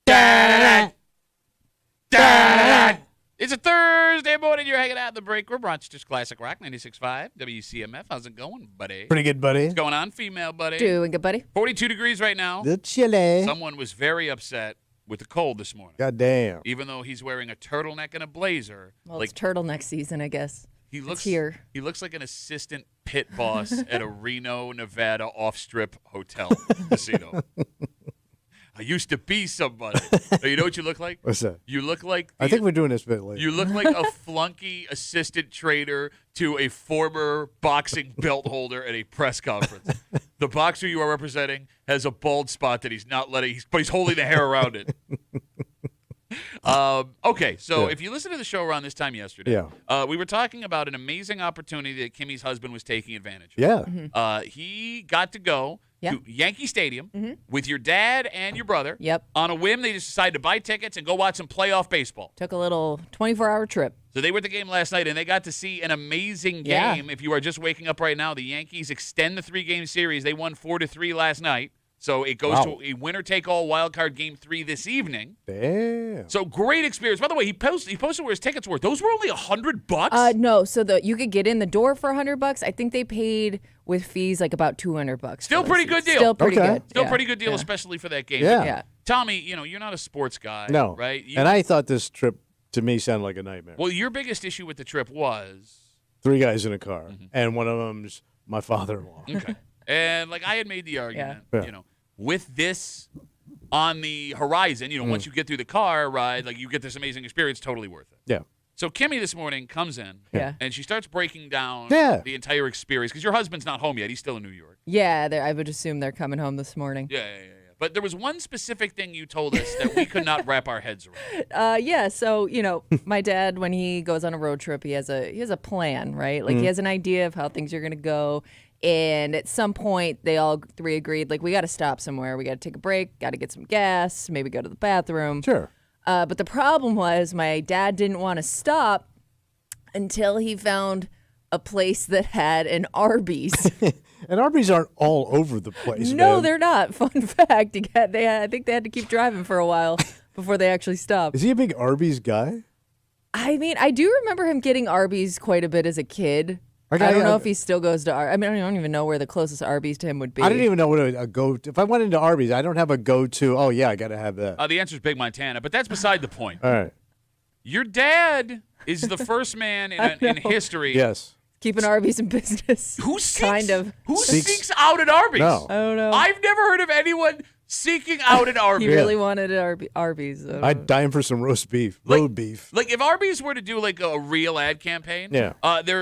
Da-da-da. Da-da-da. It's a Thursday morning. You're hanging out in the break room. Rochester's Classic Rock 96.5 WCMF. How's it going, buddy? Pretty good, buddy. What's going on, female buddy? Doing good, buddy. 42 degrees right now. The chili. Someone was very upset with the cold this morning. God damn. Even though he's wearing a turtleneck and a blazer. Well, it's turtleneck season, I guess. He looks here. He looks like an assistant pit boss at a Reno, Nevada off-strip hotel casino. I used to be somebody. You know what you look like? What's that? You look like I think we're doing this bit later. You look like a flunky assistant trainer to a former boxing belt holder at a press conference. The boxer you are representing has a bald spot that he's not letting, but he's holding the hair around it. Okay, so if you listen to the show around this time yesterday, we were talking about an amazing opportunity that Kimmy's husband was taking advantage of. Yeah. Mm-hmm. He got to go to Yankee Stadium with your dad and your brother. Yep. On a whim, they just decided to buy tickets and go watch some playoff baseball. Took a little 24-hour trip. So they were at the game last night, and they got to see an amazing game. Yeah. If you are just waking up right now, the Yankees extend the 3-game series. They won 4-3 last night. So it goes to a winner-take-all wild card game 3 this evening. Damn. So great experience. By the way, he posted where his tickets were. Those were only $100. No, so you could get in the door for $100. I think they paid with fees like about $200. Still pretty good deal. Still pretty good. Still pretty good deal, especially for that game. Yeah. Tommy, you're not a sports guy. No. Right? And I thought this trip, to me, sounded like a nightmare. Well, your biggest issue with the trip was? 3 guys in a car, and one of them's my father-in-law. Okay. And I had made the argument, Yeah. With this on the horizon, once you get through the car ride, you get this amazing experience, totally worth it. Yeah. So Kimmy this morning comes in, and she starts breaking down the entire experience, because your husband's not home yet. He's still in New York. Yeah, I would assume they're coming home this morning. Yeah. But there was one specific thing you told us that we could not wrap our heads around. So, my dad, when he goes on a road trip, he has a plan, right? He has an idea of how things are going to go. And at some point, they all 3 agreed, we got to stop somewhere. We got to take a break, got to get some gas, maybe go to the bathroom. Sure. But the problem was my dad didn't want to stop until he found a place that had an Arby's. And Arby's aren't all over the place, No, man. they're not. Fun fact, I think they had to keep driving for a while before they actually stopped. Is he a big Arby's guy? I mean, I do remember him getting Arby's quite a bit as a kid. I don't know if he still goes to Arby's. I mean, I don't even know where the closest Arby's to him would be. I didn't even know what a go-to. If I went into Arby's, I don't have a go-to. Oh, yeah, I got to have that. The answer is Big Montana, but that's beside the point. All right. Your dad is the first man in history. Yes. Keeping Arby's in business. Who seeks seeks out an Arby's? No. I don't know. I've never heard of anyone seeking out an Arby's. He really wanted an Arby's. I'd dime for some roast beef. Road beef. If Arby's were to do a real ad campaign, their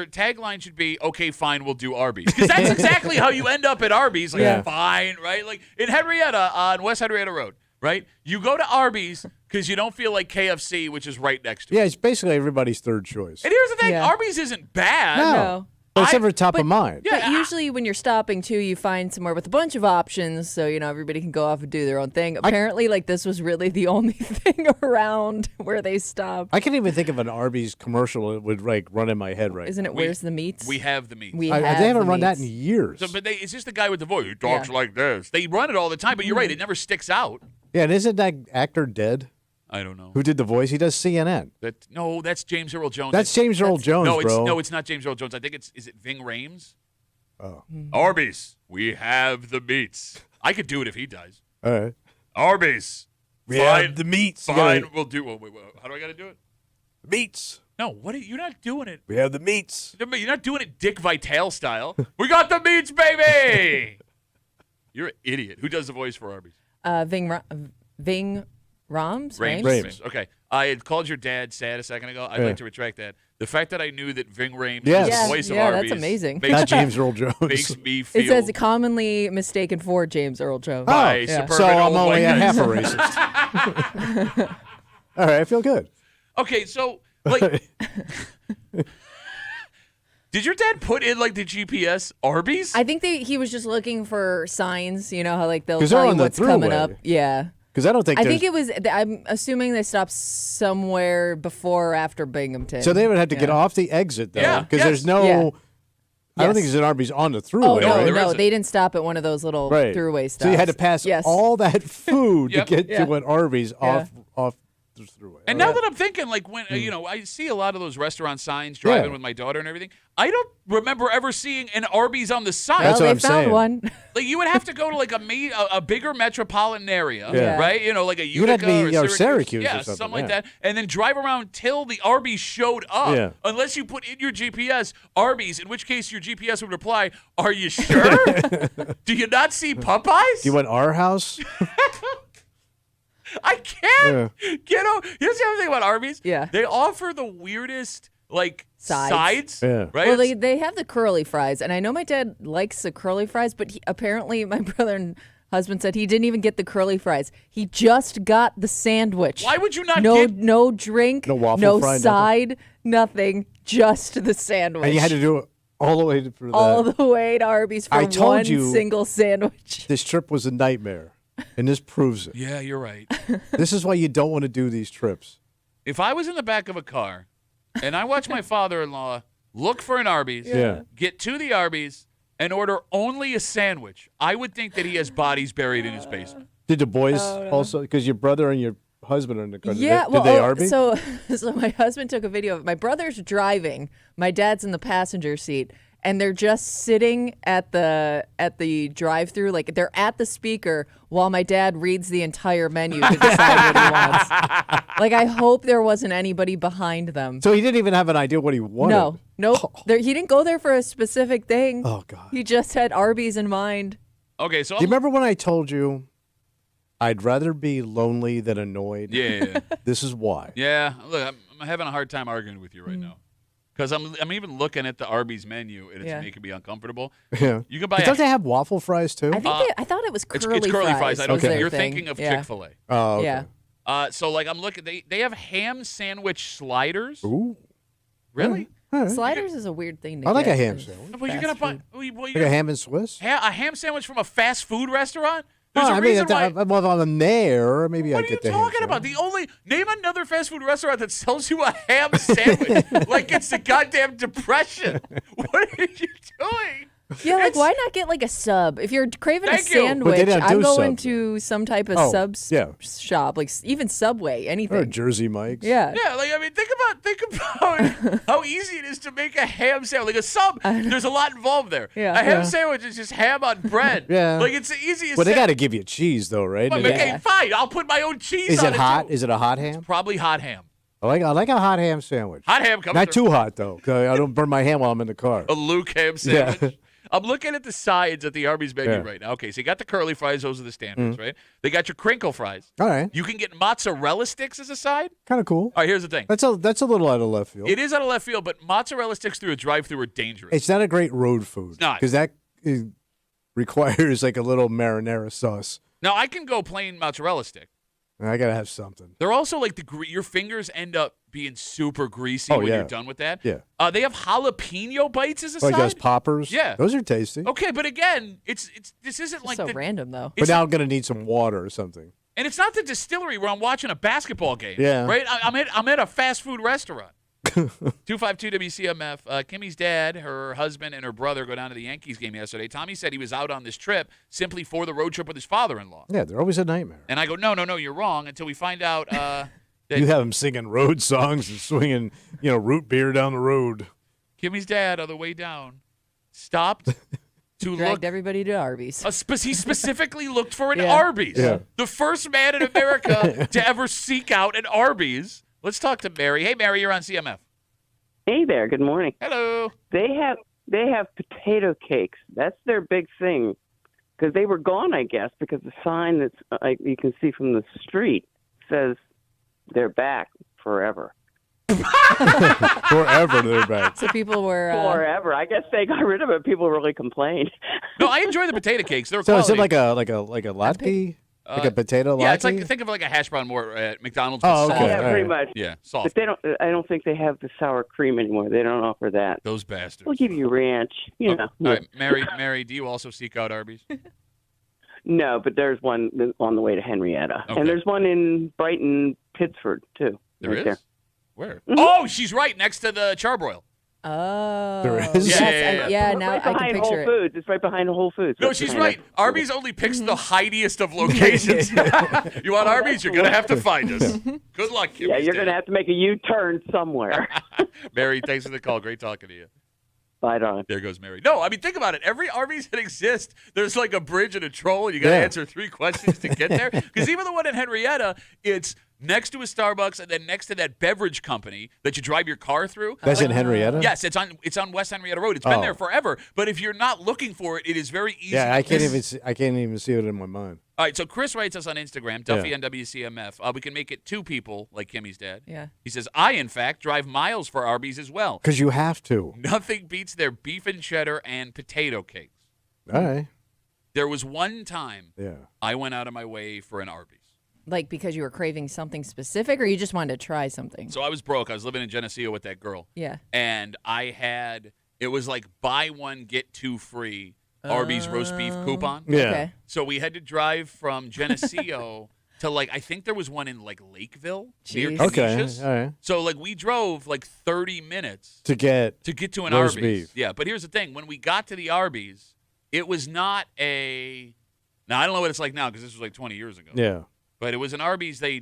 tagline should be, "Okay, fine, we'll do Arby's," because that's exactly how you end up at Arby's. Fine, right? In Henrietta on West Henrietta Road, right? You go to Arby's because you don't feel like KFC, which is right next to it. Yeah, it's basically everybody's third choice. And here's the thing: Arby's isn't bad. No. But it's never top of mind. But usually when you're stopping, too, you find somewhere with a bunch of options so, everybody can go off and do their own thing. Apparently, this was really the only thing around where they stopped. I can't even think of an Arby's commercial that would, run in my head right Isn't it Where's the Meats? We have the meats. They haven't run that in years. So, but it's just the guy with the voice. He talks like this. They run it all the time, but you're right. It never sticks out. Yeah, and isn't that actor dead? I don't know. Who did the voice? He does CNN. That's James Earl Jones. That's James Earl Jones, bro. No, it's not James Earl Jones. I think is it Ving Rhames? Oh. Arby's, we have the meats. I could do it if he does. All right. Arby's, we have the meats. Fine, we'll do. Wait, how do I got to do it? Meats. No, you're not doing it. We have the meats. You're not doing it Dick Vitale style. We got the meats, baby. You're an idiot. Who does the voice for Arby's? Ving Rhames? Rhames. Okay. I had called your dad sad a second ago. I'd like to retract that. The fact that I knew that Ving Rhames was the voice of Arby's. That's amazing. Not James Earl Jones. Makes me feel... It says commonly mistaken for James Earl Jones. So I'm only a half a racist. All right, I feel good. Okay, so, did your dad put in, the GPS Arby's? I think he was just looking for signs, how, they'll 'Cause they're tell on you the what's coming thruway. up. Yeah. Because I don't think I think it was, I'm assuming they stopped somewhere before or after Binghamton. So they would have to get off the exit, though. Yeah. Because there's no I don't think there's an Arby's on the throughway. Oh, No, right? there isn't. they didn't stop at one of those little throughway stops. So you had to pass all that food to get to an Arby's off the throughway. And now that I'm thinking, like when I see a lot of those restaurant signs driving with my daughter and everything, I don't remember ever seeing an Arby's on the sign. That's what I'm found saying. one. Like you would have to go to like a bigger metropolitan area, right? Like a You'd have Utica to be or Syracuse yeah, or something like that, and then drive around till the Arby's showed up. Yeah. Unless you put in your GPS Arby's, in which case your GPS would reply, "Are you sure? Do you not see Popeyes?" Do you want our house? I can't get over. Here's the other thing about Arby's. Yeah. They offer the weirdest sides. Yeah. Right. Well, they have the curly fries, and I know my dad likes the curly fries, but apparently my brother and husband said he didn't even get the curly fries. He just got the sandwich. Why would you not no get no drink, No waffle no fry, side, nothing, just the sandwich. And you had to do it all the way for that. all the way to Arby's for I told one you- single sandwich. This trip was a nightmare, and this proves it. Yeah, you're right. This is why you don't want to do these trips. If I was in the back of a car and I watched my father-in-law look for an Arby's, get to the Arby's, and order only a sandwich, I would think that he has bodies buried in his basement. Did the boys also, because your brother and your husband are in the car, Yeah, did they Arby's? so my husband took a video of it. My brother's driving, my dad's in the passenger seat, and they're just sitting at the drive-through, like they're at the speaker while my dad reads the entire menu to decide what he wants. Like I hope there wasn't anybody behind them. So he didn't even have an idea what he wanted. Nope. He didn't go there for a specific thing. Oh, God. He just had Arby's in mind. Okay, so Do you remember when I told you I'd rather be lonely than annoyed? Yeah. This is why. Yeah, look, I'm having a hard time arguing with you right now. Because I'm even looking at the Arby's menu, and it's making me uncomfortable. Yeah. You can buy Don't they have waffle fries, too? I think I thought it was curly it's curly fries. I don't was think their you're thing. thinking of Yeah. Chick-fil-A. Oh, okay. Yeah. So like I'm looking, they have ham sandwich sliders. Ooh. Really? All right. Sliders is a weird thing to I like get a ham in sandwich. Well, you're fast gonna buy food. Like a ham and Swiss? a ham sandwich from a fast food restaurant? There's Oh, a I mean, reason why. well, I'm there. Maybe What I are you get the ham talking about? sandwich. Name another fast food restaurant that sells you a ham sandwich like it's the goddamn depression. What are you doing? Yeah, like why not get like a sub? If you're craving a Thank you. But they sandwich, don't I'm do going subs. to some type of Oh, sub yeah. shop, like even Subway, Or anything. Jersey Mike's. Yeah. Yeah, like I mean, think about how easy it is to make a ham sandwich. Like a sub, there's a lot involved there. Yeah. A ham Yeah. sandwich is just ham on bread. Yeah. Like it's the easiest. Well, they got to give you cheese, though, right? Well, And okay, fine. I'll put my own cheese Is on it hot? too. Is it a hot ham? Probably hot ham. I like a hot ham sandwich. Hot ham comes Not through. too hot, though, 'cause I don't burn my hand while I'm in the car. A Luke ham Yeah. sandwich. I'm looking at the sides at the Arby's menu Yeah. right now. Okay, so you got the curly fries. Those are the standards, right? They got your crinkle fries. All right. You can get mozzarella sticks as a side. Kind of cool. All right, here's the thing. That's a little out of left field. It is out of left field, but mozzarella sticks through a drive-through are dangerous. It's not a great road food. It's not. Because that requires like a little marinara sauce. Now, I can go plain mozzarella stick. I got to have something. They're also like your fingers end up being super greasy Oh, when yeah. you're done with that. Yeah. They have jalapeno bites as a Like side. those poppers. Yeah. Those are tasty. Okay, but again, this isn't like so the, random though. But now I'm going to need some water or something. and it's not the distillery where I'm watching a basketball game. Yeah. Right. I'm at a fast food restaurant. 252 WCMF. Kimmy's dad, her husband, and her brother go down to the Yankees game yesterday. Tommy said he was out on this trip simply for the road trip with his father-in-law. Yeah, they're always a nightmare. And I go, no, you're wrong. Until we find out that You have them singing road songs and swinging, root beer down the road. Kimmy's dad, on the way down, stopped to Dragged look. everybody to Arby's. He specifically looked for an Yeah. Arby's. Yeah. The first man in America to ever seek out an Arby's. Let's talk to Mary. Hey, Mary, you're on CMF. Hey there. Good morning. Hello. They have potato cakes. That's their big thing because they were gone, I guess, because the sign that's you can see from the street says they're back forever. Forever they're back. So people were Forever. I guess they got rid of it. People really complained. No, I enjoy the potato cakes. They're So is quality. it like a latke? Like a potato latke? Yeah, it's like think of it like a hash brown more at McDonald's. Oh, with okay. salt. Yeah, all pretty right. much. Yeah, But soft. they don't. I don't think they have the sour cream anymore. They don't offer that. Those bastards. We'll give you ranch. You know. All right, Mary, do you also seek out Arby's? No, but there's one on the way to Henrietta, Okay. and there's one in Brighton, Pittsford too. There right is? There. Where? Oh, she's right next to the charbroil. Oh. There is? Yeah, now right I can behind picture Whole it. Foods. It's right behind Whole Foods. No, Right she's behind right. it. Arby's only picks the highest of locations. You want Arby's? You're going to have to find us. Good luck, Kimmy. Yeah, you're going to have to make a U-turn somewhere. Mary, thanks for the call. Great talking to you. Right on. There goes Mary. No, I mean, think about it. Every Arby's that exists, there's like a bridge and a troll, and you got to answer 3 questions to get there. Because even the one in Henrietta, it's next to a Starbucks and then next to that beverage company that you drive your car through. That's in Henrietta? Yes, it's on West Henrietta Road. It's been there forever. But if you're not looking for it, it is very easy. Yeah, I can't even see it in my mind. All right, so Chris writes us on Instagram, Duffy on WCMF. We can make it 2 people, like Kimmy's dad. Yeah. He says, I, in fact, drive miles for Arby's as well. Because you have to. Nothing beats their beef and cheddar and potato cakes. All right. There was one time Yeah. I went out of my way for an Arby's. Like because you were craving something specific, or you just wanted to try something? So I was broke. I was living in Geneseo with that girl. Yeah. And it was like buy one, get 2 free Arby's roast beef coupon. Yeah. Okay. So we had to drive from Geneseo to I think there was one in Lakeville near Jeez. Okay. Canisius. All right. So we drove 30 minutes To get to an roast Arby's. beef. Yeah, but here's the thing. When we got to the Arby's, it was not now I don't know what it's like now because this was 20 years ago. Yeah. But it was an Arby's they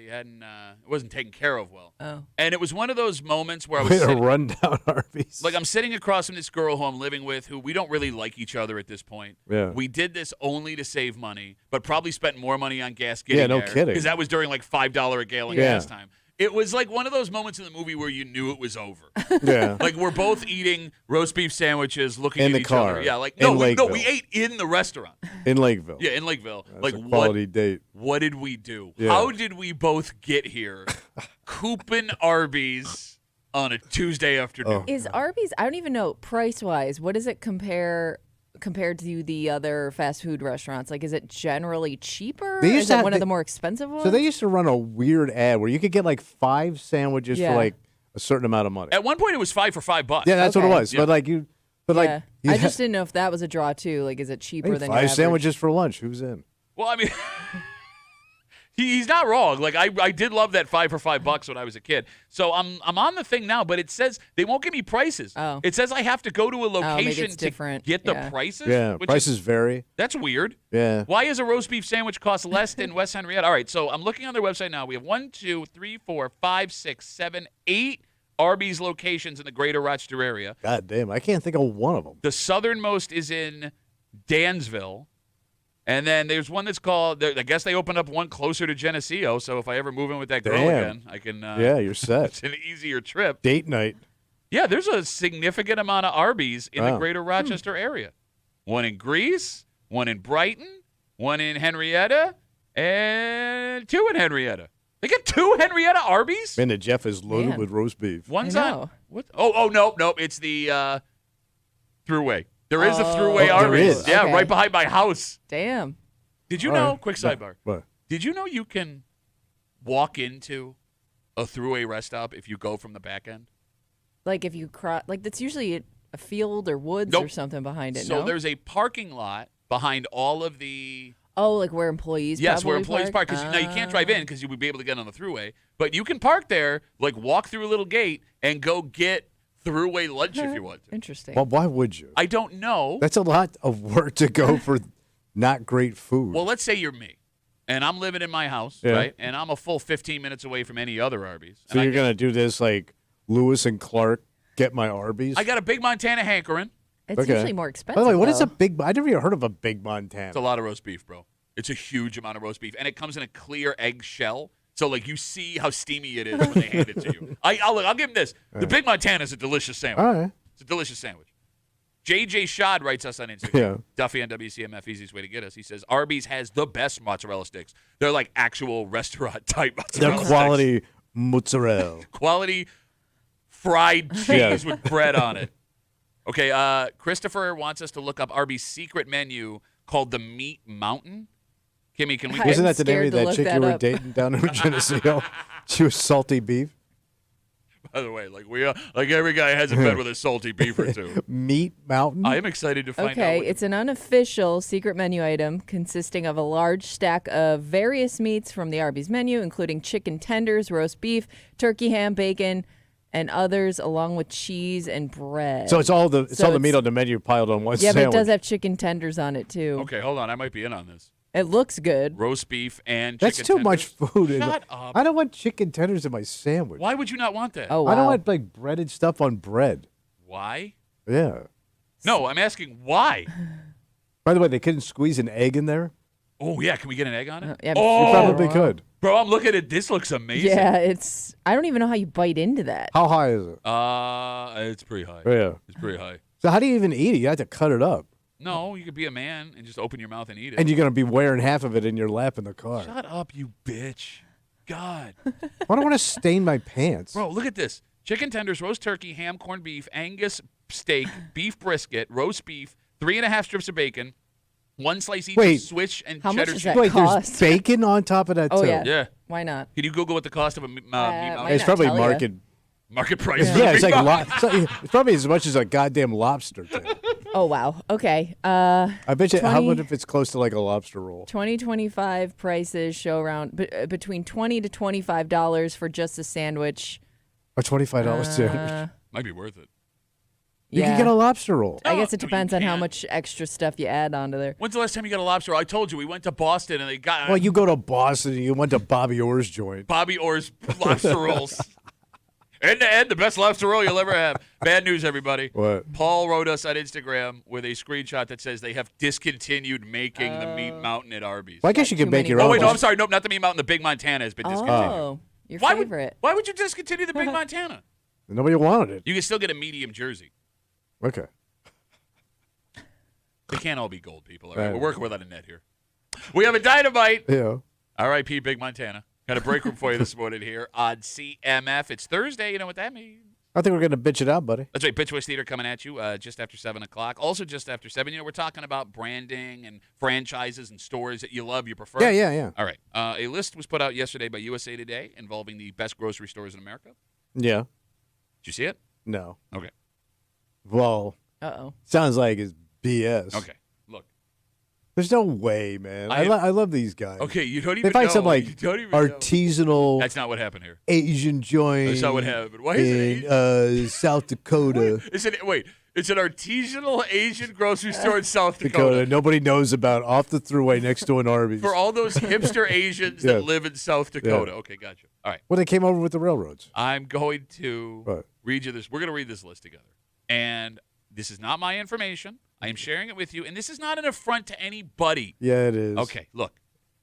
hadn't it wasn't taken care of well. Oh. And it was one of those moments where I was Way to sitting, run down Arby's. I'm sitting across from this girl who I'm living with who we don't really like each other at this point. Yeah. We did this only to save money, but probably spent more money on gas getting no there. kidding. Because that was during $5 a gallon Yeah. gas time. It was one of those moments in the movie where you knew it was over. Yeah. We're both eating roast beef sandwiches, looking In at the each car. other. Yeah, In we Lakeville. ate in the restaurant. In Lakeville. Yeah, in Lakeville. That's a quality date. What did we do? Yeah. How did we both get here? Coupon Arby's on a Tuesday afternoon. Is Arby's? I don't even know price wise. What does it compared to the other fast food restaurants? Is it generally cheaper? They used Is to it have one of the- the more expensive ones? So they used to run a weird ad where you could get 5 sandwiches Yeah. for a certain amount of money. At one point, it was $5 for $5. Yeah, that's what it Okay. was. Yeah. But you yeah. you I just didn't know if that was a draw too. Is it cheaper than your 5 average? sandwiches for lunch. Who's in? Well, I mean, he's not wrong. I did love that $5 for $5 when I was a kid. So I'm on the thing now, but it says they won't give me prices. Oh. It says I have to go to a maybe location it's to different. get the Yeah. prices. Yeah, which prices vary. That's weird. Yeah. Why is a roast beef sandwich cost less than West Henrietta? All right, so I'm looking on their website now. We have 1, 2, 3, 4, 5, 6, 7, 8 Arby's locations in the greater Rochester area. God damn, I can't think of one of them. The southernmost is in Dansville. And then there's one that's called, I guess they opened up one closer to Geneseo. So if I ever move in with that girl Damn. again, I can. Yeah, you're set. It's an easier trip. Date night. Yeah, there's a significant amount of Arby's in the Wow. greater Rochester area. One in Greece, one in Brighton, one in Henrietta, and 2 in Henrietta. They get 2 Henrietta Arby's? Man, the Jeff is loaded Man. with roast beef. One's I on. know. What? Oh, no. It's the Thruway. There is a Thruway there Arby's. is. Yeah, Okay. right behind my house. Damn. Did you All know? right. Quick sidebar. What? Did you know you can walk into a Thruway rest stop if you go from the back end? If you cross, that's usually a field or woods Nope. or something behind it. So no? there's a parking lot behind all of the. Oh, where employees? Yes, where probably employees park. Because now you can't drive in because you would be able to get on the Thruway. But you can park there, walk through a little gate and go get Thruway lunch if you want to. Interesting. Well, why would you? I don't know. That's a lot of work to go for not great food. Well, let's say you're me. And I'm living in my house, Yeah. right? And I'm a full 15 minutes away from any other Arby's. So And you're going to do this Lewis and Clark, get my Arby's? I got a big Montana hankering. it's Okay. usually more By expensive. the way, what is though. a big, I never even heard of a big Montana. It's a lot of roast beef, bro. It's a huge amount of roast beef. And it comes in a clear egg shell. So, you see how steamy it is when they hand it to you. I'll give him this. The Big Montana is a delicious sandwich. All right. It's a delicious sandwich. JJ Shad writes us on Instagram. Yeah. Duffy on WCMF, easiest way to get us. He says, Arby's has the best mozzarella sticks. They're actual restaurant type mozzarella They're sticks. quality mozzarella. Quality fried cheese Yes. with bread on it. Okay, Christopher wants us to look up Arby's secret menu called the Meat Mountain. Kimmy, can we I'm get Wasn't that the name scared of to that look chick that you were up. dating down in Geneseo? She was salty beef. by the way, every guy has a bed with a salty beef or two. Meat Mountain? I am excited to find out. Okay, what it's an unofficial secret menu item consisting of a large stack of various meats from the Arby's menu, including chicken tenders, roast beef, turkey ham, bacon, and others along with cheese and bread. So it's all the meat on the menu piled on one yeah, sandwich. but it does have chicken tenders on it too. Okay, hold on. I might be in on this. It looks good. Roast beef and chicken That's too tenders. much food. Shut up. I don't want chicken tenders in my sandwich. Why would you not want that? Oh, wow. I don't want like breaded stuff on bread. Why? Yeah. No, I'm asking why. By the way, they couldn't squeeze an egg in there. Oh, yeah. Can we get an egg on it? Yeah, Oh! You probably could. Bro, I'm looking at this. Looks amazing. Yeah, I don't even know how you bite into that. How high is it? It's pretty high. Yeah. It's pretty high. So how do you even eat it? You have to cut it up. No, you could be a man and just open your mouth and eat it. And you're going to be wearing half of it in your lap in the car. Shut up, you bitch. God. I don't want to stain my pants. Bro, look at this. Chicken tenders, roast turkey, ham, corned beef, Angus steak, beef brisket, roast beef, 3.5 strips of bacon, 1 slice each Wait. of Swiss and How much cheddar does cheese. that Wait, cost? there's bacon on top of that Oh, too? yeah. Yeah. Why not? Can you Google what the cost of a meat why mountain It's not probably tell ya? market price? Yeah, it's like it's probably as much as a goddamn lobster tail. Oh, wow. Okay. I bet you. How 20 much if it's close to like a lobster roll? 2025 prices show around between $20 to $25 for just a sandwich. A $25 sandwich. Might be worth it. You Yeah. can get a lobster roll. I guess it No, you depends on how can't. much extra stuff you add onto there. When's the last time you got a lobster roll? I told you we went to Boston and they got Well, you go to Boston and you went to Bobby Orr's joint. Bobby Orr's lobster rolls. End to end, the best lobster roll you'll ever have. Bad news, everybody. What? Paul wrote us on Instagram with a screenshot that says they have discontinued making the Meat Mountain at Arby's. Well, I guess you Too can make many your Oh, own. wait, no, I'm sorry. Nope, not the Meat Mountain. The Big Montana has been discontinued. Oh, your Why favorite. why would you discontinue the Big Montana? Nobody wanted it. You can still get a medium jersey. Okay. They can't all be gold, people. All right, Right. we're working without a net here. We have a dynamite. Yeah. R.I.P. Big Montana. Got a break room for you this morning here on CMF. It's Thursday. You know what that means. I think we're going to bitch it out, buddy. That's right. Bitch West Theater coming at you just after 7 o'clock. Also just after 7. You know, we're talking about branding and franchises and stores that you love, you prefer. Yeah. All right. A list was put out yesterday by USA Today involving the best grocery stores in America. Yeah. Did you see it? No. Okay. Well, Uh-oh. sounds like it's BS. Okay. Look. There's no way, man. I- I love these guys. Okay, you don't They even find know. some like You don't even know. artisanal That's not what happened here. Asian joint. That's not what happened. Why is it in Asian? South Dakota. It's an artisanal Asian grocery store in South Dakota. Dakota. Nobody knows about off the thruway next to an Arby's. For all those hipster Asians Yeah. that live in South Dakota. Okay, gotcha. All right. Well, they came over with the railroads. I'm going to What? read you this. We're going to read this list together. And this is not my information. I am sharing it with you. And this is not an affront to anybody. Yeah, it is. Okay, look.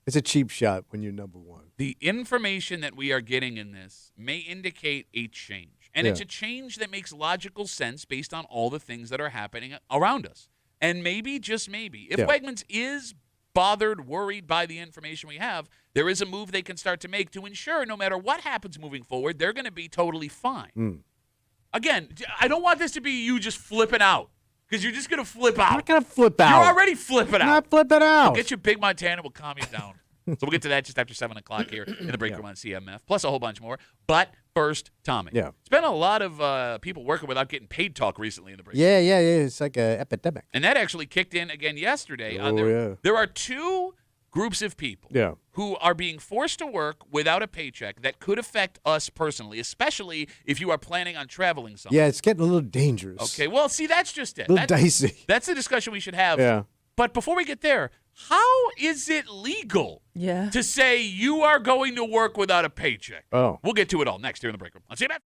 It's a cheap shot when you're number one. The information that we are getting in this may indicate a change. And it's Yeah. a change that makes logical sense based on all the things that are happening around us. And maybe, just maybe, if Yeah. Wegmans is bothered, worried by the information we have, there is a move they can start to make to ensure no matter what happens moving forward, they're going to be totally fine. Mm. Again, I don't want this to be you just flipping out because you're just going to flip out. I'm not going to flip out. You're already flipping I'm out. not flipping out. Get your Big Montana. We'll calm you down. So we'll get to that just after 7 o'clock here in the break room on CMF, plus a whole bunch more. But first, Tommy. Yeah. It's been a lot of people working without getting paid talk recently in the break. Yeah. It's like an epidemic. And that actually kicked in again yesterday. Oh, yeah. There are two groups of people Yeah. who are being forced to work without a paycheck that could affect us personally, especially if you are planning on traveling somewhere. Yeah, it's getting a little dangerous. Okay, well, see, that's just it. A little dicey. That's the discussion we should have. Yeah. But before we get there, how is it legal Yeah. to say you are going to work without a paycheck? Oh. We'll get to it all next here in the break room. I'll see you back.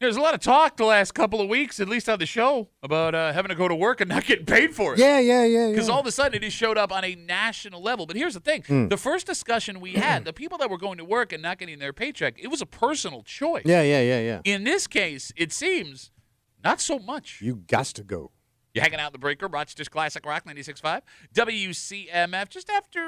There's a lot of talk the last couple of weeks, at least on the show, about having to go to work and not getting paid for it. Yeah. Because all of a sudden it just showed up on a national level. But here's the thing. The first discussion we had, the people that were going to work and not getting their paycheck, it was a personal choice. Yeah. In this case, it seems not so much. You got to go. You're hanging out in the breaker, Rochester's Classic Rock 96.5, WCMF, just after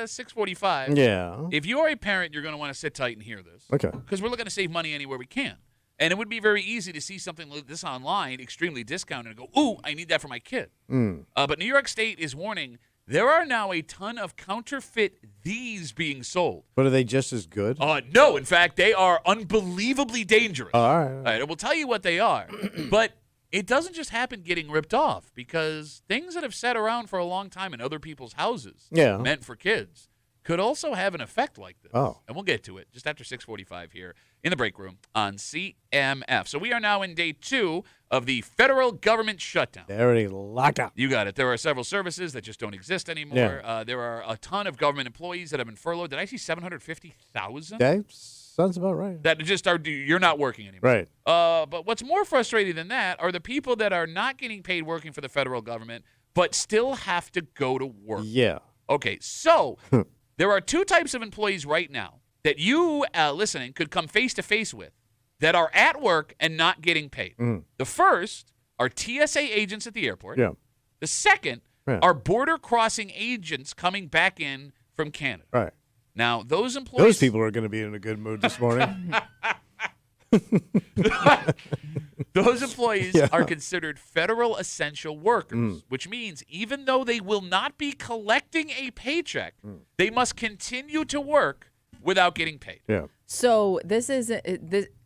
6:45. Yeah. If you are a parent, you're going to want to sit tight and hear this. Okay. Because we're looking to save money anywhere we can. And it would be very easy to see something like this online, extremely discounted, and go, ooh, I need that for my kid. But New York State is warning there are now a ton of counterfeit these being sold. But are they just as good? No, in fact, they are unbelievably dangerous. All right. All right, we'll tell you what they are. But it doesn't just happen getting ripped off, because things that have sat around for a long time in other people's houses, meant for kids, could also have an effect like this. Oh. And we'll get to it just after 6:45 here in the break room on CMF. So we are now in day 2 of the federal government shutdown. They're already locked up. You got it. There are several services that just don't exist anymore. There are a ton of government employees that have been furloughed. Did I see 750,000? Okay, sounds about right. That just are, you're not working anymore. Right. But what's more frustrating than that are the people that are not getting paid working for the federal government, but still have to go to work. Yeah. Okay, so there are 2 types of employees right now that you, listening, could come face-to-face with that are at work and not getting paid. The first are TSA agents at the airport. Yeah. The second are border crossing agents coming back in from Canada. Right. Now, those employees... Those people are going to be in a good mood this morning. Those employees are considered federal essential workers, which means even though they will not be collecting a paycheck, they must continue to work without getting paid. Yeah. So this is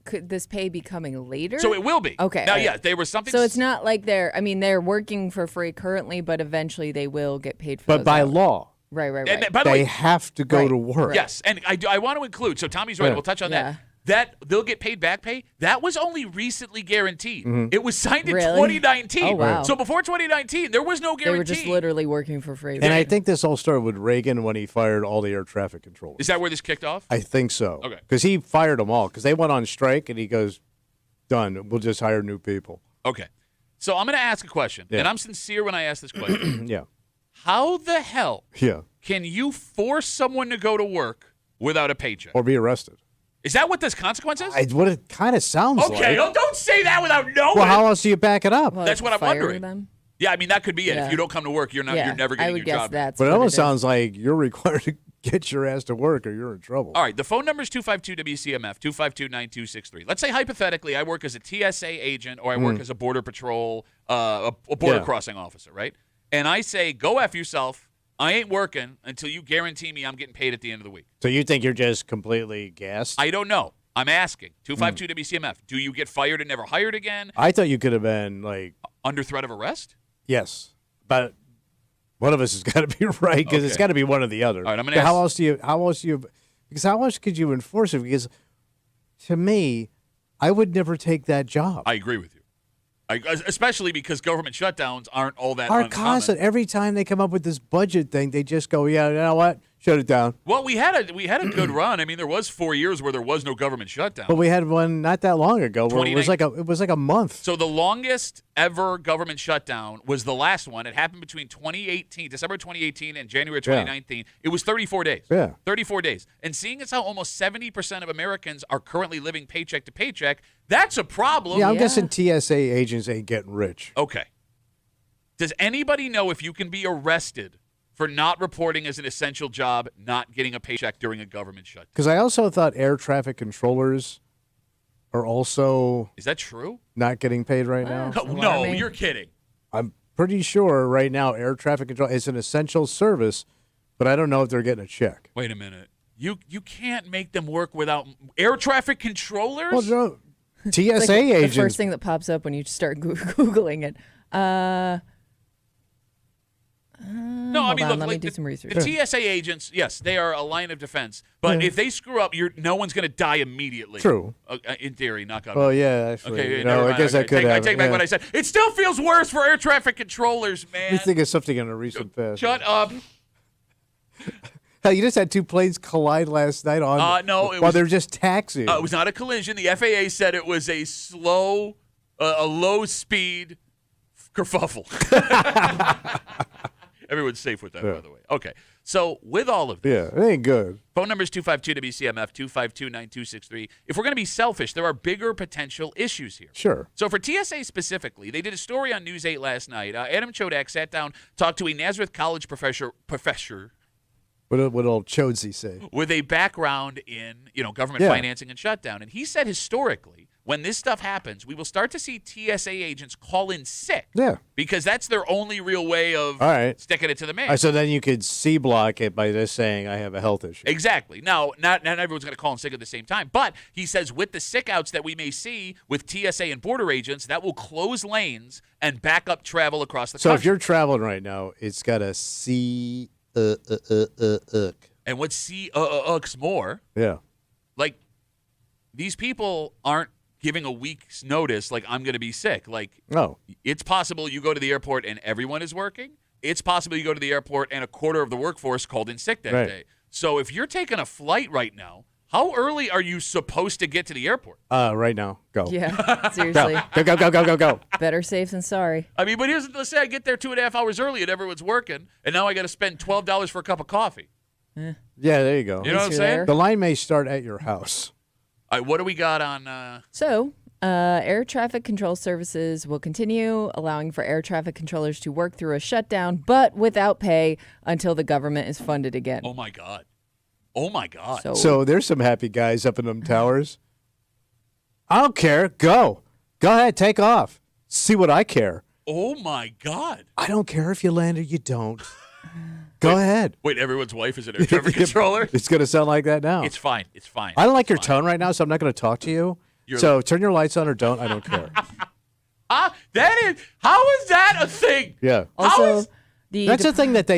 could this pay be coming later? So it will be. Okay. Now, yeah, they were something. So it's not like they're working for free currently, but eventually they will get paid for. But those by hours. law, right. And by the they way, have to go to work. yes, and I want to include. So Tommy's right. We'll touch on that. That they'll get paid back pay, that was only recently guaranteed. It was signed in 2019. Oh, wow. So before 2019, there was no guarantee. They were just literally working for free. And I think this all started with Reagan when he fired all the air traffic controllers. Is that where this kicked off? I think so. Okay. Because he fired them all because they went on strike and he goes, done. We'll just hire new people. Okay. So I'm going to ask a question, and I'm sincere when I ask this question. Yeah. How the hell can you force someone to go to work without a paycheck? Or be arrested. Is that what this consequence is? What it kind of sounds like. Okay, don't say that without knowing. Well, how else do you back it up? Well, That's what I'm fire wondering. them? Yeah, I mean, that could be it. Yeah. If you don't come to work, you're never getting I would your guess job. that's But it what almost is. sounds like you're required to get your ass to work or you're in trouble. All right, the phone number is 252-WCMF, 252-9263. Let's say, hypothetically, I work as a TSA agent or I work as a Border Patrol, a border crossing officer, right? And I say, go F yourself. I ain't working until you guarantee me I'm getting paid at the end of the week. So you think you're just completely gassed? I don't know. I'm asking. 252-WCMF. Do you get fired and never hired again? I thought you could have been like... Under threat of arrest? Yes. But one of us has got to be right because it's got to be one or the other. All right, I'm going to How else could you enforce it? Because to me, I would never take that job. I agree with you. Especially because government shutdowns aren't all that Our uncommon. constant. Every time they come up with this budget thing, they just go, yeah, you know what? Shut it down. Well, we had a good run. I mean, there was 4 years where there was no government shutdown. But we had one not that long ago where it was like a month. So the longest ever government shutdown was the last one. It happened between December 2018 and January 2019. It was 34 days. Yeah. 34 days. And seeing as how almost 70% of Americans are currently living paycheck to paycheck, that's a problem. Yeah, I'm guessing TSA agents ain't getting rich. Okay. Does anybody know if you can be arrested for not reporting as an essential job, not getting a paycheck during a government shutdown? Because I also thought air traffic controllers are also... Is that true? Not getting paid right now? No, you're kidding. I'm pretty sure right now air traffic control is an essential service, but I don't know if they're getting a check. Wait a minute. You can't make them work without air traffic controllers? Well, no, TSA It's like agents... the first thing that pops up when you start Googling it. No, I mean, look, let me like do some research. The TSA agents, yes, they are a line of defense. But if they screw up, no one's going to die immediately. True. In theory, knock on Well, wood. yeah, actually. Okay, no, never I mind. guess I could have. I take back what I said. It still feels worse for air traffic controllers, man. You think of something in a recent past. Shut up. Hell, you just had two planes collide last night on. No, while they're just taxiing. It was not a collision. The FAA said it was a low speed kerfuffle. Everyone's safe with that, by the way. Okay. So with all of this, yeah, it ain't good. Phone number is 252-WCMF, 252-9263. If we're going to be selfish, there are bigger potential issues here. Sure. So for TSA specifically, they did a story on News 8 last night. Adam Chodak sat down, talked to a Nazareth College professor What old Chodesy say? with a background in government financing and shutdown. And he said historically, when this stuff happens, we will start to see TSA agents call in sick. Yeah. Because that's their only real way of sticking it to the man. All right, so then you could C-block it by just saying, I have a health issue. Exactly. Now, not everyone's going to call in sick at the same time. But he says with the sick outs that we may see with TSA and border agents, that will close lanes and back up travel across the country. So if you're traveling right now, it's got a C. And what C-ucks more, like these people aren't giving a week's notice like I'm going to be sick. Like, it's possible you go to the airport and everyone is working. It's possible you go to the airport and a quarter of the workforce called in sick that day. So if you're taking a flight right now, how early are you supposed to get to the airport? Right now. Go. Yeah, seriously. Go. Better safe than sorry. I mean, but let's say I get there 2.5 hours early and everyone's working, and now I got to spend $12 for a cup of coffee. Yeah, there you go. You know what I'm saying? The line may start at your house. All right, what do we got on? So, air traffic control services will continue, allowing for air traffic controllers to work through a shutdown, but without pay until the government is funded again. Oh, my God. Oh, my God. So there's some happy guys up in them towers. I don't care. Go. Go ahead. Take off. See what I care. Oh, my God. I don't care if you land or you don't. Go ahead. Wait, everyone's wife is an air traffic controller? It's going to sound like that now. It's fine. It's fine. I don't like your tone right now, so I'm not going to talk to you. So turn your lights on or don't. I don't care. How is that a thing? Yeah. Also, that's the thing that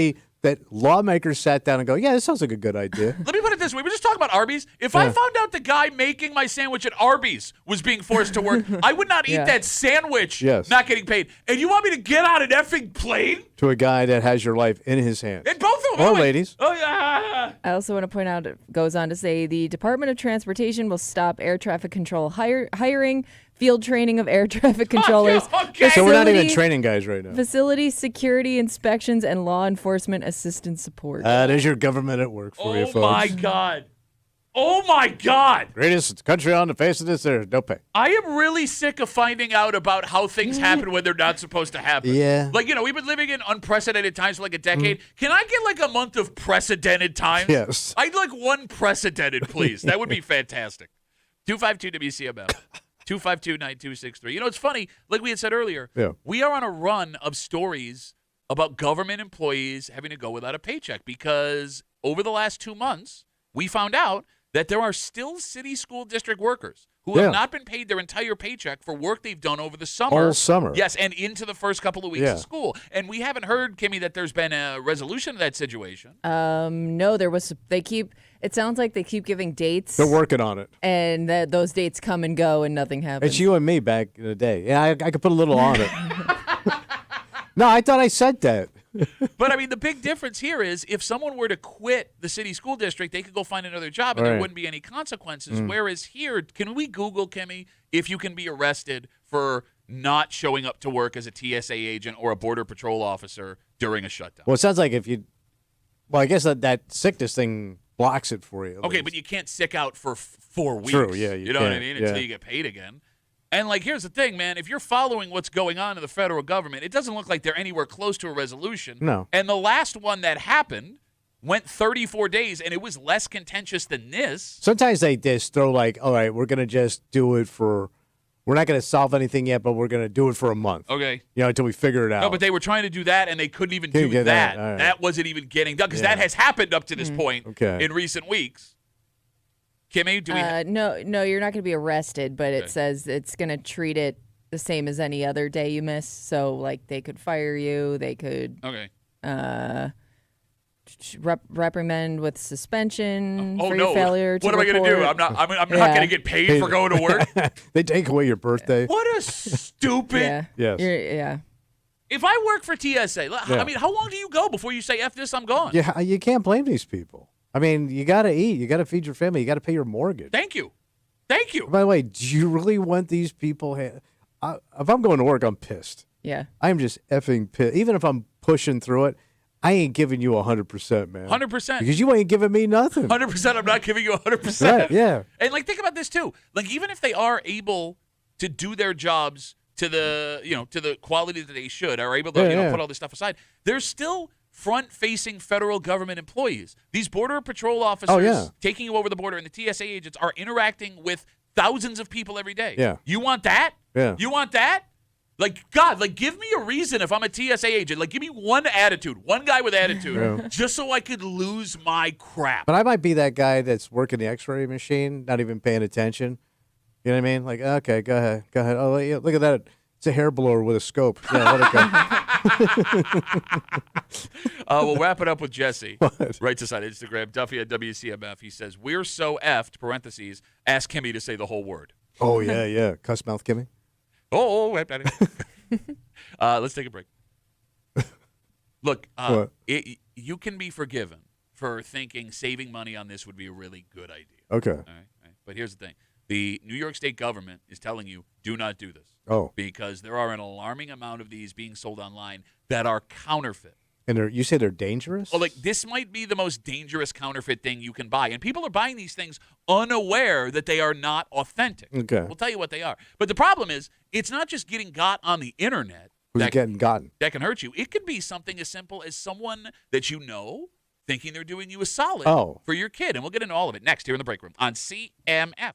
lawmakers sat down and go, yeah, this sounds like a good idea. Let me put it this way. We were just talking about Arby's. If I found out the guy making my sandwich at Arby's was being forced to work, I would not eat that sandwich not getting paid. And you want me to get on an effing plane? To a guy that has your life in his hands. And both of them. Or ladies. Oh, yeah. I also want to point out, it goes on to say, the Department of Transportation will stop air traffic control hiring, field training of air traffic controllers. Okay. So we're not even training guys right now. Facility security inspections and law enforcement assistance support. There's your government at work for you, folks. Oh, my God. Oh, my God. Greatest country on the face of this earth. No pay. I am really sick of finding out about how things happen when they're not supposed to happen. Yeah. Like, we've been living in unprecedented times for like a decade. Can I get like a month of precedented times? Yes. I'd like one precedented, please. That would be fantastic. 252-WCMF. 252-9263. It's funny. Like we had said earlier, we are on a run of stories about government employees having to go without a paycheck because over the last 2 months, we found out that there are still city school district workers who have not been paid their entire paycheck for work they've done over the summer. All summer. Yes, and into the first couple of weeks of school. And we haven't heard, Kimmy, that there's been a resolution to that situation. No, there was. It sounds like they keep giving dates. They're working on it. And those dates come and go and nothing happens. It's you and me back in the day. Yeah, I could put a little on it. No, I thought I said that. But, I mean, the big difference here is if someone were to quit the city school district, they could go find another job and there wouldn't be any consequences. Whereas here, can we Google, Kimmy, if you can be arrested for not showing up to work as a TSA agent or a Border Patrol officer during a shutdown? Well, it sounds like I guess that sickness thing blocks it for you. Okay, but you can't sick out for 4 weeks. True, yeah. You know what I mean? Until you get paid again. And, here's the thing, man. If you're following what's going on in the federal government, it doesn't look like they're anywhere close to a resolution. No. And the last one that happened went 34 days, and it was less contentious than this. Sometimes they just throw all right, we're going to just do it for – we're not going to solve anything yet, but we're going to do it for a month. Okay. Until we figure it out. No, but they were trying to do that, and they couldn't even do that. Right. That wasn't even getting done because that has happened up to this point in recent weeks. Kimmy, do we? No, you're not going to be arrested, but it says it's going to treat it the same as any other day you miss. So, they could fire you. They could reprimand with suspension for your failure to What am I going to do? I'm not going to get paid for going to work. They take away your birthday. What a stupid. Yes. If I work for TSA, I mean, how long do you go before you say F this, I'm gone? Yeah, you can't blame these people. I mean, you got to eat. You got to feed your family. You got to pay your mortgage. Thank you. Thank you. By the way, do you really want these people? If I'm going to work, I'm pissed. Yeah. I'm just effing pissed. Even if I'm pushing through it, I ain't giving you 100%, man. 100%. Because you ain't giving me nothing. 100%. I'm not giving you 100%. Right, yeah. And like, think about this too. Like, even if they are able to do their jobs to the quality that they should, are able to put all this stuff aside, there's still front-facing federal government employees. These Border Patrol officers taking you over the border and the TSA agents are interacting with thousands of people every day. Yeah. You want that? Yeah. You want that? Like, God, like, give me a reason if I'm a TSA agent. Like, give me one attitude, one guy with attitude, just so I could lose my crap. But I might be that guy that's working the X-ray machine, not even paying attention. You know what I mean? Like, okay, go ahead. Oh, yeah, look at that. It's a hair blower with a scope. Yeah, let it go. We'll wrap it up with Jesse. What? Writes us on Instagram, Duffy at WCMF. He says, we're so effed, parentheses, ask Kimmy to say the whole word. Oh, yeah. Cuss mouth Kimmy. Let's take a break. Look, you can be forgiven for thinking saving money on this would be a really good idea. Okay. All right. But here's the thing. The New York State government is telling you, do not do this. Oh. Because there are an alarming amount of these being sold online that are counterfeit. And you say they're dangerous? Oh, like, this might be the most dangerous counterfeit thing you can buy. And people are buying these things unaware that they are not authentic. Okay. We'll tell you what they are. But the problem is, it's not just getting got on the internet. Who's getting gotten? That can hurt you. It could be something as simple as someone that you know thinking they're doing you a solid for your kid. And we'll get into all of it next here in the break room on CMF.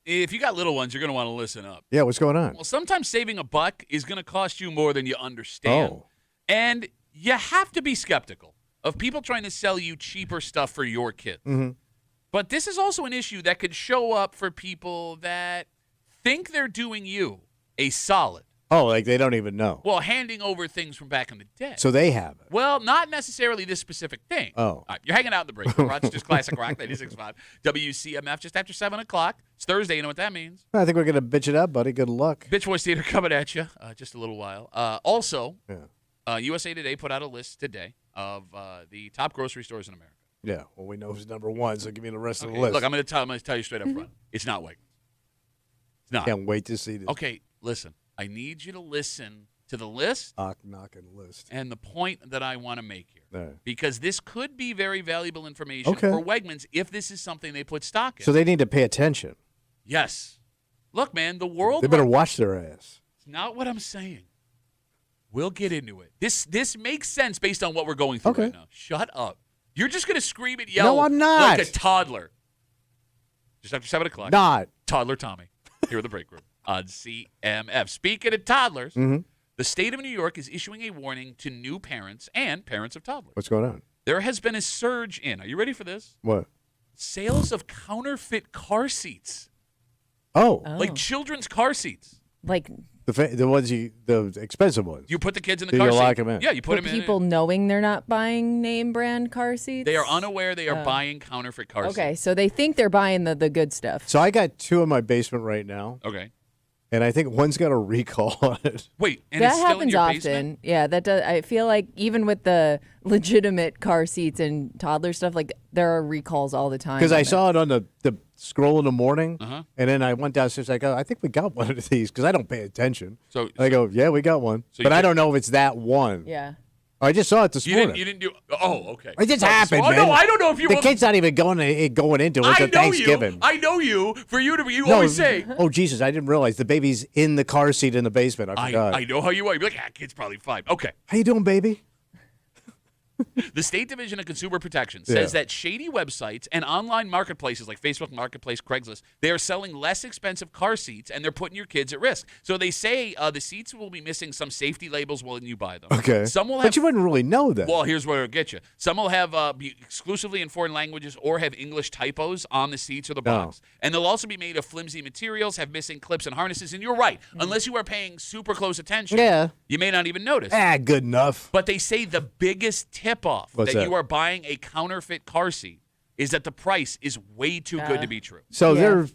if you got little ones, you're going to want to listen up. Yeah, what's going on? Well, sometimes saving a buck is going to cost you more than you understand. Oh. And you have to be skeptical of people trying to sell you cheaper stuff for your kids. Mm-hmm. But this is also an issue that could show up for people that think they're doing you a solid. Oh, like they don't even know. Well, handing over things from back in the day. So they have it. Well, not necessarily this specific thing. Oh. All right, you're hanging out in the break room. Rochester's Classic Rock 96.5. WCMF just after 7 o'clock. It's Thursday. You know what that means. I think we're going to bitch it up, buddy. Good luck. Bitch Voice Theater coming at you just a little while. Also, USA Today put out a list today of the top grocery stores in America. Yeah, well, we know who's number one, so give me the rest of the Okay, list. look, I'm going to tell you straight up front. It's not Wegmans. It's not. Can't wait to see this. Okay, listen. I need you to listen to the list Knocking list. and the point that I want to make here. Right. Because this could be very valuable information Okay. for Wegmans if this is something they put stock in. So they need to pay attention. Yes. Look, man, the world. They better watch their ass. It's not what I'm saying. We'll get into it. This makes sense based on what we're going through right now. Shut up. You're just going to scream and yell No, I'm not. like a toddler. Just after 7 o'clock. Not. Toddler Tommy here in the break room on CMF. Speaking of toddlers, the state of New York is issuing a warning to new parents and parents of toddlers. What's going on? There has been a surge in, are you ready for this? What? Sales of counterfeit car seats. Oh. Like children's car seats. Like The expensive ones. You put the kids in the So car you seat. lock 'em in. Yeah, you put for them in. people knowing they're not buying name brand car seats. They are unaware they are buying counterfeit car seats. Okay, so they think they're buying the good stuff. So I got two in my basement right now, Okay. and I think one's got a recall on it. Wait, and that it's still in happens your often. basement? Yeah, that does. I feel like even with the legitimate car seats and toddler stuff, like there are recalls all the time. Because on I it. saw it on the scroll in the morning, Uh-huh. and then I went downstairs. I go, I think we got one of these because I don't pay attention. So I go, yeah, we got one, So you but I did- don't know if it's that one. Yeah. I just saw it this you morning. didn't do. Oh, okay. It just So- happened, Oh man. no, I don't know if you. The were- kid's not even going into it I until know Thanksgiving. you. I know you. For you to be, you No, always say. oh Jesus, I didn't realize the baby's in the car seat in the basement. I forgot. I know how you are. You're like, kid's probably 5. Okay. How you doing, baby? The State Division of Consumer Protection says that shady websites and online marketplaces like Facebook Marketplace, Craigslist, they are selling less expensive car seats and they're putting your kids at risk. So they say the seats will be missing some safety labels when you buy them. Okay. Some will have. But you wouldn't really know that. Well, here's where it'll get you. Some will have be exclusively in foreign languages or have English typos on the seats or the box. And they'll also be made of flimsy materials, have missing clips and harnesses. And you're right. Unless you are paying super close attention, you may not even notice. Good enough. But they say the biggest tip-off What's that that? you are buying a counterfeit car seat is that the price is way too good to be true. So Yeah. they're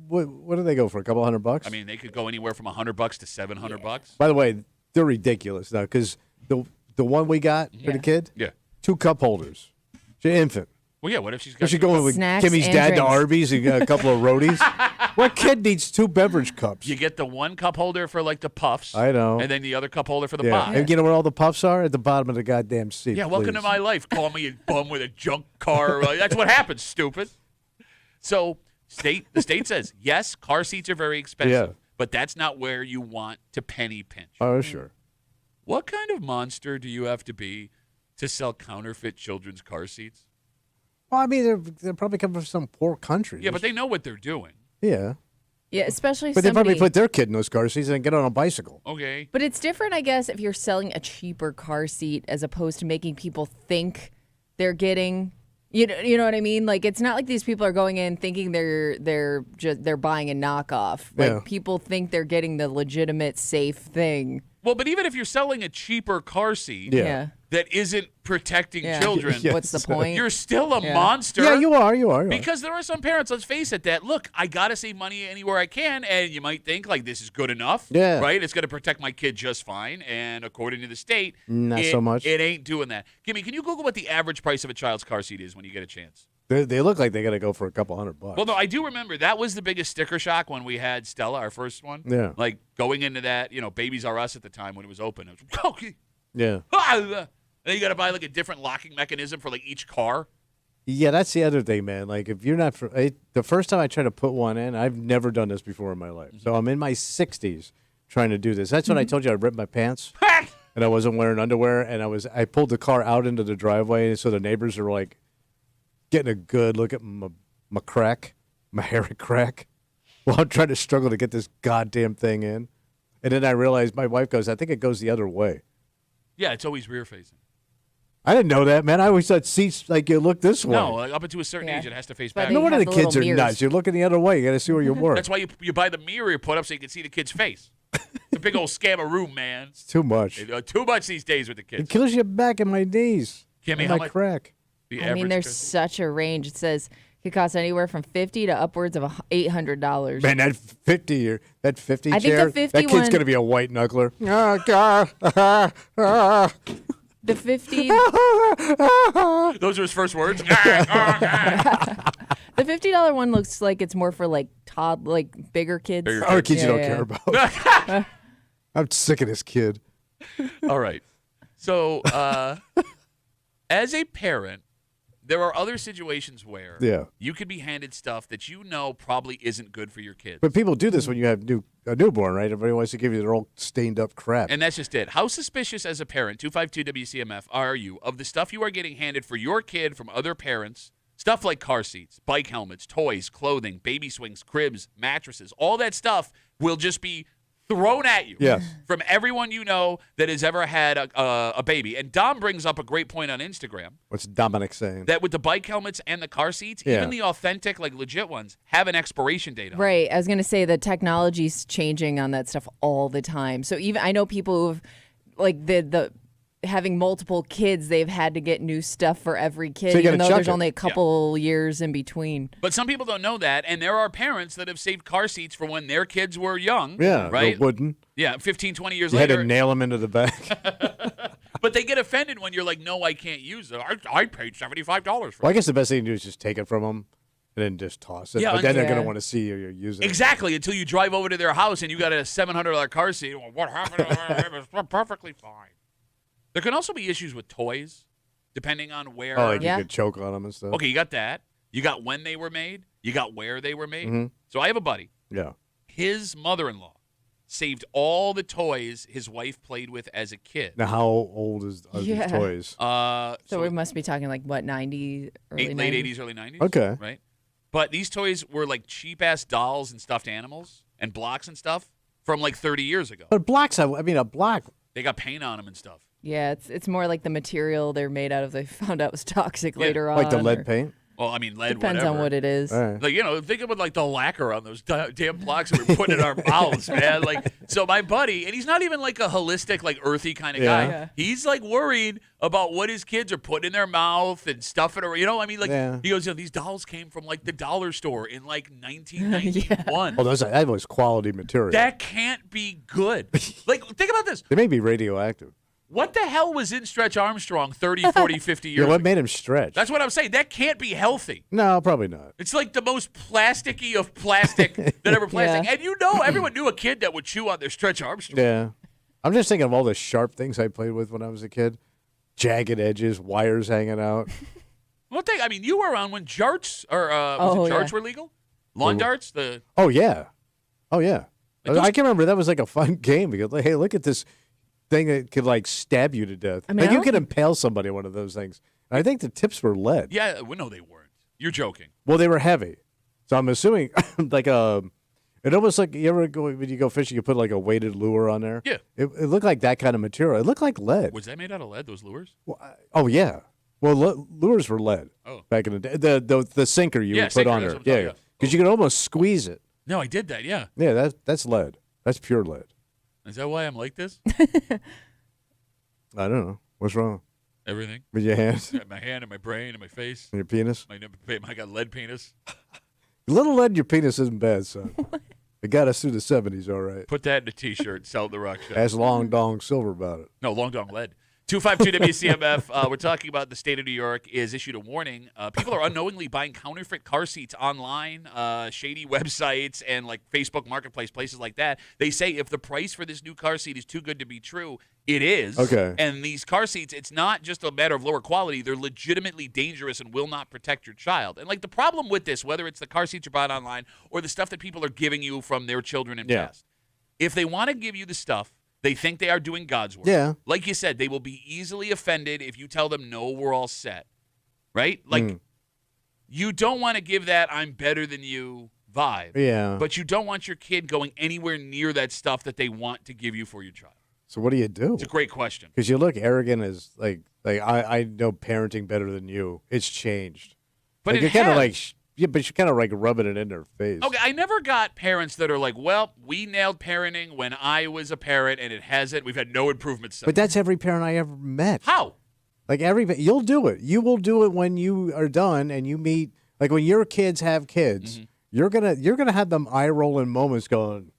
what do they go for? A couple $100? I mean, they could go anywhere from $100 to $700. By the way, they're ridiculous now because the one we got for the kid, Yeah. 2 cup holders. She's an infant. Well, yeah. What if she's got? She going with Snacks Kimmy's and dad to drinks. Arby's and got a couple of roadies. What kid needs 2 beverage cups? You get the one cup holder for like the puffs. I know. And then the other cup holder for the Yeah. box. And you know where all the puffs are? At the bottom of the goddamn seat. Yeah, welcome to please. my life. Call me a bum with a junk car. That's what happens, stupid. So the state says, yes, car seats are very expensive, Yeah. but that's not where you want to penny pinch. Oh, sure. What kind of monster do you have to be to sell counterfeit children's car seats? Well, I mean, they're probably coming from some poor country. Yeah, but they know what they're doing. Yeah. Yeah, especially if But they somebody. probably put their kid in those car seats and get on a bicycle. Okay. But it's different, I guess, if you're selling a cheaper car seat as opposed to making people think they're getting. You know what I mean? Like it's not like these people are going in thinking they're buying a knockoff. Like Yeah. people think they're getting the legitimate safe thing. Well, but even if you're selling a cheaper car seat Yeah. that isn't protecting Yeah. children, Yeah. What's the point? you're still a Yeah. monster. Yeah, you are. Because there are some parents, let's face it, that look, I gotta save money anywhere I can, and you might think like this is good enough. Yeah. Right? It's gonna protect my kid just fine. And according to the state, Not so much. It ain't doing that. Gimme, can you Google what the average price of a child's car seat is when you get a chance? They look like they got to go for a couple $100. Well, no, I do remember that was the biggest sticker shock when we had Stella, our first one. Yeah. Like going into that, Babies R Us at the time when it was open. It was, okay. Yeah. And then you got to buy like a different locking mechanism for like each car. Yeah, that's the other thing, man. Like, if you're not the first time I tried to put one in, I've never done this before in my life. So I'm in my 60s trying to do this. That's when I told you I ripped my pants and I wasn't wearing underwear, and I pulled the car out into the driveway, so the neighbors are like getting a good look at my crack, my hairy crack. while I'm trying to struggle to get this goddamn thing in. And then I realized my wife goes, I think it goes the other way. Yeah, it's always rear facing. I didn't know that, man. I always thought seats like you look this way. No, like, up until a certain age, it has to face But back. No they wonder have the the kids are little mirrors. nuts. You're looking the other way. You got to see where you work. That's why you buy the mirror you put up so you can see the kid's face. It's a big old scam of room, man. It's too much. Too much these days with the It kids. kills your back and my knees. Kimmy, and how my much? crack. The I mean, average there's kid- such a range. It says it could cost anywhere from $50 to upwards of $800. Man, that 50 I think chair, the 50 that kid's one- going to be a white knuckler. Oh, God. The 50, Those are his first words. the $50 one looks like it's more for like bigger kids. Bigger Our kids you Yeah, don't yeah. care about. I'm sick of this kid. All right. So, as a parent, there are other situations where you could be handed stuff that you know probably isn't good for your kids. But people do this when you have a newborn, right? Everybody wants to give you their old stained up crap. And that's just it. How suspicious as a parent, 252 WCMF, are you of the stuff you are getting handed for your kid from other parents? Stuff like car seats, bike helmets, toys, clothing, baby swings, cribs, mattresses, all that stuff will just be thrown at you Yes. from everyone you know that has ever had a baby. And Dom brings up a great point on Instagram What's Dominic saying? that with the bike helmets and the car seats, Yeah. even the authentic, like legit ones, have an expiration date on them. Right. I was going to say the technology's changing on that stuff all the time. So even I know people who've like the having multiple kids, they've had to get new stuff for every kid, So you even gotta though chuck there's it. only a couple years in between. But some people don't know that, and there are parents that have saved car seats for when their kids were young. Yeah, right? the wooden. Yeah, 15, 20 years You had later. to nail them into the back. But they get offended when you're like, no, I can't use it. I paid $75 for Well, it. I guess the best thing to do is just take it from them and then just toss it. Yeah, but then they're going yeah. to want to see you're using it. Exactly, until you drive over to their house and you got a $700 car seat. Well, what happened? It's perfectly fine. There can also be issues with toys, depending on where. Oh, like Yeah. you could choke on them and stuff. Okay, you got that. You got when they were made. You got where they were made. Mhm. So I have a buddy. Yeah. His mother-in-law saved all the toys his wife played with as a kid. Now, how old are Yeah. these toys? So we must be talking like what 90 early late 90s? 80s, early 90s. Okay. Right? But these toys were like cheap-ass dolls and stuffed animals and blocks and stuff from like 30 years ago. But blocks, I mean, a block. They got paint on them and stuff. Yeah, it's more like the material they're made out of. They found out was toxic Yeah. later on. Like the or- lead paint? Well, I mean, lead, Depends whatever. on what it is. All right. Like, you know, think about like the lacquer on those damn blocks that we're putting in our mouths, man. Like, so my buddy, and he's not even like a holistic, like earthy kind of Yeah. guy. Yeah. He's like worried about what his kids are putting in their mouth and stuffing it. You know, I mean, like Yeah. he goes, these dolls came from like the dollar store in like 1991. Oh, that was quality material. That can't be good. Like, think about this. They may be radioactive. What the hell was in Stretch Armstrong 30, 40, 50 years Yeah, what ago? made him stretch? That's what I'm saying. That can't be healthy. No, probably not. It's like the most plasticky of plastic that ever plastic. Yeah. And you know, everyone knew a kid that would chew on their Stretch Armstrong. Yeah. I'm just thinking of all the sharp things I played with when I was a kid. Jagged edges, wires hanging out. Well, I mean, you were around when jarts or Oh, jarts yeah. were legal. Lawn darts. Oh, yeah. Oh, yeah. Like those- I can remember that was like a fun game because, like, hey, look at this thing that could, like, stab you to death. I mean, like, I you don't could think- impale somebody on one of those things. And I think the tips were lead. Yeah, well, no, they weren't. You're joking. Well, they were heavy. So I'm assuming, like, it almost like you ever go, when you go fishing, you put, like, a weighted lure on there? Yeah. It looked like that kind of material. It looked like lead. Was that made out of lead? Those lures? Well, oh, yeah. Well, lures were lead Oh. back in the day. The sinker you Yeah, would put sinker, on that's there. what I'm talking Yeah. about. Because you could almost squeeze it. No, I did that. Yeah. Yeah, that's lead. That's pure lead. Is that why I'm like this? I don't know. What's wrong Everything. with your hands Yeah, my hand and my brain and my face. and your penis? I got lead penis. A little lead in your penis isn't bad, son. It got us through the 70s, all right. Put that in a T-shirt. Sell at the rock shop. Ask Long Dong Silver about it. No, long dong lead. 252 WCMF. We're talking about the state of New York is issued a warning. People are unknowingly buying counterfeit car seats online, shady websites, and like Facebook Marketplace, places like that. They say if the price for this new car seat is too good to be true, it is. Okay. And these car seats, it's not just a matter of lower quality. They're legitimately dangerous and will not protect your child. And like the problem with this, whether it's the car seats you bought online or the stuff that people are giving you from their children in Yeah. past, if they want to give you the stuff, they think they are doing God's work. Yeah. Like you said, they will be easily offended if you tell them, no, we're all set. Right? Like, you don't want to give that I'm better than you vibe. Yeah. But you don't want your kid going anywhere near that stuff that they want to give you for your child. So what do you do? It's a great question. Because you look arrogant as like I know parenting better than you. It's changed. But like, it you're kind of has. like, but you're kind of like rubbing it in their face. Okay, I never got parents that are like, well, we nailed parenting when I was a parent, and it hasn't. We've had no improvements since. But that's every parent I ever met. How? Like you'll do it. You will do it when you are done and you meet. Like when your kids have kids, you're gonna have them eye rolling moments going.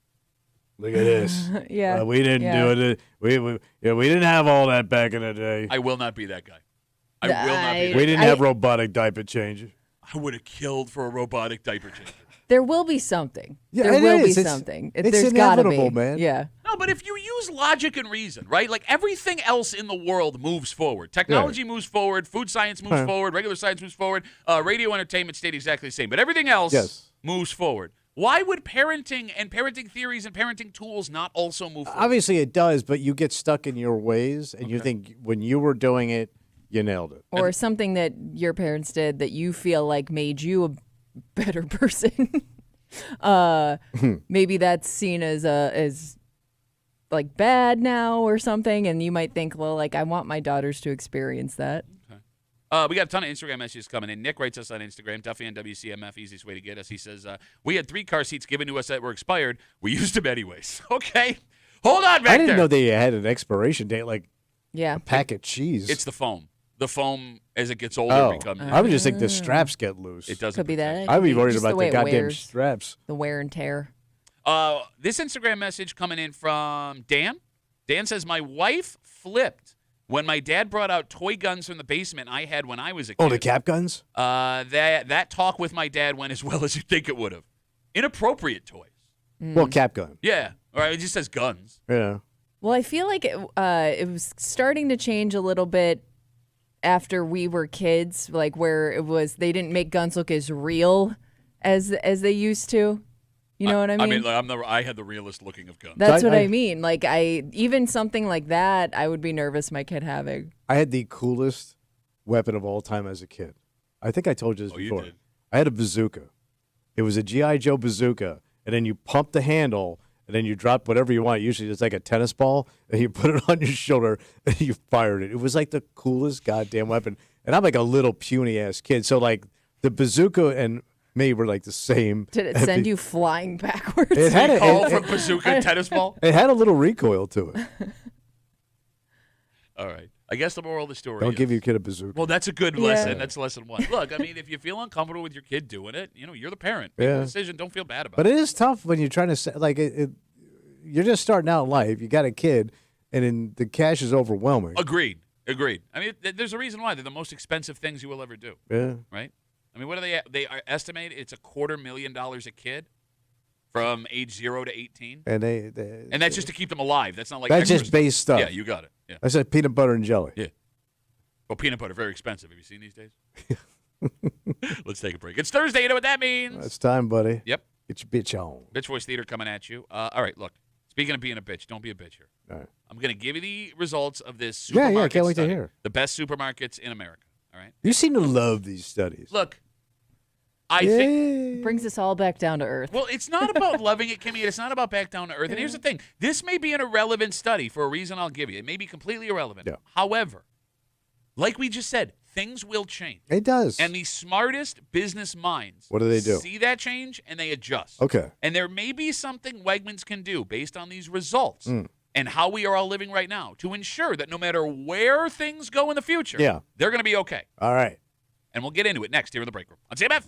Look at this. Yeah. We didn't do it. We didn't have all that back in the day. I will not be that guy. I will not be that We guy. didn't have robotic diaper changes. I would have killed for a robotic diaper changer. There will be something. Yeah, there it will be is. something. It's There's gotta be. inevitable, man. Yeah. No, but if you use logic and reason, right? Like everything else in the world moves forward. Technology moves forward. Food science moves forward. Regular science moves forward. Radio entertainment stayed exactly the same. But everything else moves forward. Why would parenting and parenting theories and parenting tools not also move forward? Obviously it does, but you get stuck in your ways, and you think when you were doing it, you nailed it. Or something that your parents did that you feel like made you a better person. Maybe that's seen as like bad now or something, and you might think, well, like I want my daughters to experience that. We got a ton of Instagram messages coming in. Nick writes us on Instagram, Duffy and WCMF, easiest way to get us. He says, we had 3 car seats given to us that were expired. We used them anyways. Okay. Hold on back there. I didn't know they had an expiration date, like Yeah. a pack of cheese. It's the foam. The foam, as it gets older, becomes. I would just think the straps get loose. It doesn't. Could be that. I'd be worried Just about way the it goddamn wears, straps. the wear and tear. This Instagram message coming in from Dan. Dan says, my wife flipped when my dad brought out toy guns from the basement I had when I was a kid. Oh, the cap guns? That talk with my dad went as well as you think it would have. Inappropriate toys. Well, cap gun. Yeah. Or it just says guns. Yeah. Well, I feel like it was starting to change a little bit after we were kids, like where it was they didn't make guns look as real as they used to. You know what I mean? I mean, like, I had the realest looking of guns. That's what I mean. Like even something like that, I would be nervous my kid having. I had the coolest weapon of all time as a kid. I think I told you this before. You did. I had a bazooka. It was a G.I. Joe bazooka, and then you pump the handle, and then you drop whatever you want. Usually it's like a tennis ball, and you put it on your shoulder, and you fired it. It was like the coolest goddamn weapon. And I'm like a little puny-ass kid. So, like, the bazooka and me were like the same. Did it send you flying backwards? It had a, Call it, from bazooka and tennis ball? it had a little recoil to it. All right. I guess the moral of the story Don't is, give your kid a bazooka. well, that's a good lesson. That's lesson 1. Look, I mean, if you feel uncomfortable with your kid doing it, you're the parent. Make the decision. Don't feel bad about But it. it is tough when you're trying to say, like, you're just starting out in life. You got a kid, and then the cash is overwhelming. Agreed. I mean, there's a reason why. They're the most expensive things you will ever do. Yeah. Right? I mean, what do they estimate it's $250,000 a kid from age 0 to 18? And And that's just to keep them alive. That's not like that's extra just base stuff. Yeah, you got it. Yeah. I said peanut butter and jelly. Yeah. Well, peanut butter, very expensive. Have you seen these days? Let's take a break. It's Thursday. You know what that means? It's time, buddy. Yep. Get your bitch on. Bitch Voice Theater coming at you. All right, look. Speaking of being a bitch, don't be a bitch here. All right. I'm going to give you the results of this supermarket Yeah, can't wait to study. hear. The best supermarkets in America. All right? You seem to love these studies. Look, I think... Brings us all back down to earth. Well, it's not about loving it, Kimmy. It's not about back down to earth. And here's the thing. This may be an irrelevant study for a reason I'll give you. It may be completely irrelevant. Yeah. However, like we just said, things will change. It does. And the smartest business minds What do they do? see that change and they adjust. Okay. And there may be something Wegmans can do based on these results and how we are all living right now to ensure that no matter where things go in the future, they're going to be okay. All right. And we'll get into it next here in the break room on CMF.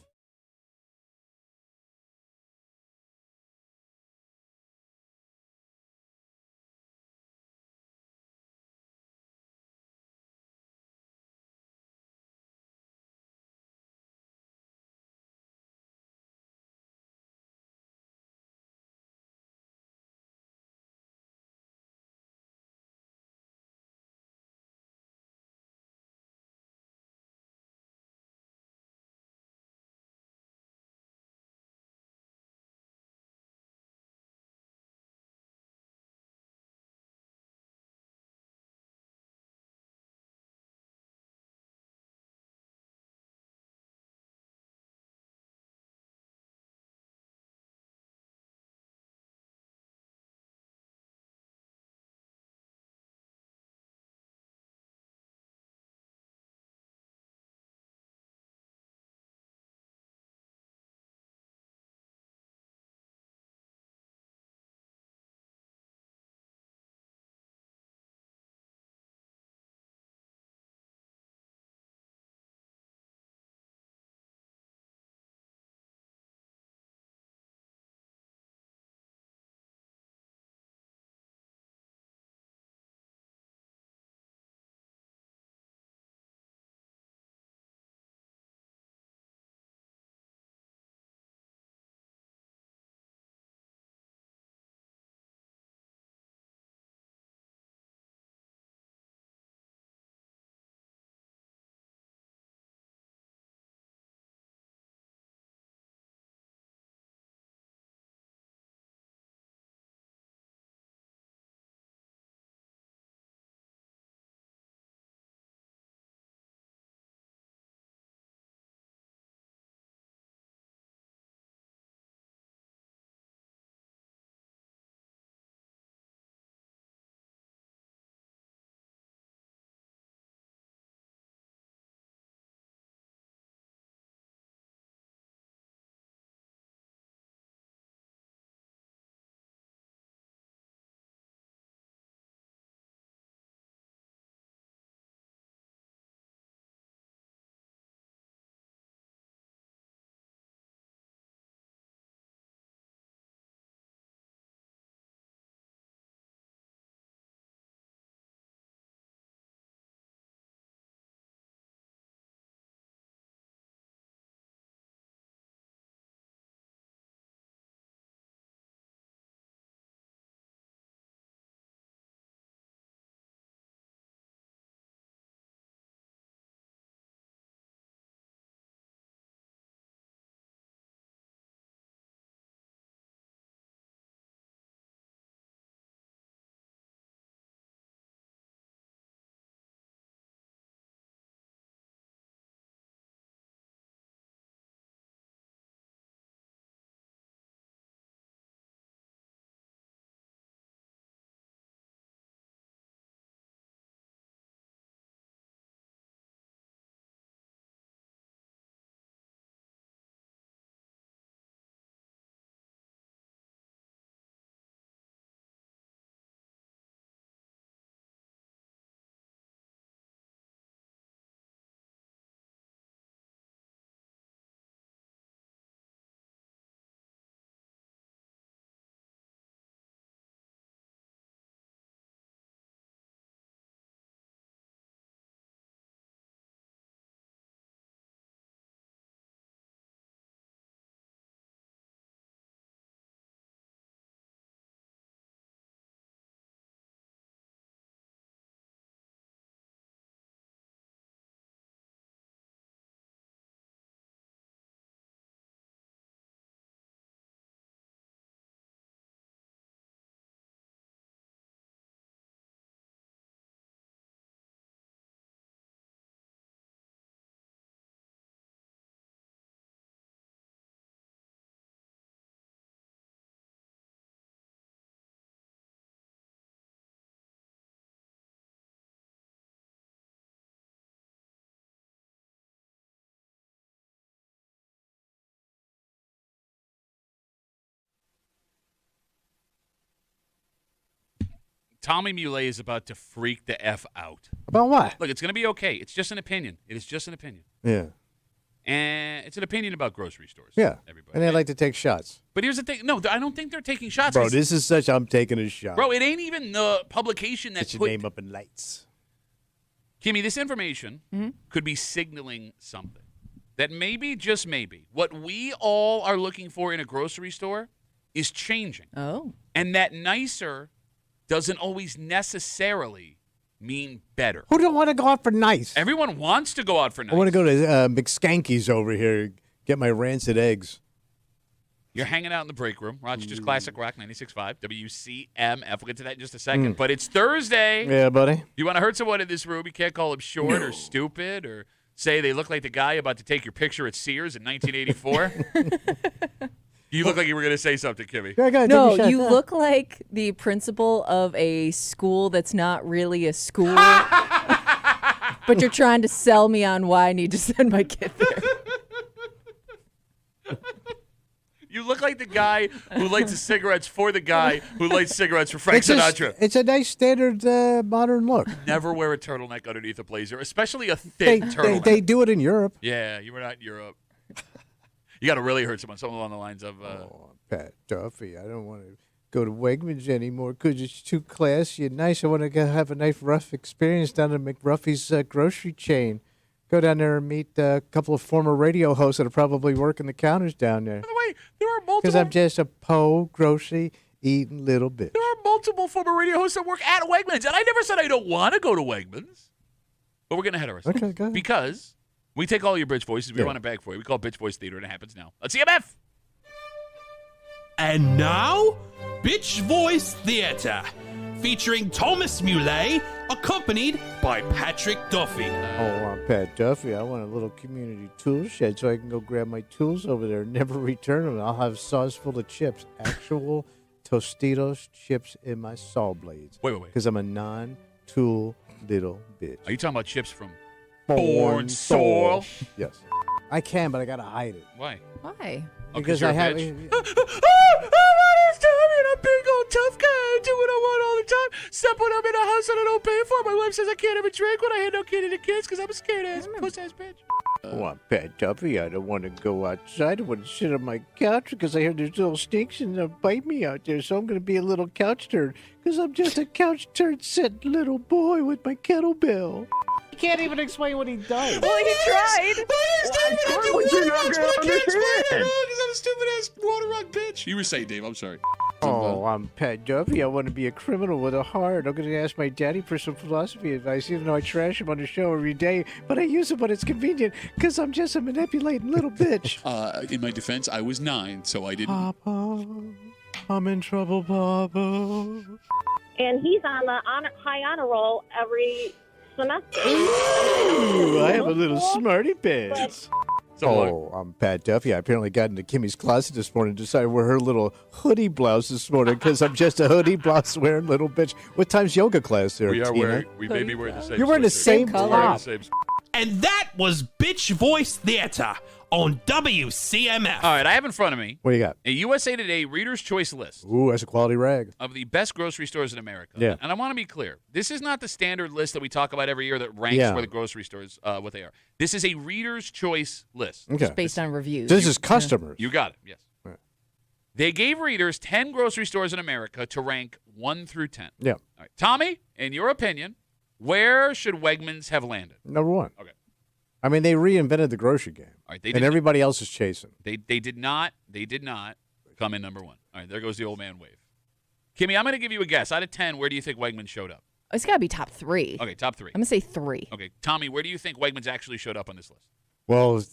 Tommy Muley is about to freak the F out. About what? Look, it's going to be okay. It's just an opinion. It is just an opinion. Yeah. And it's an opinion about grocery stores. Yeah. Everybody. And they like to take shots. But here's the thing. No, I don't think they're taking shots. Bro, this is such, I'm taking a shot. Bro, it ain't even the publication that Get your put... name up in lights. Kimmy, this information could be signaling something. That maybe, just maybe, what we all are looking for in a grocery store is changing. Oh. And that nicer doesn't always necessarily mean better. Who don't want to go out for nice? Everyone wants to go out for nice. I want to go to McSkanky's over here, get my rancid eggs. You're hanging out in the break room. Rochester's Classic Rock 96.5, WCMF. We'll get to that in just a second. But it's Thursday. Yeah, buddy. You want to hurt someone in this room, you can't call them short or stupid or say they look like the guy about to take your picture at Sears in 1984. You look like you were going to say something, Kimmy. No, you look like the principal of a school that's not really a school, but you're trying to sell me on why I need to send my kid there. You look like the guy who lights the cigarettes for the guy who lights cigarettes for Frank Sinatra. It's a nice standard modern look. Never wear a turtleneck underneath a blazer, especially a thick turtleneck. They do it in Europe. Yeah, you were not in Europe. You got to really hurt someone. Something along the lines of... Pat Duffy, I don't want to go to Wegmans anymore because it's too classy and nice. I want to have a nice rough experience down at McRuffy's grocery chain. Go down there and meet a couple of former radio hosts that are probably working the counters down there. By the way, there are multiple... Because I'm just a po grocery eating little bitch. There are multiple former radio hosts that work at Wegmans, and I never said I don't want to go to Wegmans. But we're going to head ourselves. Okay, go ahead. Because we take all your bitch voices. We run it back for you. We call it Bitch Voice Theater, and it happens now. Let's CMF! And now, Bitch Voice Theater, featuring Thomas Muley, accompanied by Patrick Duffy. Oh, I'm Pat Duffy. I want a little community tool shed so I can go grab my tools over there and never return them. I'll have saws full of chips, actual Tostitos chips in my saw blades. Wait. Because I'm a non-tool little bitch. Are you talking about chips from Born Soil? Yes. I can, but I got to hide it. Why? Why? Because you're I a have... bitch. It's Tommy, and I'm a big old tough guy. I do what I want all the time. Step when I'm in a house that I don't pay for. My wife says I can't have a drink when I had no kid and kids because I'm a scared-ass, puss-ass bitch. Oh, I'm Pat Duffy. I don't want to go outside. I want to sit on my couch because I hear there's little snakes and they'll bite me out there. So I'm going to be a little couch turd because I'm just a couch turd sitting little boy with my kettlebell. He can't even explain what he does. Well, he tried. But you're not going to understand. Because I'm a stupid-ass water rock bitch. You were saying, Dave. I'm sorry. Oh, I'm Pat Duffy. I want to be a criminal with a heart. I'm going to ask my daddy for some philosophy advice, even though I trash him on the show every day. But I use it when it's convenient because I'm just a manipulating little bitch. In my defense, I was 9, so I didn't. Papa, I'm in trouble, Papa. And he's on the high honor roll every semester. Ooh, I have a little smarty pants. So I'm Pat Duffy. I apparently got into Kimmy's closet this morning and decided to wear her little hoodie blouse this morning because I'm just a hoodie blouse wearing little bitch. What time's yoga class there, we are Tina? wearing, we may be wearing the same You're wearing the sweatshirt. same color. We're wearing top. the same. And that was Bitch Voice Theater on WCMF. All right, I have in front of me What do you got? a USA Today Reader's Choice list Ooh, that's a quality rag. of the best grocery stores in America. Yeah. And I want to be clear. This is not the standard list that we talk about every year that ranks Yeah. where the grocery stores, what they are. This is a Reader's Choice list. Okay. Based on reviews. This is customers. You got it, yes. Right. They gave readers 10 grocery stores in America to rank 1 through 10. Yeah. All right. Tommy, in your opinion, where should Wegmans have landed? Number one. Okay. I mean, they reinvented the grocery game. All right, they and did, everybody else is chasing. they did not come in number 1. All right, there goes the old man wave. Kimmy, I'm going to give you a guess. Out of 10, where do you think Wegmans showed up? It's got to be top 3. Okay, top 3. I'm going to say 3. Okay, Tommy, where do you think Wegmans actually showed up on this list? Well,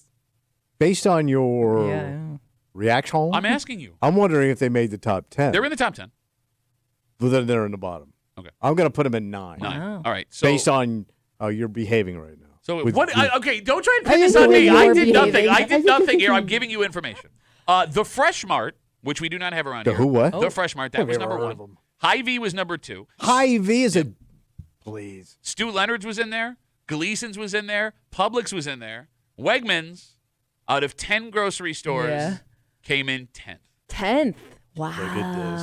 based on your Yeah. reaction, I'm asking you. I'm wondering if they made the top 10. They're in the top 10. But then they're in the bottom. Okay. I'm going to put them at 9. 9. Wow. All right. So based on how you're behaving right now. So With- what? with- Okay, don't try and I pin this think on the way me. I you're did nothing. behaving- I did nothing here. I'm giving you information. The Fresh Mart, which we do not have around The here. who what? The Fresh Mart. That was Never number heard of 1. them. Hy-Vee was number 2. Hy-Vee is a... Please. Stu Leonard's was in there. Gleason's was in there. Publix was in there. Wegmans, out of 10 grocery stores, Yeah. came in 10th. 10th. Wow. at this.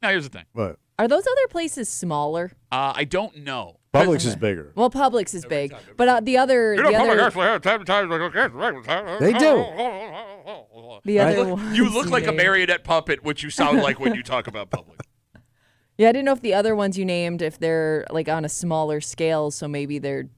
Now, here's the thing. What? Are those other places smaller? I don't know. Publix is bigger. Well, Publix is big, but the other, You know, Publix actually has 10 times They do. the other Right. ones You look like a named. marionette puppet, which you sound like when you talk about Publix. Yeah, I didn't know if the other ones you named, if they're like on a smaller scale, so maybe they're.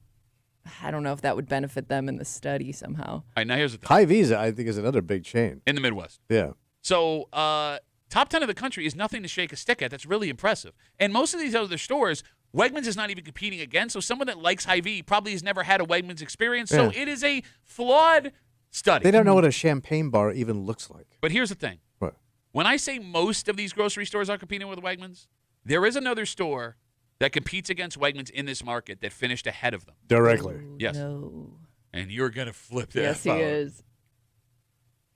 I don't know if that would benefit them in the study somehow. All right, now here's the thing. Hy-Vee's, I think, is another big chain. In the Midwest. Yeah. So, top 10 of the country is nothing to shake a stick at. That's really impressive. And most of these other stores, Wegmans is not even competing against. So, someone that likes Hy-Vee probably has never had a Wegmans experience. So, it is a flawed study. They don't know what a champagne bar even looks like. But here's the thing. What? When I say most of these grocery stores are competing with Wegmans, there is another store that competes against Wegmans in this market that finished ahead of them. Directly. Yes. No. And you're going to flip that. Yes, he out. is.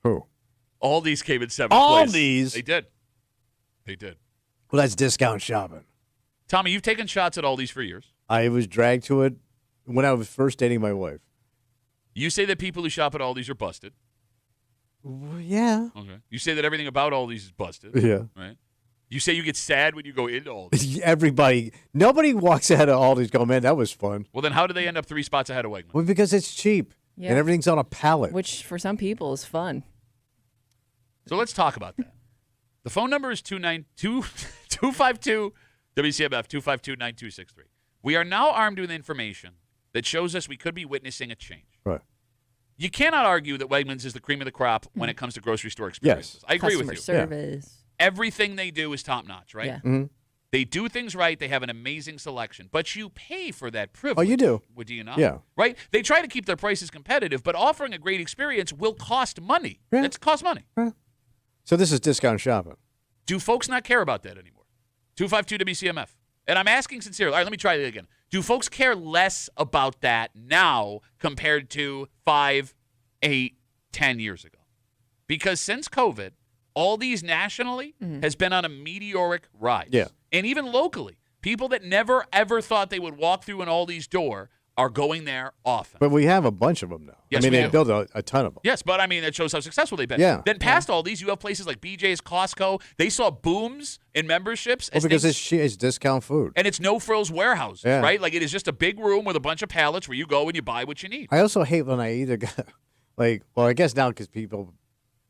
Who? All these came in 7th All place. these? They did. They did. Well, that's discount shopping. Tommy, you've taken shots at Aldi's for years. I was dragged to it when I was first dating my wife. You say that people who shop at Aldi's are busted. Well, yeah. Okay. You say that everything about Aldi's is busted. Yeah. Right? You say you get sad when you go into Aldi's. Nobody walks ahead of Aldi's going, man, that was fun. Well, then how do they end up 3 spots ahead of Wegmans? Well, because it's cheap Yeah. and everything's on a pallet. Which for some people is fun. So let's talk about that. The phone number is 252 WCMF 252-9263. We are now armed with information that shows us we could be witnessing a change. Right. You cannot argue that Wegmans is the cream of the crop when it comes to grocery store experiences. Yes. I agree Customer with you. service. Everything they do is top notch, right? Yeah. Mm-hmm. They do things right. They have an amazing selection, but you pay for that privilege. Oh, you do? Well, do you not? Yeah. Right? They try to keep their prices competitive, but offering a great experience will cost money. Yeah. It's cost money. So this is discount shopping. Do folks not care about that anymore? 252 WCMF. And I'm asking sincerely. All right, let me try it again. Do folks care less about that now compared to 5, 8, 10 years ago? Because since COVID, all these nationally has been on a meteoric rise. Yeah. And even locally, people that never, ever thought they would walk through an Aldi's door are going there often. But we have a bunch of them now. Yes, I mean, we they do. build a ton of them. Yes, but I mean, that shows how successful they've been. Yeah. Then past all these, you have places like BJ's, Costco. They saw booms in memberships. Well, as because things- it's discount food. and it's no frills warehouses, Yeah. right? Like it is just a big room with a bunch of pallets where you go and you buy what you need. I also hate when I either got, I guess now because people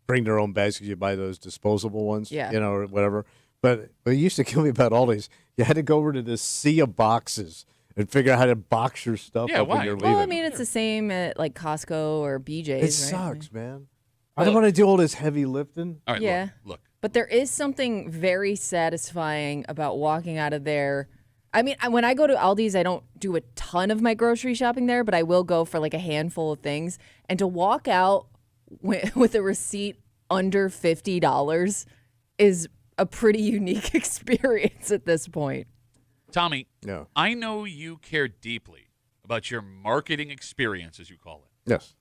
bring their own bags because you buy those disposable ones, Yeah. or whatever. But it used to kill me about all these. You had to go over to this sea of boxes and figure out how to box your stuff Yeah, up when why? you're leaving. Well, I mean, it's the same at like Costco or BJ's. it right? sucks, man. I Well, don't want to do all this heavy lifting. All right, Yeah. look. But there is something very satisfying about walking out of there. I mean, when I go to Aldi's, I don't do a ton of my grocery shopping there, but I will go for like a handful of things. And to walk out with a receipt under $50 is a pretty unique experience at this point. Tommy, Yeah. I know you care deeply about your marketing experience, as you call it. Yes.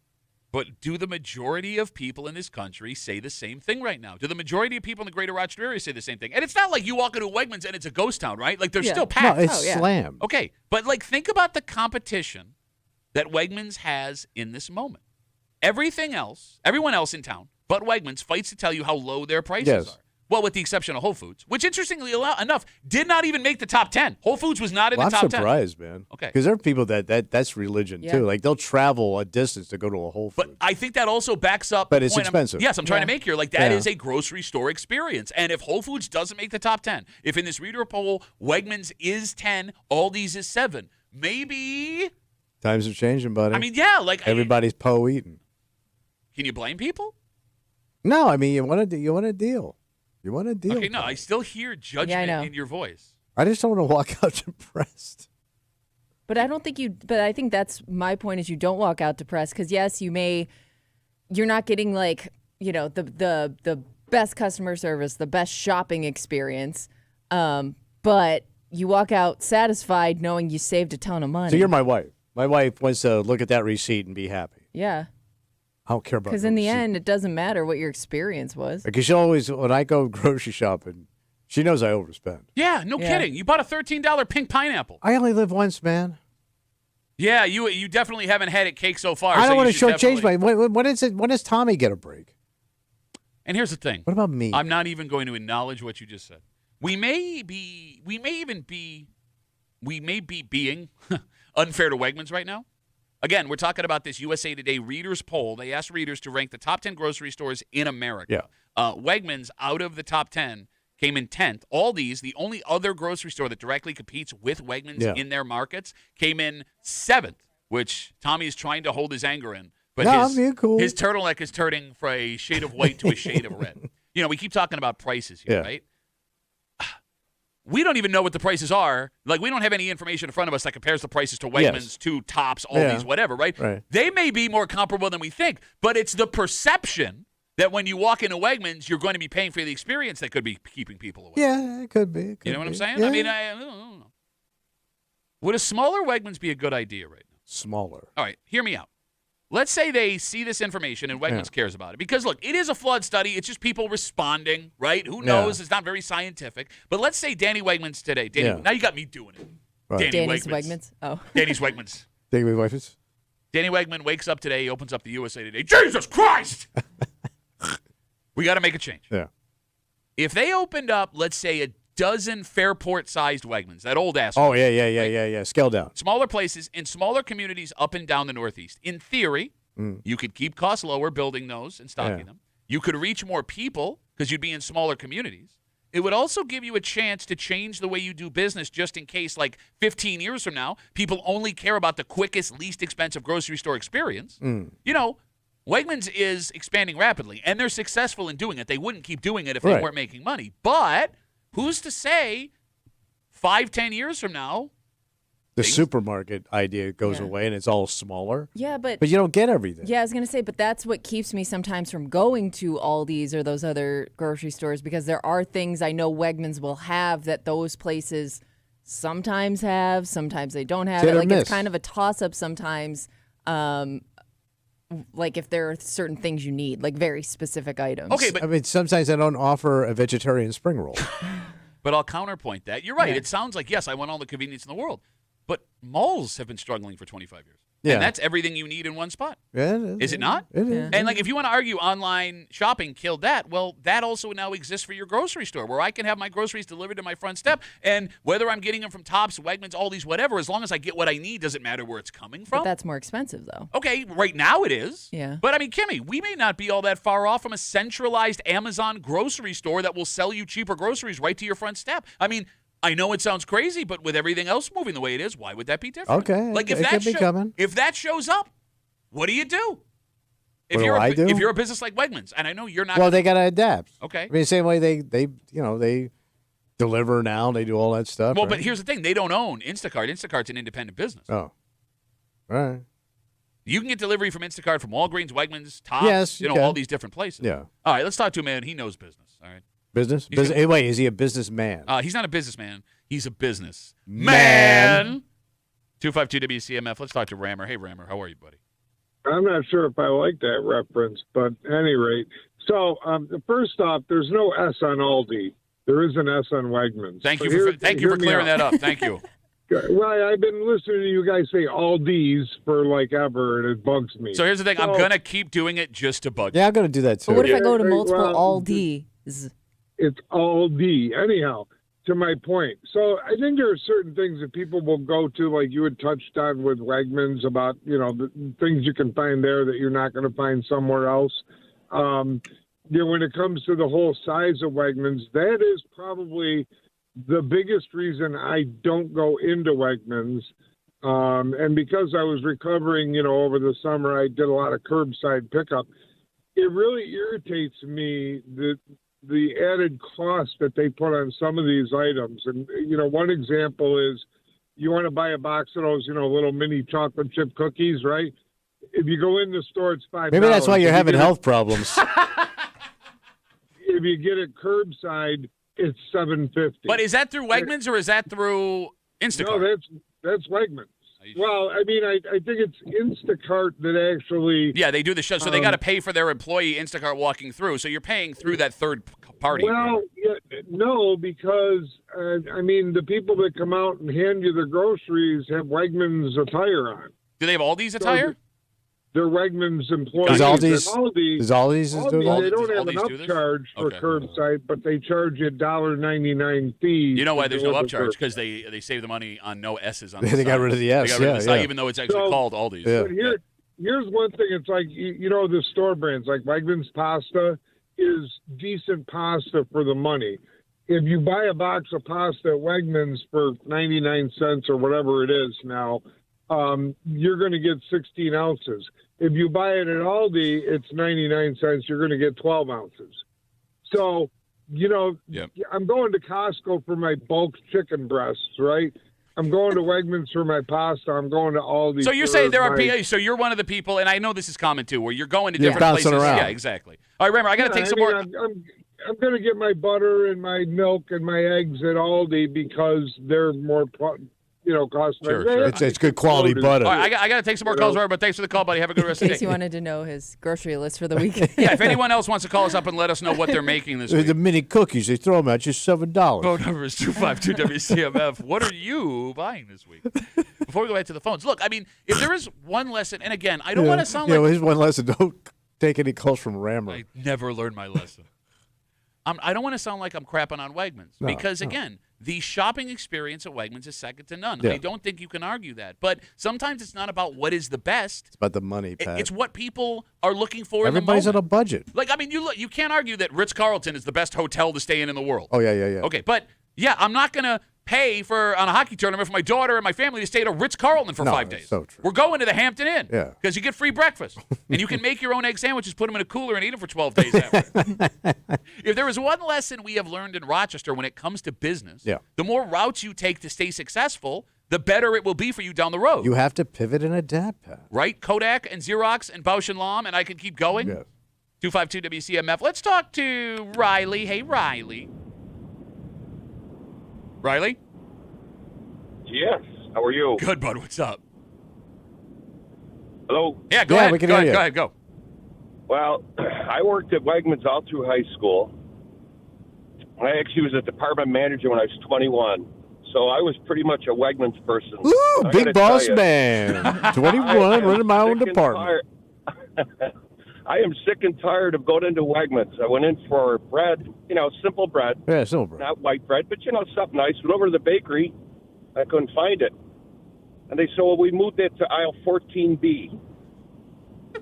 But do the majority of people in this country say the same thing right now? Do the majority of people in the greater Rochester area say the same thing? And it's not like you walk into Wegmans and it's a ghost town, right? Like, they're Yeah. still No, packed. it's Oh, yeah. slammed. Okay, but like think about the competition that Wegmans has in this moment. Everything else, everyone else in town, but Wegmans fights to tell you how low their prices Yes. are. Well, with the exception of Whole Foods, which interestingly enough did not even make the top 10. Whole Foods was not in Well, the I'm top surprised, man. Okay. Because there are people that's religion Yeah. too. Like they'll travel a distance to go to a Whole 10. But Foods. I think that also backs up But the it's point expensive. I'm trying to make here. Like that Yeah. is a grocery store experience. And if Whole Foods doesn't make the top 10, if in this reader poll Wegmans is 10, Aldi's is 7, maybe, Times are changing, buddy. I mean, yeah, like everybody's eating. can you blame people? No, I mean you want a deal. You want a deal. Okay, no, I still hear judgment know. in your voice. I just don't want to walk out depressed. But I don't think but I think that's my point is you don't walk out depressed because yes, you're not getting like, the best customer service, the best shopping experience. But you walk out satisfied knowing you saved a ton of money. So you're my wife. My wife wants to look at that receipt and be happy. Yeah. I don't care about Because in the end, it doesn't matter what your experience was. Because she always, when I go grocery shopping, she knows I overspend. Yeah, no Yeah. kidding. You bought a $13 pink pineapple. I only live once, man. Yeah, you definitely haven't had it cake so far. I so don't want you to should shortchange definitely- my. When is it? When does Tommy get a break? And here's the thing. What about me? I'm not even going to acknowledge what you just said. we may be being unfair to Wegmans right now. Again, we're talking about this USA Today readers poll. They asked readers to rank the top 10 grocery stores in America. Yeah. Wegmans, out of the top 10, came in 10th. Aldi's, the only other grocery store that directly competes with Wegmans in their markets, came in 7th, which Tommy is trying to hold his anger in. But his turtleneck is turning from a shade of white to a shade of red. You know, we keep talking about prices here, right? We don't even know what the prices are. Like, we don't have any information in front of us that compares the prices to Wegmans, to Tops, Aldi's, whatever, right? They may be more comparable than we think, but it's the perception that when you walk into Wegmans, you're going to be paying for the experience that could be keeping people away. Yeah, it could be. You know what I'm saying? Yeah. I mean, I don't know. Would a smaller Wegmans be a good idea right now? Smaller. All right, hear me out. Let's say they see this information and Wegmans cares about it. Because, look, it is a flawed study. It's just people responding, right? Who knows? It's not very scientific. But let's say Danny Wegmans today. Now you got me doing it. Right. Danny's Wegmans. Oh. Danny's Wegmans. Danny Wegmans. Danny Wegman wakes up today, he opens up the USA Today. Jesus Christ! We got to make a change. Yeah. If they opened up, let's say, a dozen Fairport-sized Wegmans, that old ass. Oh, yeah. Scale down. Smaller places in smaller communities up and down the Northeast. In theory, you could keep costs lower building those and stocking them. You could reach more people because you'd be in smaller communities. It would also give you a chance to change the way you do business just in case, like 15 years from now, people only care about the quickest, least expensive grocery store experience. You know, Wegmans is expanding rapidly, and they're successful in doing it. They wouldn't keep doing it if they weren't making money. But who's to say 5-10 years from now the supermarket idea goes away and it's all smaller? Yeah, but you don't get everything. Yeah, I was going to say, but that's what keeps me sometimes from going to Aldi's or those other grocery stores, because there are things I know Wegmans will have that those places sometimes have, sometimes they don't have. Like, it's kind of a toss-up sometimes. Like, if there are certain things you need, like very specific items. Okay, but I mean, sometimes they don't offer a vegetarian spring roll. But I'll counterpoint that. You're right. It sounds like, yes, I want all the convenience in the world. But malls have been struggling for 25 years. Yeah. And that's everything you need in one spot. Yeah, it is. Is it not? It is. And, like, if you want to argue online shopping killed that, well, that also now exists for your grocery store, where I can have my groceries delivered to my front step, and whether I'm getting them from Tops, Wegmans, Aldi's, whatever, as long as I get what I need, doesn't matter where it's coming from. But that's more expensive, though. Okay, right now it is. Yeah. But, I mean, Kimmy, we may not be all that far off from a centralized Amazon grocery store that will sell you cheaper groceries right to your front step. I mean, I know it sounds crazy, but with everything else moving the way it is, why would that be different? Okay, like, it could be coming. If that shows up, what do you do? What do I do? If you're a business like Wegmans, and I know you're not. Well, they got to adapt. Okay. I mean, the same way they deliver now, they do all that stuff. Well, right? but here's the thing: they don't own Instacart. Instacart's an independent business. Oh, all right. You can get delivery from Instacart from Walgreens, Wegmans, Tops, all these different places. Yeah. All right, let's talk to a man. He knows business. All right. Business? Hey, wait, is he a businessman? He's not a businessman. He's a business man. 252 WCMF. Let's talk to Rammer. Hey, Rammer, how are you, buddy? I'm not sure if I like that reference, but at any rate. So, first off, there's no S on Aldi. There is an S on Wegmans. Thank you for clearing that up. Thank you. Well, I've been listening to you guys say Aldi's for like ever, and it bugs me. So here's the thing. I'm going to keep doing it just to bug you. Yeah, I'm going to do that too. But what if I go to multiple Aldi's? It's Aldi. Anyhow, to my point. So I think there are certain things that people will go to, like you had touched on with Wegmans, about, the things you can find there that you're not going to find somewhere else. When it comes to the whole size of Wegmans, that is probably the biggest reason I don't go into Wegmans. And because I was recovering, over the summer, I did a lot of curbside pickup. It really irritates me that the added cost that they put on some of these items. And, one example is you want to buy a box of those, little mini chocolate chip cookies, right? If you go in the store, it's $5. Maybe that's why you're having health problems. If you get it curbside, it's $7.50. But is that through Wegmans or is that through Instacart? No, that's Wegmans. Well, I mean, I think it's Instacart that actually... Yeah, they do the show, so they got to pay for their employee Instacart walking through, so you're paying through that third party. Well, no, because, the people that come out and hand you the groceries have Wegmans attire on. Do they have Aldi's attire? their Wegmans employees. Does Aldi's do that? they don't have Aldi's an do this? upcharge for Okay. curbside, but they charge you $1.99 fee. You know why to there's no deliver upcharge? curbside. Because they save the money on no S's on the They got sign. rid of the S, They got rid of the yeah, sign, yeah. even though it's actually So- called Aldi's. Yeah. But here's one thing. It's like, you know, the store brands, like Wegmans pasta is decent pasta for the money. If you buy a box of pasta at Wegmans for 99 cents or whatever it is now, you're going to get 16 ounces. If you buy it at Aldi, it's 99 cents. You're going to get 12 ounces. So, you know, Yep. I'm going to Costco for my bulk chicken breasts, right? I'm going to Wegmans for my pasta. I'm going to Aldi. So you're for saying there are my- so you're one of the people, and I know this is common too, where you're going to You're different places. bouncing around. Yeah, exactly. All right, remember, I got to take some more. I'm going to get my butter and my milk and my eggs at Aldi because they're more, cost. Sure. It's good quality butter. All right, I got to take some more calls, but thanks for the call, buddy. Have a good rest of the Casey day. wanted to know his grocery list for the week. Yeah, if anyone else wants to call us up and let us know what they're making this week. The mini cookies, they throw them at you $7. Phone number is 252-WCMF. What are you buying this week? Before we go back to the phones, look, I mean, if there is one lesson, and again, I don't want to sound like here's one lesson. Don't take any calls from Rammer. I never learned my lesson. I don't want to sound like I'm crapping on Wegmans because, again, the shopping experience at Wegmans is second to none. Yeah. I don't think you can argue that. But sometimes it's not about what is the best. It's about the money, Pat. It's what people are looking for Everybody's in the on moment. a budget. Like, I mean, you can't argue that Ritz-Carlton is the best hotel to stay in the world. Oh, yeah. Okay, but, yeah, I'm not going to pay on a hockey tournament for my daughter and my family to stay at a Ritz-Carlton for 5 days. so true. We're going to the Hampton Inn. Yeah. Because you get free breakfast. And you can make your own egg sandwiches, put them in a cooler, and eat them for 12 days after. If there is one lesson we have learned in Rochester when it comes to business, the more routes you take to stay successful, the better it will be for you down the road. You have to pivot and adapt, Pat. Right? Kodak and Xerox and Bausch & Lomb, and I can keep going. Yes. 252-WCMF. Let's talk to Riley. Hey, Riley. Riley? Yes. How are you? Good, bud. What's up? Hello? Yeah, go ahead. we can Go hear ahead. you. Go ahead. Go. Well, I worked at Wegmans all through high school. I actually was a department manager when I was 21. So I was pretty much a Wegmans person. Ooh, I big gotta boss tell you, man. 21, I am running my own sick and department. tired- I am sick and tired of going into Wegmans. I went in for bread, simple bread, Yeah, silver. not white bread, but, something nice. Went over to the bakery. I couldn't find it. And they said, well, we moved it to aisle 14B.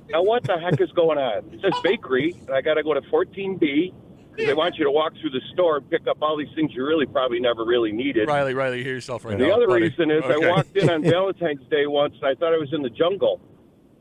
Now, what the heck is going on? It says bakery, and I got to go to 14B because they want you to walk through the store and pick up all these things you really probably never really needed. Riley, hear yourself right And now. the other buddy. reason is Okay. I walked in on Valentine's Day once, and I thought I was in the jungle.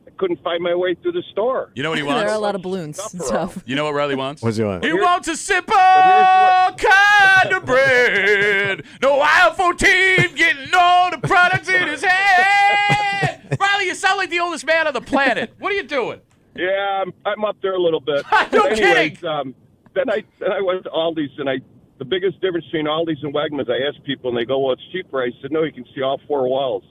I couldn't find my way through the store. You know what he There are a wants? lot of balloons and stuff. You know what Riley wants? What's he want? He Here's- wants a simple But kind of bread. No aisle 14 getting all the products in his head. Riley, you sound like the oldest man on the planet. What are you doing? Yeah, I'm up there a little bit. No But anyways, kidding. Then I went to Aldi's, and the biggest difference between Aldi's and Wegmans, I asked people, and they go, well, it's cheaper. I said, no, you can see all four walls.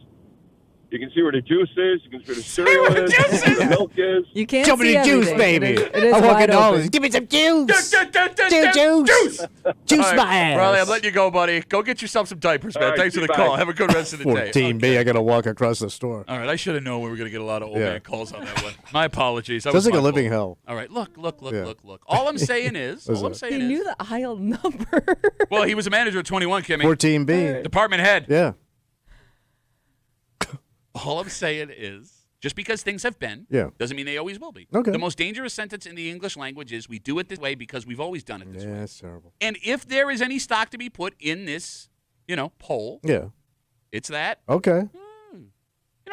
You can see where the juice is. You can see where the cereal where the is. juice You can see where the milk is. You can't Show me see the juice, everything. baby. It is I walk wide into all open. this. Give me some juice. Juice. Juice. Juice All right, my ass. Riley, I'm letting you go, buddy. Go get yourself some diapers, man. All right, Thanks for the goodbye. call. Have a good rest of the day. 14B, I got to walk across the store. All right, I should have known we were going to get a lot of old Yeah. man calls on that one. My apologies. That Sounds was like my a living fault. hell. All right, look. Yeah. All I'm saying is, He knew the aisle number. well, he was a manager at 21, Kimmy. 14B. Department head. Yeah. All I'm saying is, just because things have been, doesn't mean they always will be. Okay. The most dangerous sentence in the English language is, we do it this way because we've always done it this way. Yeah, that's terrible. And if there is any stock to be put in this, poll, Yeah. it's that. Okay.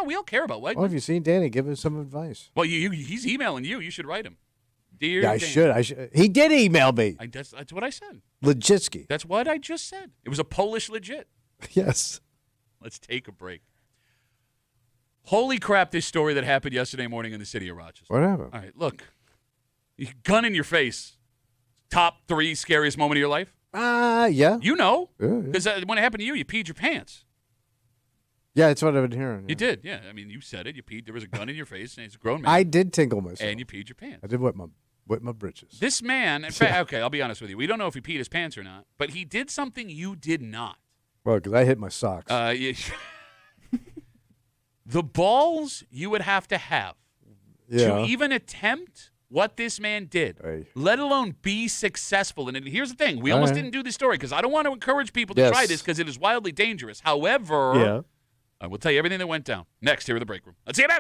We all care about Wegmans. Well, have you seen Danny? Give him some advice. Well, he's emailing you. You should write him. Dear Yeah, I Dan. should. He did email me. That's what I said. Legitsky. That's what I just said. It was a Polish legit. Yes. Let's take a break. Holy crap, this story that happened yesterday morning in the city of Rochester. What happened? All right, look. Gun in your face. Top 3 scariest moment of your life? Yeah. You know. Yeah. Because when it happened to you, you peed your pants. Yeah, that's what I've been hearing. You did, yeah. I mean, you said it. You peed. There was a gun in your face, and it's a grown man. I did tinkle myself. And you peed your pants. I did whip my britches. This man, in fact, okay, I'll be honest with you. We don't know if he peed his pants or not, but he did something you did not. Well, because I hit my socks. The balls you would have to have Yeah. to even attempt what this man did, Right. let alone be successful. And here's the thing. We All almost right. didn't do this story because I don't want to encourage people to Yes. try this because it is wildly dangerous. However, Yeah. I will tell you everything that went down next here in the break room. Let's see it.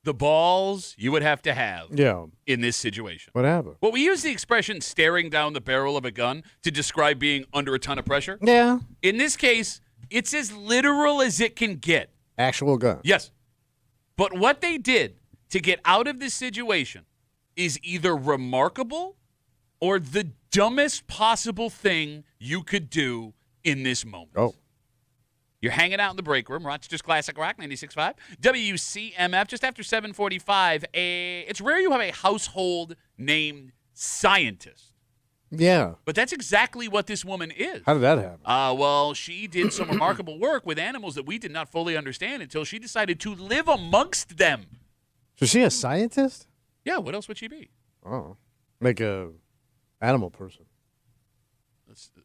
the balls you would have to have in this situation. What happened? Well, we use the expression staring down the barrel of a gun to describe being under a ton of pressure. Yeah. In this case, it's as literal as it can get. Actual gun. Yes. But what they did to get out of this situation is either remarkable or the dumbest possible thing you could do in this moment. Oh. You're hanging out in the break room, Rochester's Classic Rock 96.5, WCMF, just after 7:45. It's rare you have a household named scientist. Yeah. But that's exactly what this woman is. How did that happen? Well, she did some remarkable work with animals that we did not fully understand until she decided to live amongst them. So is she a scientist? Yeah, what else would she be? Oh. Like a animal person.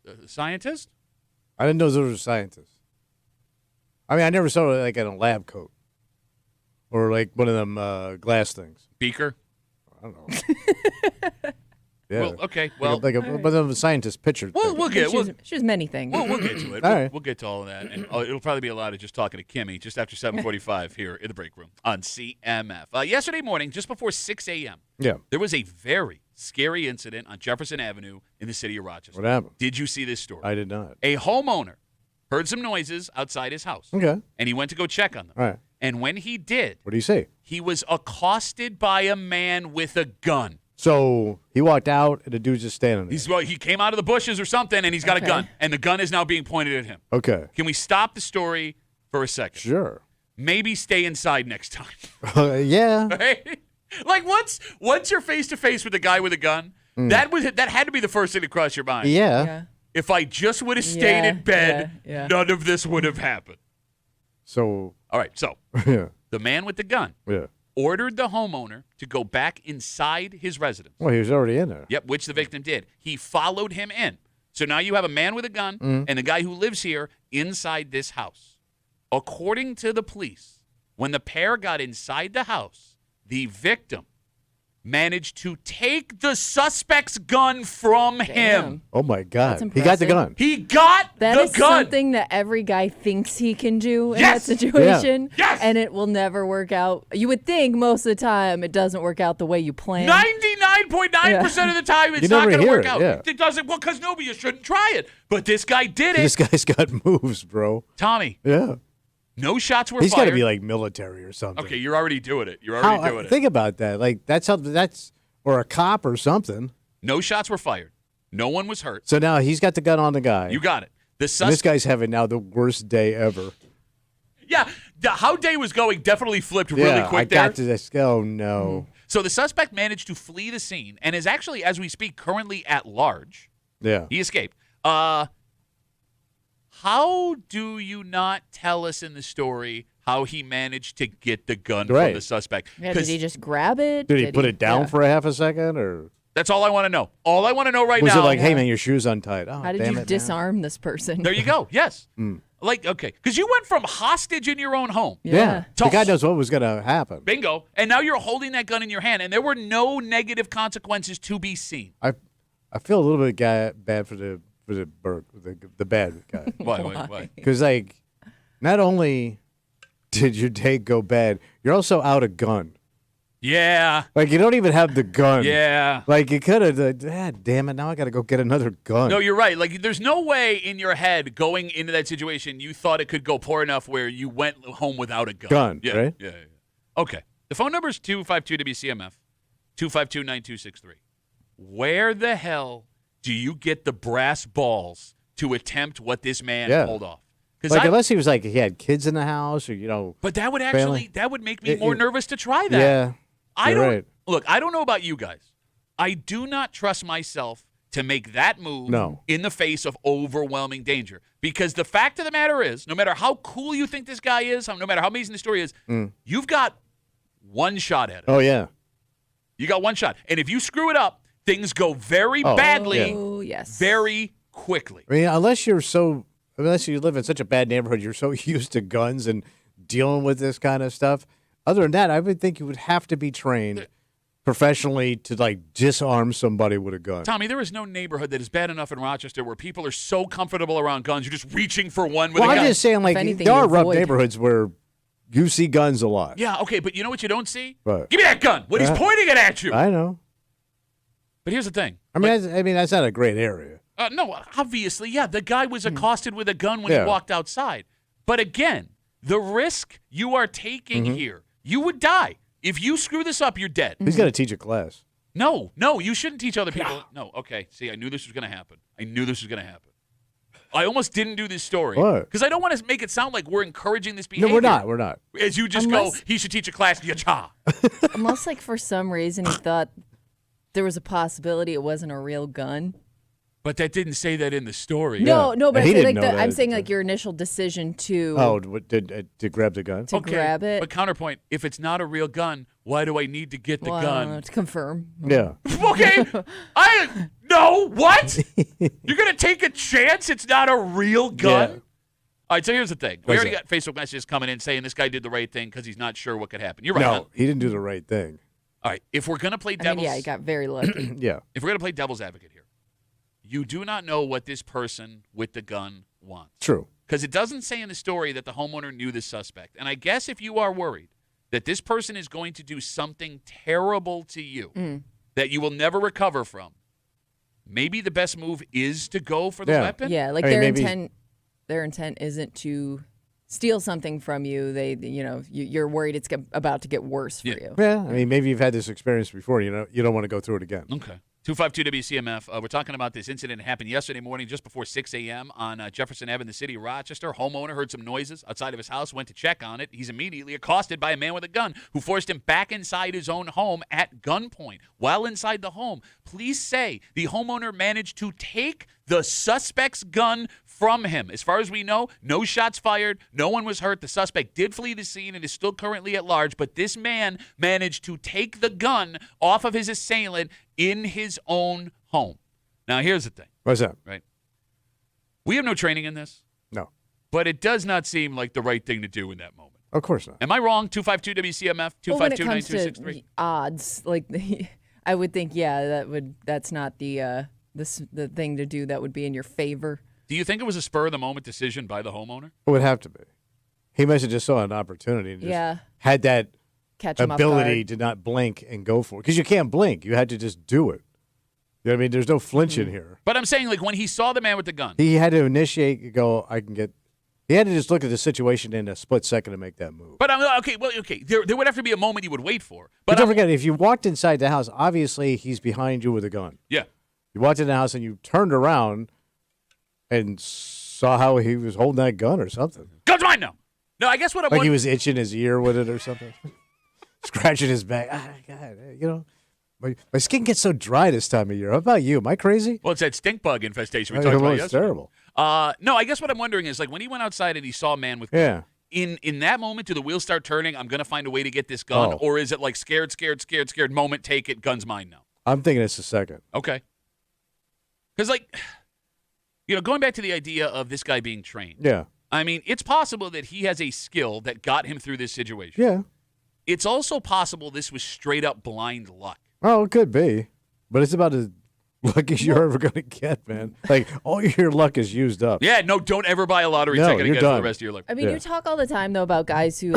A scientist? I didn't know those were scientists. I mean, I never saw it like in a lab coat. Or like one of them glass things. Beaker? I don't know. Yeah. Well, okay. Well, like one of them scientist picture. We'll get. She's many things. We'll get to it. All right. We'll get to all of that, and it'll probably be a lot of just talking to Kimmy just after 7:45 here in the break room on CMF. Yesterday morning, just before 6 a.m. Yeah. There was a very scary incident on Jefferson Avenue in the city of Rochester. What happened? Did you see this story? I did not. A homeowner heard some noises outside his house. Okay. And he went to go check on them. All right. And when he did, What do you say? he was accosted by a man with a gun. So he walked out, and the dude's just standing there. He came out of the bushes or something, and he's got a gun, and the gun is now being pointed at him. Okay. Can we stop the story for a second? Sure. Maybe stay inside next time. Yeah. Right? Like once you're face to face with a guy with a gun, that had to be the first thing to cross your mind. Yeah. If I just would have stayed in bed, none of this would have happened. So. All right. So Yeah. the man with the gun ordered the homeowner to go back inside his residence. Well, he was already in there. Yep, which the victim did. He followed him in. So now you have a man with a gun and a guy who lives here inside this house. According to the police, when the pair got inside the house, the victim managed to take the suspect's gun from him. Oh, my God. That's He got the gun. He got That the is gun. something that every guy thinks he can do in Yes! that situation. Yes! And it will never work out. You would think most of the time it doesn't work out the way you plan. 99.9% of the time, it's You not never going to hear work it, out. yeah. It doesn't. Well, because nobody shouldn't try it. But this guy did it. This guy's got moves, bro. Tommy, Yeah. no shots were He's fired. got to be like military or something. Okay, you're already doing it. You're already doing it. Think about that. Like, that's or a cop or something. No shots were fired. No one was hurt. So now he's got the gun on the guy. You got it. The And suspect. this guy's having now the worst day ever. Yeah, how day was going definitely flipped really Yeah, quick I there. got to this. Oh, no. So the suspect managed to flee the scene and is actually, as we speak, currently at large. Yeah. He escaped. How do you not tell us in the story how he managed to get the gun from Right. the suspect? Yeah, did he just grab it? Did he put it down yeah. for a half a second? Or That's all I want to know. All I want to know right was now. it like, hey, man, your shoe's untied? Oh, How did damn you it, disarm this person? There you go. Yes. Hmm. Like, okay. Because you went from hostage in your own home. Yeah. To The guy knows what was going to happen. Bingo. And now you're holding that gun in your hand, and there were no negative consequences to be seen. I feel a little bit bad for the bad guy. Why? Because, like, not only did your day go bad, you're also out of gun. Yeah. Like, you don't even have the gun. Yeah. Like, you could have, damn it, now I got to go get another gun. No, you're right. Like, there's no way in your head going into that situation you thought it could go poor enough where you went home without a gun. Yeah, right? Yeah. Okay. The phone number is 252-WCMF, 252-9263. Where the hell do you get the brass balls to attempt what this man pulled off? Like, unless he was like, he had kids in the house or, But that would family. that would make me more nervous to try that. Yeah. I you're don't right. Look, I don't know about you guys. I do not trust myself to make that move in the face of overwhelming danger. Because the fact of the matter is, no matter how cool you think this guy is, no matter how amazing the story is, you've got one shot at it. Oh, yeah. You got one shot. And if you screw it up, things go very badly, very quickly. I mean, unless you live in such a bad neighborhood, you're so used to guns and dealing with this kind of stuff. Other than that, I would think you would have to be trained professionally to, like, disarm somebody with a gun. Tommy, there is no neighborhood that is bad enough in Rochester where people are so comfortable around guns, you're just reaching for one with a gun. I'm just saying, like, there are rough neighborhoods where You see guns a lot. Yeah, okay, but you know what you don't see? What? Give me that gun when he's pointing it at you. I know. But here's the thing. I mean, that's not a great area. No, obviously, yeah. The guy was accosted with a gun when he walked outside. But again, the risk you are taking here, you would die. If you screw this up, you're dead. He's got to teach a class. No, you shouldn't teach other people. No, okay. See, I knew this was going to happen. I almost didn't do this story. What? Because I don't want to make it sound like we're encouraging this behavior. No, we're not. As you just go, he should teach a class. Yacha. Unless, like, for some reason he thought there was a possibility it wasn't a real gun. But that didn't say that in the story. No, but he I feel didn't like know that. I'm saying like your initial decision to to grab the gun? to grab it. But counterpoint, if it's not a real gun, why do I need to get the gun? To confirm. Yeah. Okay. What? You're going to take a chance it's not a real gun? Yeah. All right, so here's the thing. We What's already that? got Facebook messages coming in saying this guy did the right thing because he's not sure what could happen. You're right. No, Huh? he didn't do the right thing. All right, if we're going to play I devil's mean, he got very lucky. Yeah. if we're going to play devil's advocate here, you do not know what this person with the gun wants. True. Because it doesn't say in the story that the homeowner knew the suspect. And I guess if you are worried that this person is going to do something terrible to you that you will never recover from, maybe the best move is to go for the weapon. Yeah, like I mean, their intent isn't to steal something from you. You're worried it's about to get worse for you. Yeah. I mean, maybe you've had this experience before. You don't want to go through it again. Okay. 252 WCMF. We're talking about this incident that happened yesterday morning just before 6 a.m. on Jefferson Ave in the city of Rochester. Homeowner heard some noises outside of his house, went to check on it. He's immediately accosted by a man with a gun who forced him back inside his own home at gunpoint. While inside the home, police say the homeowner managed to take the suspect's gun from him. As far as we know, no shots fired, no one was hurt. The suspect did flee the scene and is still currently at large, but this man managed to take the gun off of his assailant in his own home. Now, here's the thing. What's that? Right? We have no training in this, No. but it does not seem like the right thing to do in that moment. Of course not. Am I wrong? 252 WCMF, Well, when it comes 252-9263. to odds, like I would think, that's not the thing to do that would be in your favor. Do you think it was a spur-of-the-moment decision by the homeowner? It would have to be. He must have just saw an opportunity and just had that Catch him off ability guard. to not blink and go for it. Because you can't blink. You had to just do it. You know what I mean? There's no flinch in here. But I'm saying, like, when he saw the man with the gun. He had to initiate, he had to just look at the situation in a split second to make that move. But okay. There would have to be a moment you would wait for. But don't forget, if you walked inside the house, obviously he's behind you with a gun. Yeah. You walked in the house and you turned around and saw how he was holding that gun or something. Gun's mine now. No, I guess what I'm Like he was itching his ear with it or something. Scratching his back. God, my skin gets so dry this time of year. How about you? Am I crazy? Well, it's that stink bug infestation we talked about It's yesterday. terrible. No, I guess what I'm wondering is, like, when he went outside and he saw a man with gun, Yeah. in that moment, do the wheels start turning, I'm going to find a way to get this gun? Oh. Or is it like scared, moment, take it, gun's mine now? I'm thinking it's the second. Okay. Because, like, going back to the idea of this guy being trained. Yeah. I mean, it's possible that he has a skill that got him through this situation. Yeah. It's also possible this was straight up blind luck. Oh, it could be. But it's about as lucky as you're ever going to get, man. Like, all your luck is used up. Yeah, no, don't ever buy a lottery No, ticket you're again for the done. rest of your life. I mean, you talk all the time though about guys who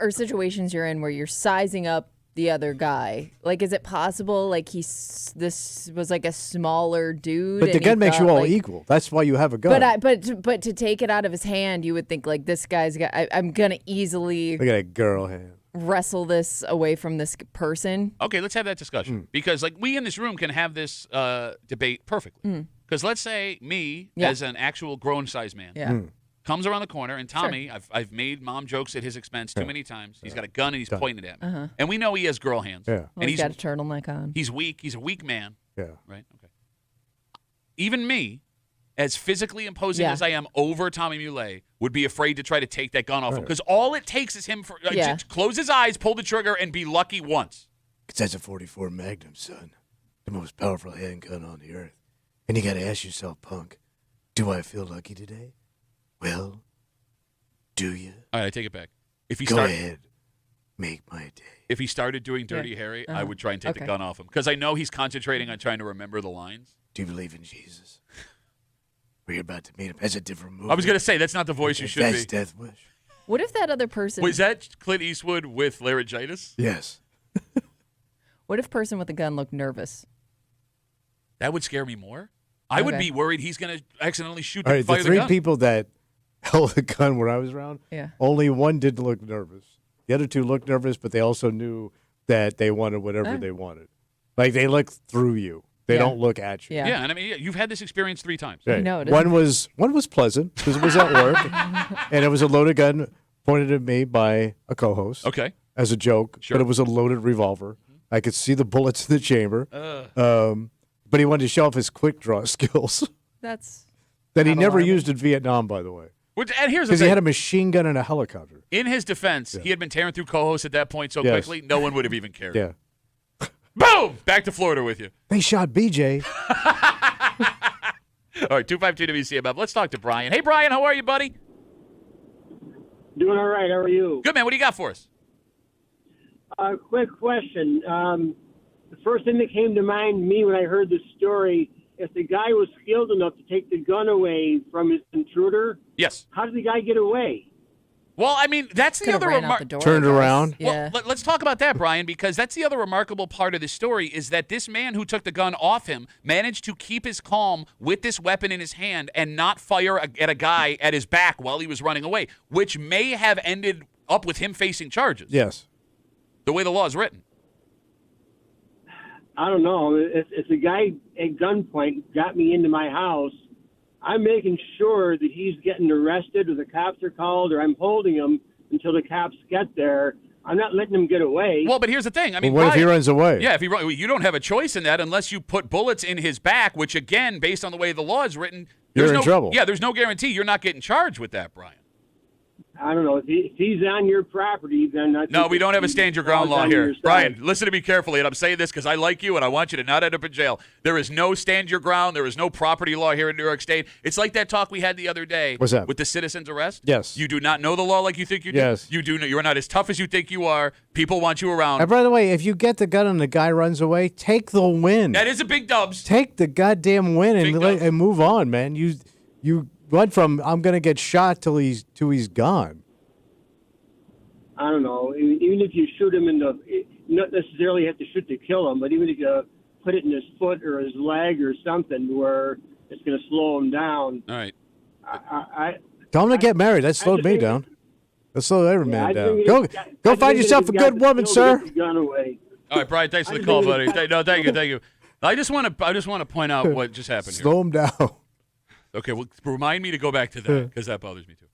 or situations you're in where you're sizing up the other guy. Like, is it possible this was like a smaller dude? But the and he gun makes thought, you all like, equal. That's why you have a gun. But to take it out of his hand, you would think like this guy's got. I'm gonna easily Look at that girl hand. wrestle this away from this person. Okay, let's have that discussion. Because, like, we in this room can have this debate perfectly. Because let's say me, as an actual grown-sized man, comes around the corner, and Tommy, I've made mom jokes at his expense too many times. He's got a gun, and he's pointing it at me. And we know he has girl hands. Yeah. Well, And he's got a turtleneck on. He's weak. He's a weak man. Yeah. Right? Okay. Even me, as physically imposing as I am over Tommy Muley, would be afraid to try to take that gun off him. Because all it takes is him to close his eyes, pull the trigger, and be lucky once. Because that's a 44 Magnum, son. The most powerful handgun on the earth. And you got to ask yourself, punk, do I feel lucky today? Well, do you? All right, I take it back. If he Go ahead. Make my day. If he started doing Dirty Harry, I would try and take the gun off him. Because I know he's concentrating on trying to remember the lines. Do you believe in Jesus? We're about to meet him. That's a different movie. I was going to say, that's not the voice you should That's be. Death Wish. What if that other person? Was that Clint Eastwood with laryngitis? Yes. What if person with a gun looked nervous? That would scare me more. I would be worried he's going to accidentally shoot the All right, fire the the three gun. people that held the gun when I was around, only one didn't look nervous. The other two looked nervous, but they also knew that they wanted whatever they wanted. Like, they look through you. They don't look at you. Yeah, and I mean, you've had this experience 3 times. Right. I know. One was pleasant because it was at work, and it was a loaded gun pointed at me by a co-host. Okay. As a joke, Sure. but it was a loaded revolver. I could see the bullets in the chamber. But he wanted to show off his quick draw skills That's that he not never alarming. used in Vietnam, by the way. And here's the Because thing. he had a machine gun and a helicopter. In his defense, he had been tearing through co-hosts at that point so Yes. quickly, no one would have even cared. Yeah. Boom! Back to Florida with you. They shot BJ. All right, 252 WCMF. Let's talk to Brian. Hey, Brian, how are you, buddy? Doing all right. How are you? Good, man. What do you got for us? Quick question. The first thing that came to mind me when I heard the story, if the guy was skilled enough to take the gun away from his intruder, Yes. how did the guy get away? Well, I mean, that's the Could've other ran out remark. the door, Turned I guess. around. Yeah. Well, let's talk about that, Brian, because that's the other remarkable part of this story is that this man who took the gun off him managed to keep his calm with this weapon in his hand and not fire at a guy at his back while he was running away, which may have ended up with him facing charges. Yes. The way the law is written. I don't know. If the guy at gunpoint got me into my house, I'm making sure that he's getting arrested or the cops are called or I'm holding him until the cops get there. I'm not letting him get away. Well, but here's the thing. I mean, Well, what if he Brian- runs away? Yeah, you don't have a choice in that unless you put bullets in his back, which again, based on the way the law is written, You're there's in no trouble. Yeah, there's no guarantee you're not getting charged with that, Brian. I don't know. If he's on your property, then I think No, we don't have a stand your ground falls law on here. your side. Brian, listen to me carefully, and I'm saying this because I like you and I want you to not end up in jail. There is no stand your ground. There is no property law here in New York State. It's like that talk we had the other day. What's that? With the citizen's arrest. Yes. You do not know the law like you think you do. Yes. You do. You're not as tough as you think you are. People want you around. And by the way, if you get the gun and the guy runs away, take the win. That is a big dubs. Take the goddamn win Big dubs. and move on, man. You went from I'm gonna get shot till he's gone. I don't know. Even if you shoot him not necessarily have to shoot to kill him, but even if you put it in his foot or his leg or something where it's going to slow him down. All right. Tell him to get married. That slowed me think- down. That slowed every Yeah, man I down. think Go it- go I find think yourself a the guy good woman, that's sir. killed the gun away. All right, Brian. Thanks for the I call, think buddy. it's- No, thank you. I just want to point out what just happened here. Slow him down. Okay, well, remind me to go back to that because that bothers me too.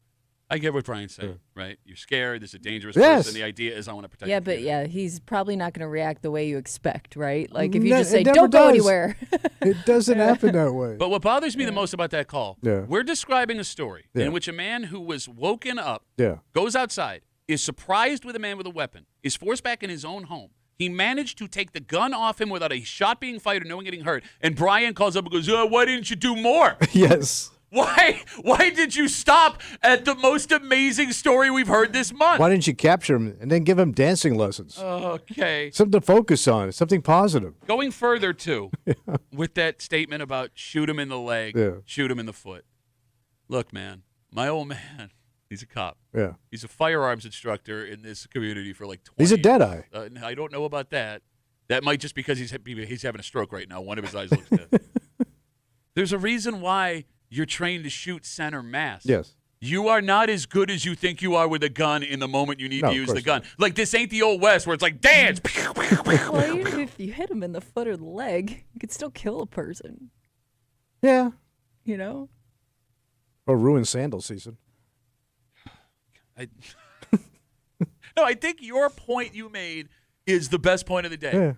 I get what Brian's saying, right? You're scared. This is a dangerous Yes. person. The idea is I want to protect. Yeah, the but community. he's probably not going to react the way you expect, right? Like if you No, just it say, never "Don't go does. anywhere." It doesn't happen that way. But what bothers me the most about that call, Yeah. we're describing a story Yeah. in which a man who was woken up, Yeah. goes outside, is surprised with a man with a weapon, is forced back in his own home. He managed to take the gun off him without a shot being fired or no one getting hurt. And Brian calls up and goes, why didn't you do more? Yes. Why did you stop at the most amazing story we've heard this month? Why didn't you capture him and then give him dancing lessons? Okay. Something to focus on. Something positive. Going further, too, with that statement about shoot him in the leg, Yeah. shoot him in the foot. Look, man, my old man, he's a cop. Yeah. He's a firearms instructor in this community for like 20 He's a years. deadeye. I don't know about that. That might just because he's having a stroke right now. One of his eyes looks dead. There's a reason why you're trained to shoot center mass. Yes. You are not as good as you think you are with a gun in the moment you need No, to of use the course gun. Like, this ain't the old West where it's like, dance. Well, even if you hit him in the foot or the leg, you could still kill a person. Yeah. You know? Or ruin sandal season. No, I think your point you made is the best point of the day. Yeah.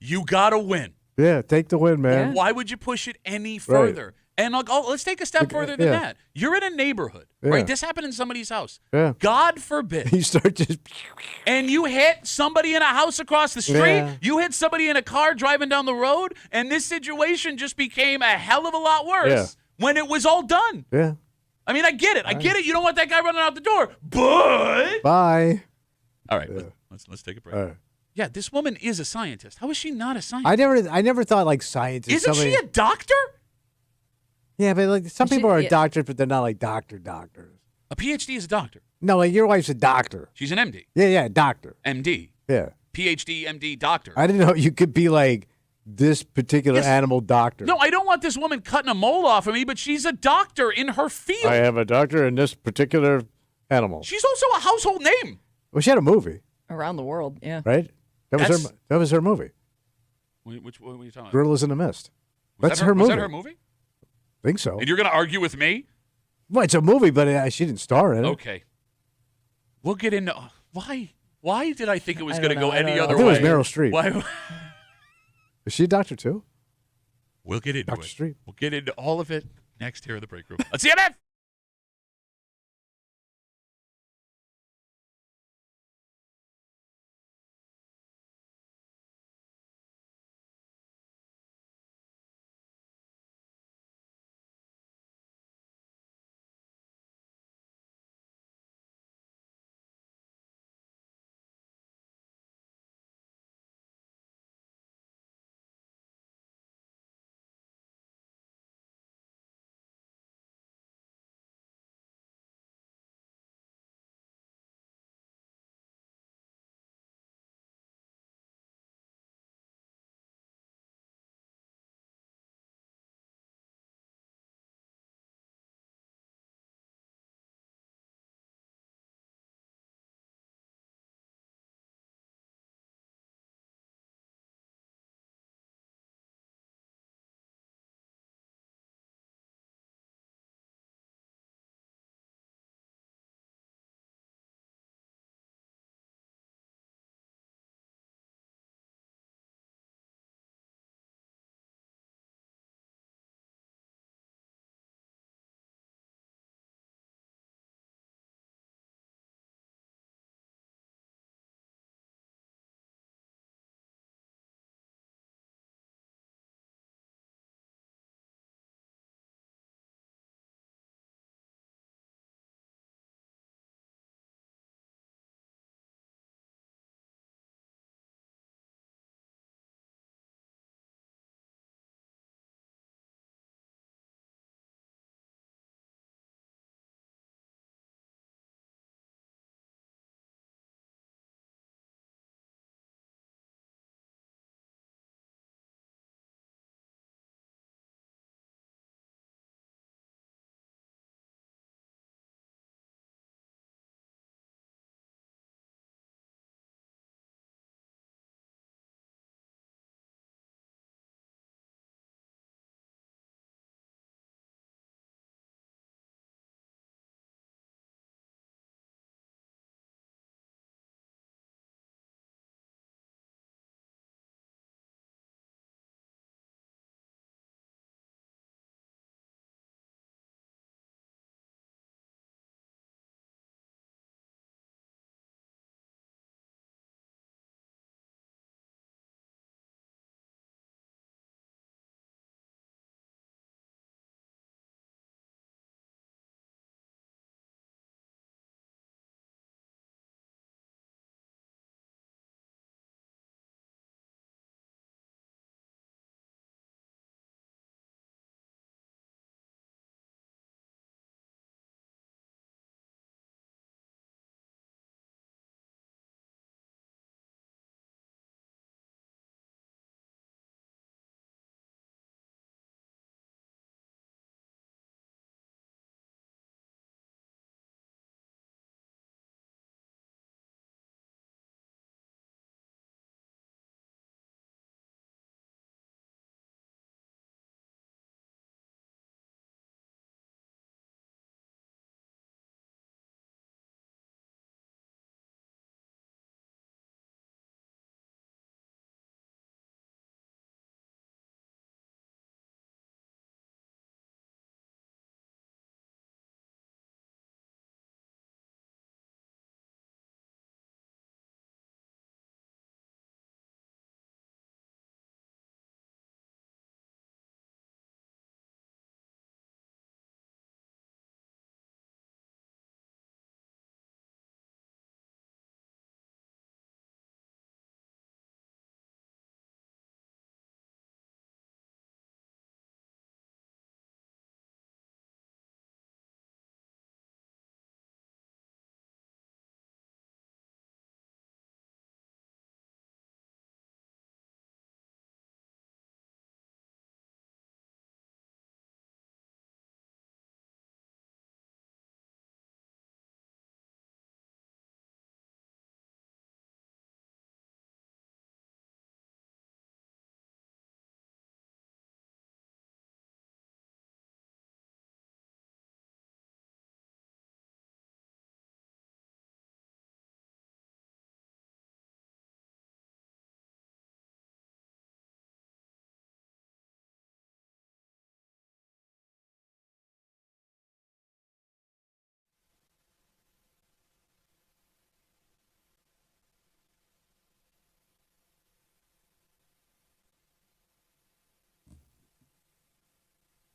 You got to win. Yeah. Take the win, man. Why would you push it any further? And let's take a step further than yeah. that. You're in a neighborhood, Yeah. right? This happened in somebody's house. Yeah. God forbid. You start just. And you hit somebody in a house across the street. Yeah. You hit somebody in a car driving down the road. And this situation just became a hell of a lot worse when it was all done. Yeah. I mean, I get it. I get it. You don't want that guy running out the door. But. Bye. All right. Let's take a break. All right. Yeah, this woman is a scientist. How is she not a scientist? I never thought like scientists. Isn't she a doctor? Yeah, but like some people are yeah. doctors, but they're not like doctors. A PhD is a doctor. No, like your wife's a doctor. She's an MD. Yeah, doctor. MD. Yeah. PhD, MD, doctor. I didn't know you could be like this particular animal doctor. No, I don't want this woman cutting a mole off of me, but she's a doctor in her field. I am a doctor in this particular animal. She's also a household name. Well, she had a movie. Around the world, yeah. Right? That was her movie. What are you talking about? Gorillas in the Mist. That's her movie. Was that her movie? I think so. And you're going to argue with me? Well, it's a movie, but she didn't star in it. Okay. We'll get into why did I think it was going to go any other I way? think it was Meryl Streep. Why? Is she a doctor too? We'll get into Dr. it. Streep. We'll get into all of it next here in the break room. WCMF!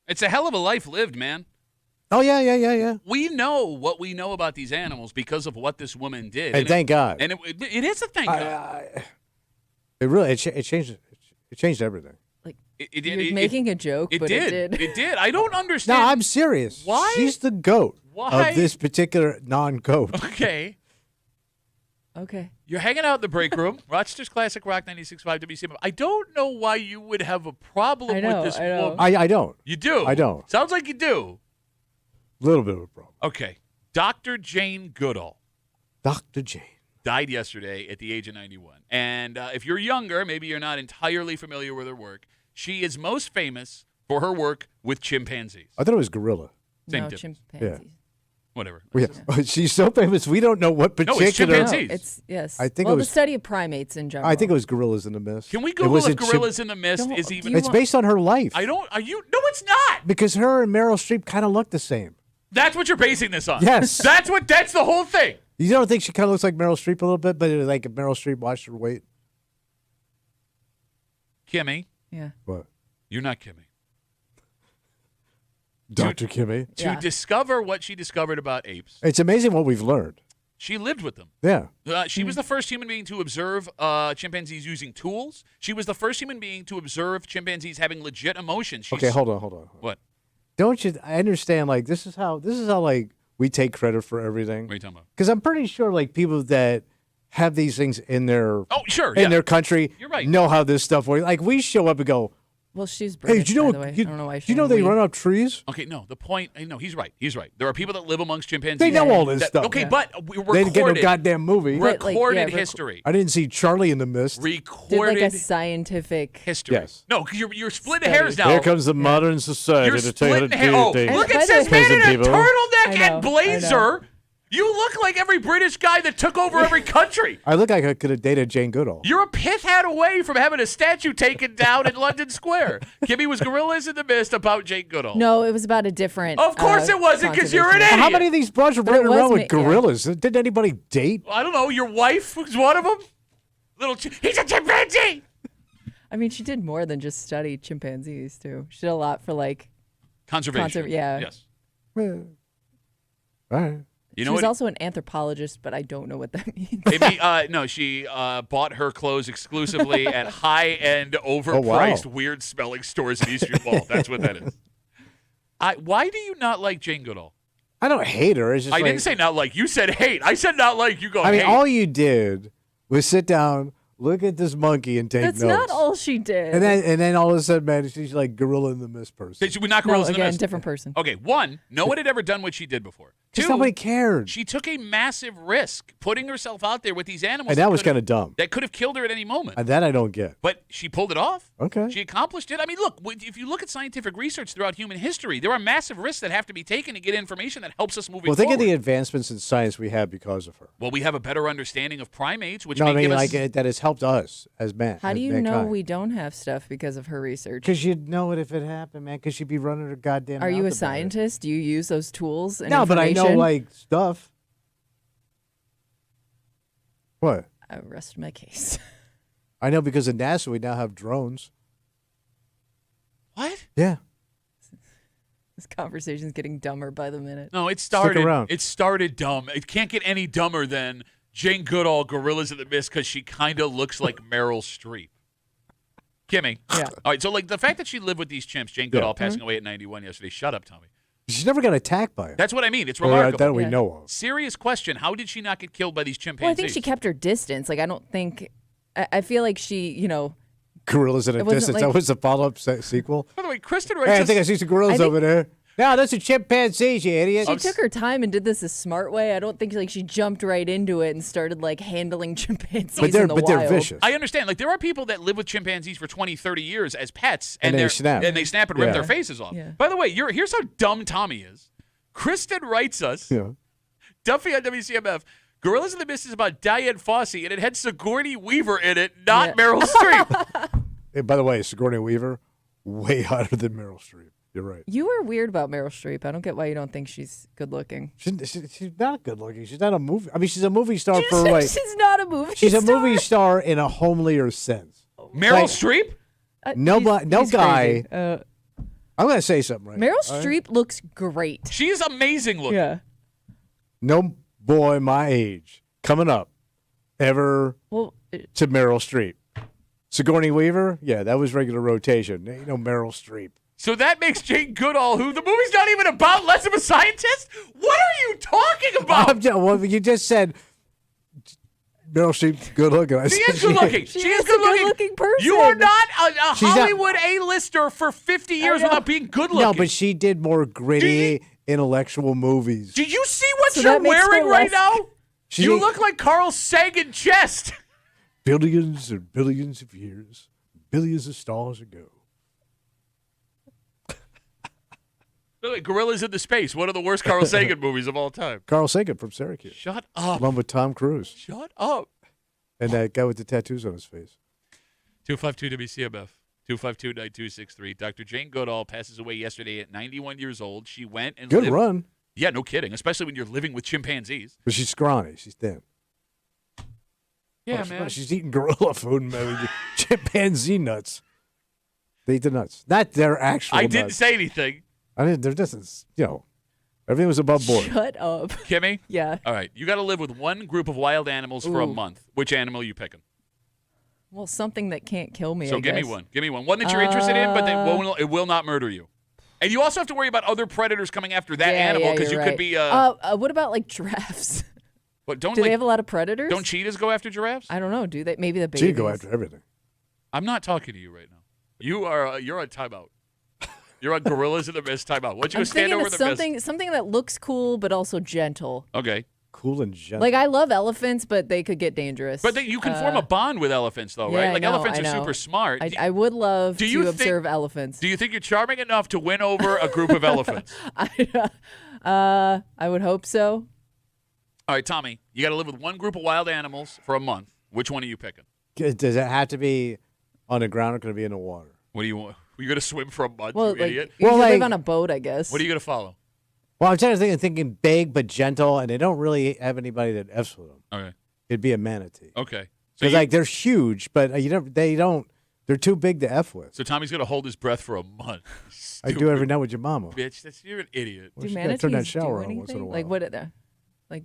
It's a hell of a life lived, man. Oh, yeah. We know what we know about these animals because of what this woman did. And thank God. And it is a thank God. It really it changed everything. Like It making a joke, but it did. It did. I don't understand. No, I'm serious. Why? She's the goat Why? of this particular non-goat. Okay. Okay. You're hanging out in the break room. Rochester's Classic Rock 96.5 WCMF. I don't know why you would have a problem with this woman. I don't. You do? I don't. Sounds like you do. A little bit of a problem. Okay. Dr. Jane Goodall. Dr. Jane. Died yesterday at the age of 91. And if you're younger, maybe you're not entirely familiar with her work. She is most famous for her work with chimpanzees. I thought it was gorilla. Same no, difference. chimpanzees. Yeah. Whatever. She's so famous, we don't know what particular. No, it's chimpanzees. No, it's yes. I think well, it was the study of primates in general. I think it was Gorillas in the Mist. Can we It Google was if a Gorillas in the Mist is even? It's based on her life. I don't. Are you? No, it's not. Because her and Meryl Streep kind of look the same. That's what you're basing this on. Yes. That's the whole thing. You don't think she kind of looks like Meryl Streep a little bit, but like if Meryl Streep watched her weight. Kimmy. Yeah. What? You're not Kimmy. Dr. Kimmy. To discover what she discovered about apes. It's amazing what we've learned. She lived with them. Yeah. She was the first human being to observe chimpanzees using tools. She was the first human being to observe chimpanzees having legit emotions. Okay, hold on. What? Don't you? I understand. Like this is how like we take credit for everything. What are you talking about? Because I'm pretty sure like people that have these things in their their country You're right. know how this stuff works. Like we show up and go, well, she's British, hey, do you know? by the way. You, I don't know why do you know they run up trees? Okay, no. The point. No, he's right. He's right. There are people that live amongst chimpanzees. They know all this stuff. Okay, but we They didn't get no goddamn movie. Recorded history. I didn't see Charlie in the Mist. Recorded Did like a scientific history. Yes. No, you're splitting hairs now. Here comes the modern society You're to tell you how to splitting do hairs. things. Look, it says man in a Peasant people. turtleneck I know, and blazer. You look like every British guy that took over every country. I look like I could have dated Jane Goodall. You're a pith hat away from having a statue taken down in London Square. Kimmy was Gorillas in the Mist about Jane Goodall. No, it was about a different. Of course it wasn't, because you're an idiot. How many of these broads are But it running around was with gorillas? Did anybody date? I don't know. Your wife was one of them. He's a chimpanzee. I mean, she did more than just study chimpanzees too. She did a lot for like conservation. Yeah. Yes. All right. You she know was what? also an anthropologist, but I don't know what that means. Maybe no. She bought her clothes exclusively at high-end, overpriced, weird-smelling stores in East Mall. That's what that is. Why do you not like Jane Goodall? I don't hate her. It's just I didn't say not like. You said hate. I said not like. You go. I mean, hate. all you did was sit down, look at this monkey, and take That's notes. not all she did. And then all of a sudden, man, she's like Gorilla in the Mist person. She would not no, Gorillas in the again, Mist. different person. Okay, one, no one had ever done what she did before. Just Two, nobody cared. she took a massive risk putting herself out there with these animals. And that was kind of dumb. That could have killed her at any moment. And that I don't get. But she pulled it off. Okay. She accomplished it. I mean, look, if you look at scientific research throughout human history, there are massive risks that have to be taken to get information that helps us moving Well, think forward. of the advancements in science we have because of her. Well, we have a better understanding of primates, which No, may I mean, give us... like that has helped us as men. How do you know we don't have stuff because of her research? Because you'd know it if it happened, man. Because she'd be running her goddamn. Are you mouth a about it. scientist? Do you use those tools? And No, but I know information? like stuff. What? I rest my case. I know because of NASA, we now have drones. What? Yeah. This conversation's getting dumber by the minute. No, it started. around. It started dumb. It can't get any dumber than Jane Goodall, Gorillas in the Mist, because she kind of looks like Meryl Streep. Kimmy. Yeah. All right. So, like the fact that she lived with these chimps, Jane Goodall passing away at 91 yesterday. Shut up, Tommy. She's never got attacked by it. That's what I mean. It's Or remarkable. that we know of. Serious question. How did she not get killed by these chimpanzees? Well, I think she kept her distance. Like, I don't think. I feel like she, Gorillas at a It wasn't distance. like- That was the follow-up sequel. By the way, Kristen Hey, I writes think I us, see some gorillas over there. No, that's a chimpanzee, you idiot. She took her time and did this a smart way. I don't think like she jumped right into it and started like handling chimpanzees But they're in the wild. vicious. I understand. Like there are people that live with chimpanzees for 20, 30 years as pets, And they they're- snap. and they snap and rip Yeah. their faces off. Yeah. By the way, here's how dumb Tommy is. Kristen writes us, Yeah. Duffy on WCMF, Gorillas in the Mist is about Diane Fossey, and it had Sigourney Weaver in it, not Meryl Streep. Hey, by the way, Sigourney Weaver, way hotter than Meryl Streep. You're right. You were weird about Meryl Streep. I don't get why you don't think she's good looking. She's not good looking. She's not a movie. I mean, she's a movie star You for said like. she's not a movie She's a star? movie star in a homelier sense. Meryl Like- Streep? No He's guy. crazy. I'm going to say something right Meryl now, all right? Streep looks great. She's amazing looking. Yeah. No boy my age coming up ever to Meryl Streep. Sigourney Weaver, yeah, that was regular rotation. Ain't no Meryl Streep. So that makes Jane Goodall, who the movie's not even about, less of a scientist? What are you talking about? Well, you just said Meryl Streep's good looking. She is good looking. She is good looking person. You are not a She's not- Hollywood A-lister for 50 years without being good looking. No, but she did more gritty, intellectual movies. Do you see what So you're that makes her wearing right less- now? She You ain't- look like Carl Sagan chest. Billions and billions of years, billions of stars ago. Like Gorillas in the Space, one of the worst Carl Sagan movies of all time. Carl Sagan from Syracuse. Shut up. Along with Tom Cruise. Shut up. And that guy with the tattoos on his face. 252 WCMF, 252-9263. Dr. Jane Goodall passes away yesterday at 91 years old. She went and Good lived. run. Yeah, no kidding, especially when you're living with chimpanzees. But she's scrawny. She's thin. Yeah, Oh, she's eating gorilla food and chimpanzee nuts. They eat the nuts. Not their actual I didn't nuts. say anything. I didn't. There doesn't, everything was above board. Shut up. Kimmy? Yeah. All right, you got to live with one group of wild animals for a Ooh. month. Which animal are you picking? Well, something that can't kill me. So I give me guess. one. Give me one. One that you're interested in, but it will not murder you. And you also have to worry about other predators coming after that animal because you you're could right. be. What about like giraffes? What, don't Do like, they have a lot of predators? Don't cheetahs go after giraffes? I don't know. Do they? Maybe the babies. She'd go after everything. I'm not talking to you right now. You're on timeout. You're on Gorillas in the Mist timeout. Why don't you I'm stand thinking over of the something that looks cool but also gentle. mist? Okay. Cool and gentle. Like I love elephants, but they could get dangerous. But you can form a bond with elephants, though, right? yeah, Like I know, elephants I are know. super smart. I would love Do you to think- observe elephants. Do you think you're charming enough to win over a group of elephants? I would hope so. All right, Tommy, you got to live with one group of wild animals for a month. Which one are you picking? Does it have to be on the ground or can it be in the water? What do you want? You're going to swim for a month, Well, you idiot? you could like- live on a boat, I guess. What are you going to follow? Well, I'm trying to thinking big but gentle, and they don't really have anybody that F's with them. Okay. It'd be a manatee. Okay. Because like they're huge, but they're too big to F with. So Tommy's going to hold his breath for a month. I do every night with your mama. Bitch, you're an idiot. Well, Do she gotta manatees turn that shower do on once in a anything? while. Like what? Like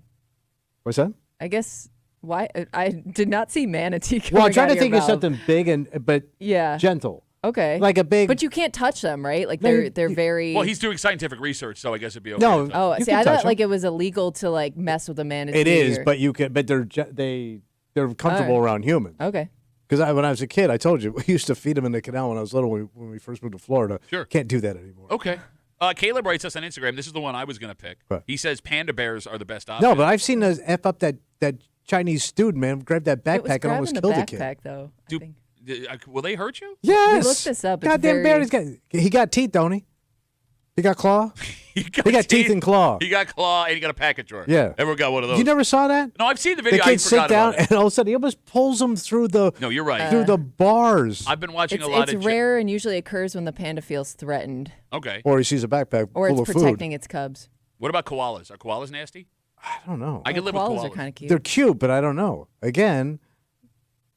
What's that? I guess why I did not see manatee. Well, I'm coming trying out to think your of mouth. something big but Yeah. gentle. Okay. Like a big. But you can't touch them, right? Like No, they're very. Well, he's doing scientific research, so I guess it'd be okay. No, to Oh, you see, can I touch thought like 'em. it was illegal to like mess with a manatee. It is, or- but you can. But they're comfortable Alright. around humans. Okay. Because when I was a kid, I told you we used to feed them in the canal when I was little. When we first moved to Florida. Sure. Can't do that anymore. Okay. Caleb writes us on Instagram. This is the one I was going to pick. What? He says panda bears are the best option. No, but I've seen us F up that Chinese student, man. Grab that It was backpack and almost grabbing killed the a kid. backpack, though. I Do- think. Will they hurt you? Yes. We looked this up. It's Goddamn very- bear. He got teeth, don't he? He got claw? He He got teeth and claw. He got claw, and he got a packet drawer. Yeah. Everyone got one of those. You never saw that? No, I've seen the The video. I kids forgot sit down, about it. and all of a sudden he almost pulls them through the No, you're right. through the bars. I've been watching It's, a lot it's of. rare and usually occurs when the panda feels threatened Okay. Or he sees a backpack or full it's of protecting food. its cubs. What about koalas? Are koalas nasty? I don't know. I can live with Koalas koalas. are kind of cute. They're cute, but I don't know. Again,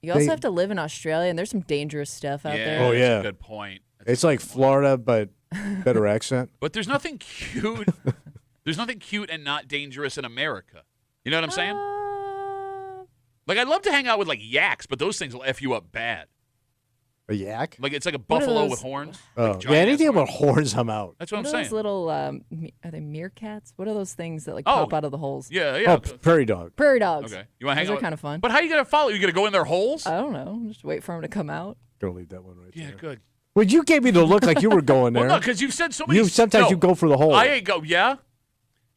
You also they- have to live in Australia, and there's some dangerous stuff out Yeah. there. Oh, that's yeah. a good point. it's like Florida, but better accent. But there's nothing cute. There's nothing cute and not dangerous in America. You know what I'm saying? Like I'd love to hang out with like yaks, but those things will f you up bad. A yak? Like it's like a What are buffalo those- with horns. Oh, Like yeah, giant anything ass about horns. horns, I'm out. That's what What I'm are saying. those little, are they meerkats? What are those things that like Oh. pop out of the holes? Yeah, yeah. Oh, prairie dog. Prairie dogs. Okay. You want to hang Those out? are kind of fun. But how you gonna follow? You gonna go in their holes? I don't know. Just wait for them to come out. Gonna leave that one right Yeah, there. good. Well, you gave me the look like you were going there. Well, no, because you've said so many. Sometimes no, you go for the hole. I ain't go. Yeah.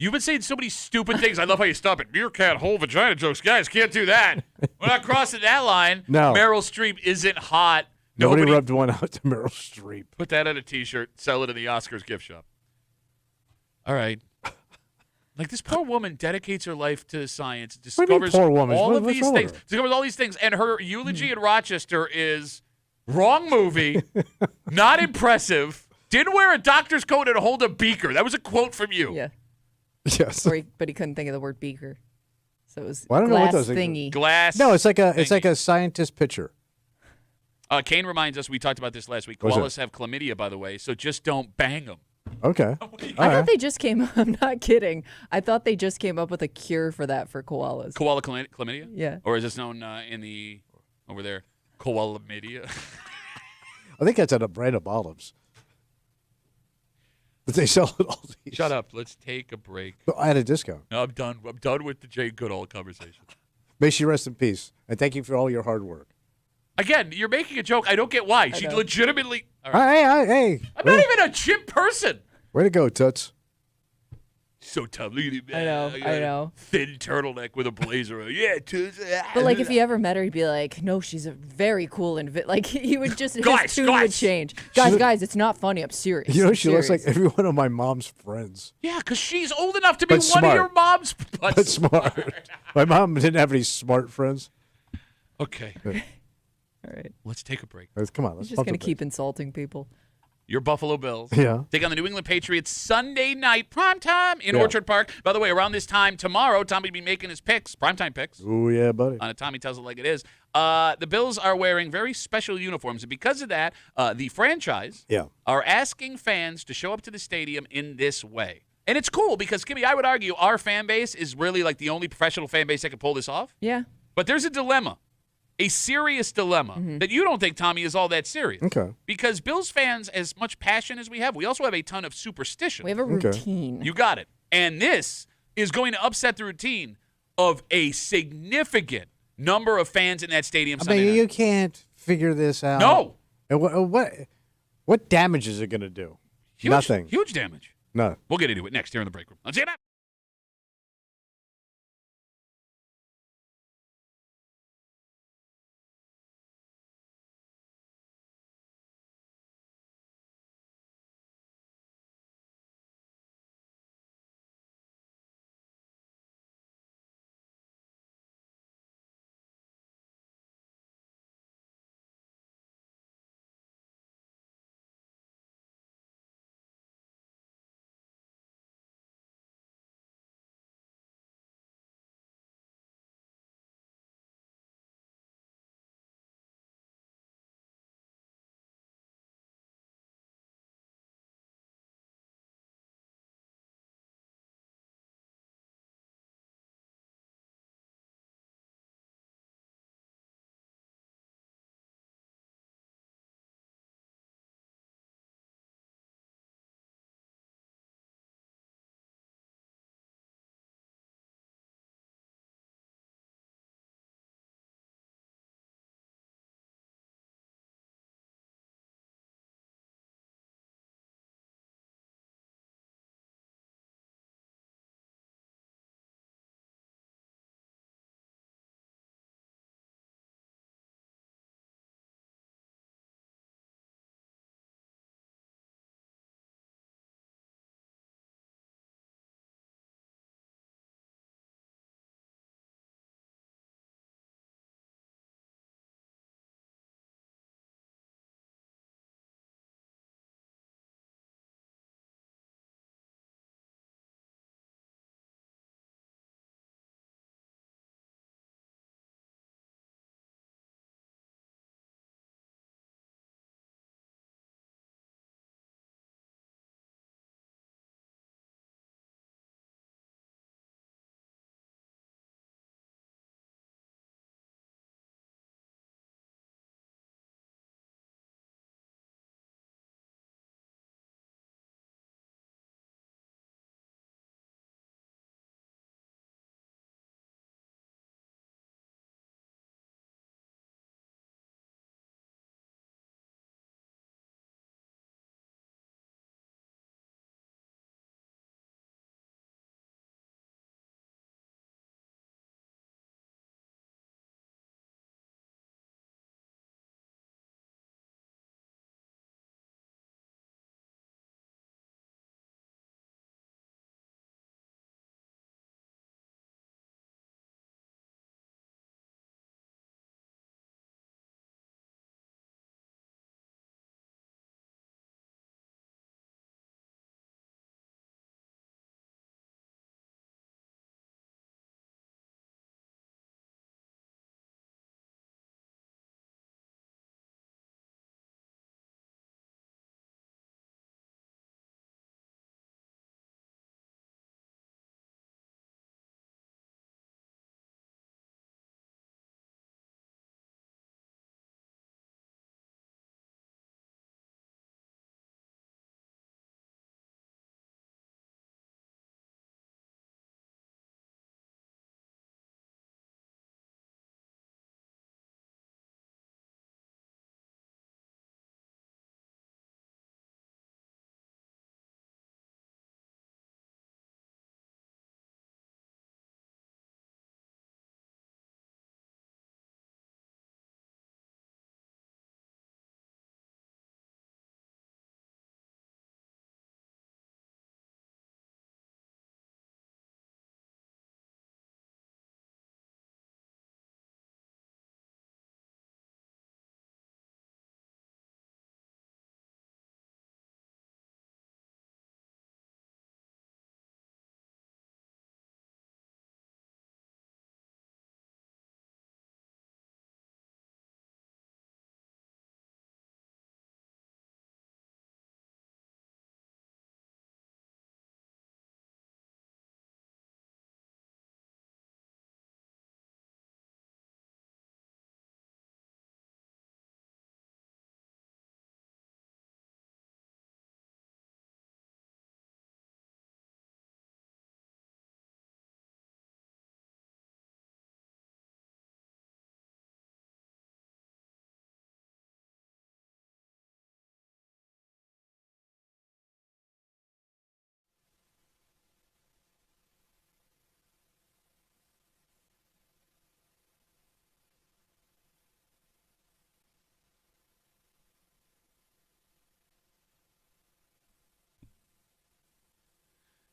You've been saying so many stupid things. I love how you stop it. Meerkat hole vagina jokes, guys. Can't do that. We're not crossing that line. No. Meryl Streep isn't hot. Nobody rubbed one out to Meryl Streep. Put that on a T-shirt. Sell it in the Oscars gift shop. All right. Like this poor woman dedicates her life to science. What do you mean, Discovers poor woman? all of What's these wrong with things. her? Discovers all these things, and her eulogy in Rochester is wrong movie, not impressive. Didn't wear a doctor's coat and hold a beaker. That was a quote from you. Yeah. Yes. But he couldn't think of the word beaker. So it was Well, I don't know what glass those things are. thingy. Glass. No, it's like a thingy. scientist picture. Kane reminds us, we talked about this last week. What's Koalas have chlamydia, by the way, so just don't bang them. Okay. I thought they just came. I'm not kidding. I thought they just came up with a cure for that for koalas. Koala chlamydia? Yeah. Or is this known over there, koala media? I think that's at a brand of olives. But they sell it all these. Shut up. Let's take a break. I had a discount. No, I'm done. I'm done with the Jay Goodall conversation. May she rest in peace. And thank you for all your hard work. Again, you're making a joke. I don't get why. She legitimately. All right. Hey. I'm not even a chimp person. Way to go, Toots. So tough. Look at him. I know. Thin turtleneck with a blazer on. Yeah, Toots. But like, if you ever met her, he'd be like, "No, she's a very cool and like he would just his Guys, tune guys. would change. Guys, it's not funny. I'm serious. You know, I'm she looks like serious." every one of my mom's friends. Yeah, because she's old enough to be But one of smart. your mom's. But smart. My mom didn't have any smart friends. Okay. All right. Let's take a break. Come on. He's Let's just pump gonna the keep insulting people. Your Buffalo Bills Yeah. take on the New England Patriots Sunday night primetime in Orchard Park. By the way, around this time tomorrow, Tommy will be making his picks, primetime picks. Oh, yeah, buddy. On a Tommy Tells It Like It Is. The Bills are wearing very special uniforms, and because of that, the franchise are asking fans to show up to the stadium in this way. And it's cool because, Kimmy, I would argue our fan base is really like the only professional fan base that can pull this off. Yeah. But there's a dilemma. A serious dilemma that you don't think, Tommy, is all that serious. Okay. Because Bills fans, as much passion as we have also have a ton of superstition. We have a routine. You got it. And this is going to upset the routine of a significant number of fans in that stadium Sunday night. You can't figure this out. No. And what damage is it going to do? Nothing. Huge damage. No. We'll get into it next here in the break room. Let's see it.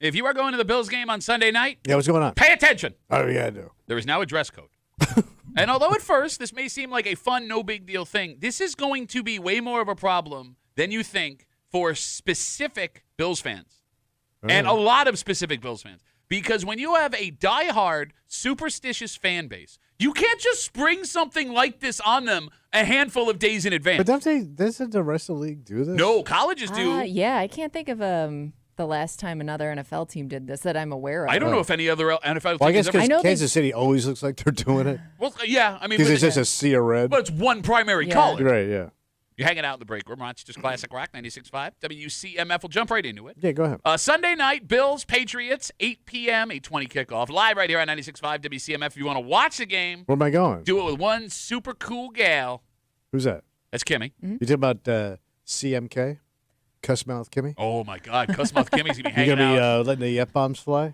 If you are going to the Bills game on Sunday night, Yeah, what's going on? pay attention. Oh, yeah, I do. There is now a dress code. And although at first this may seem like a fun, no big deal thing, this is going to be way more of a problem than you think for specific Bills fans. And a lot of specific Bills fans. Because when you have a diehard, superstitious fan base, you can't just spring something like this on them a handful of days in advance. But doesn't the rest of the league do this? No, colleges do. Yeah, I can't think of the last time another NFL team did this that I'm aware of. I don't know if any other NFL Well, I team guess has ever. because Kansas City always looks like they're doing it. Well, yeah, I mean, Because but it's just a sea of red. but it's one primary Yeah. color. Right, yeah. You're hanging out in the break room. Rochester's Classic Rock 96.5. WCMF will jump right into it. Yeah, go ahead. Sunday night, Bills, Patriots, 8 p.m., a 20 kickoff. Live right here on 96.5 WCMF. If you want to watch the game, Where am I going? do it with one super cool gal. Who's that? That's Kimmy. You talking about CMK? Cussmouth Kimmy? Oh, my God. Cussmouth Kimmy's going to be You hanging going to be out. letting the F-bombs fly?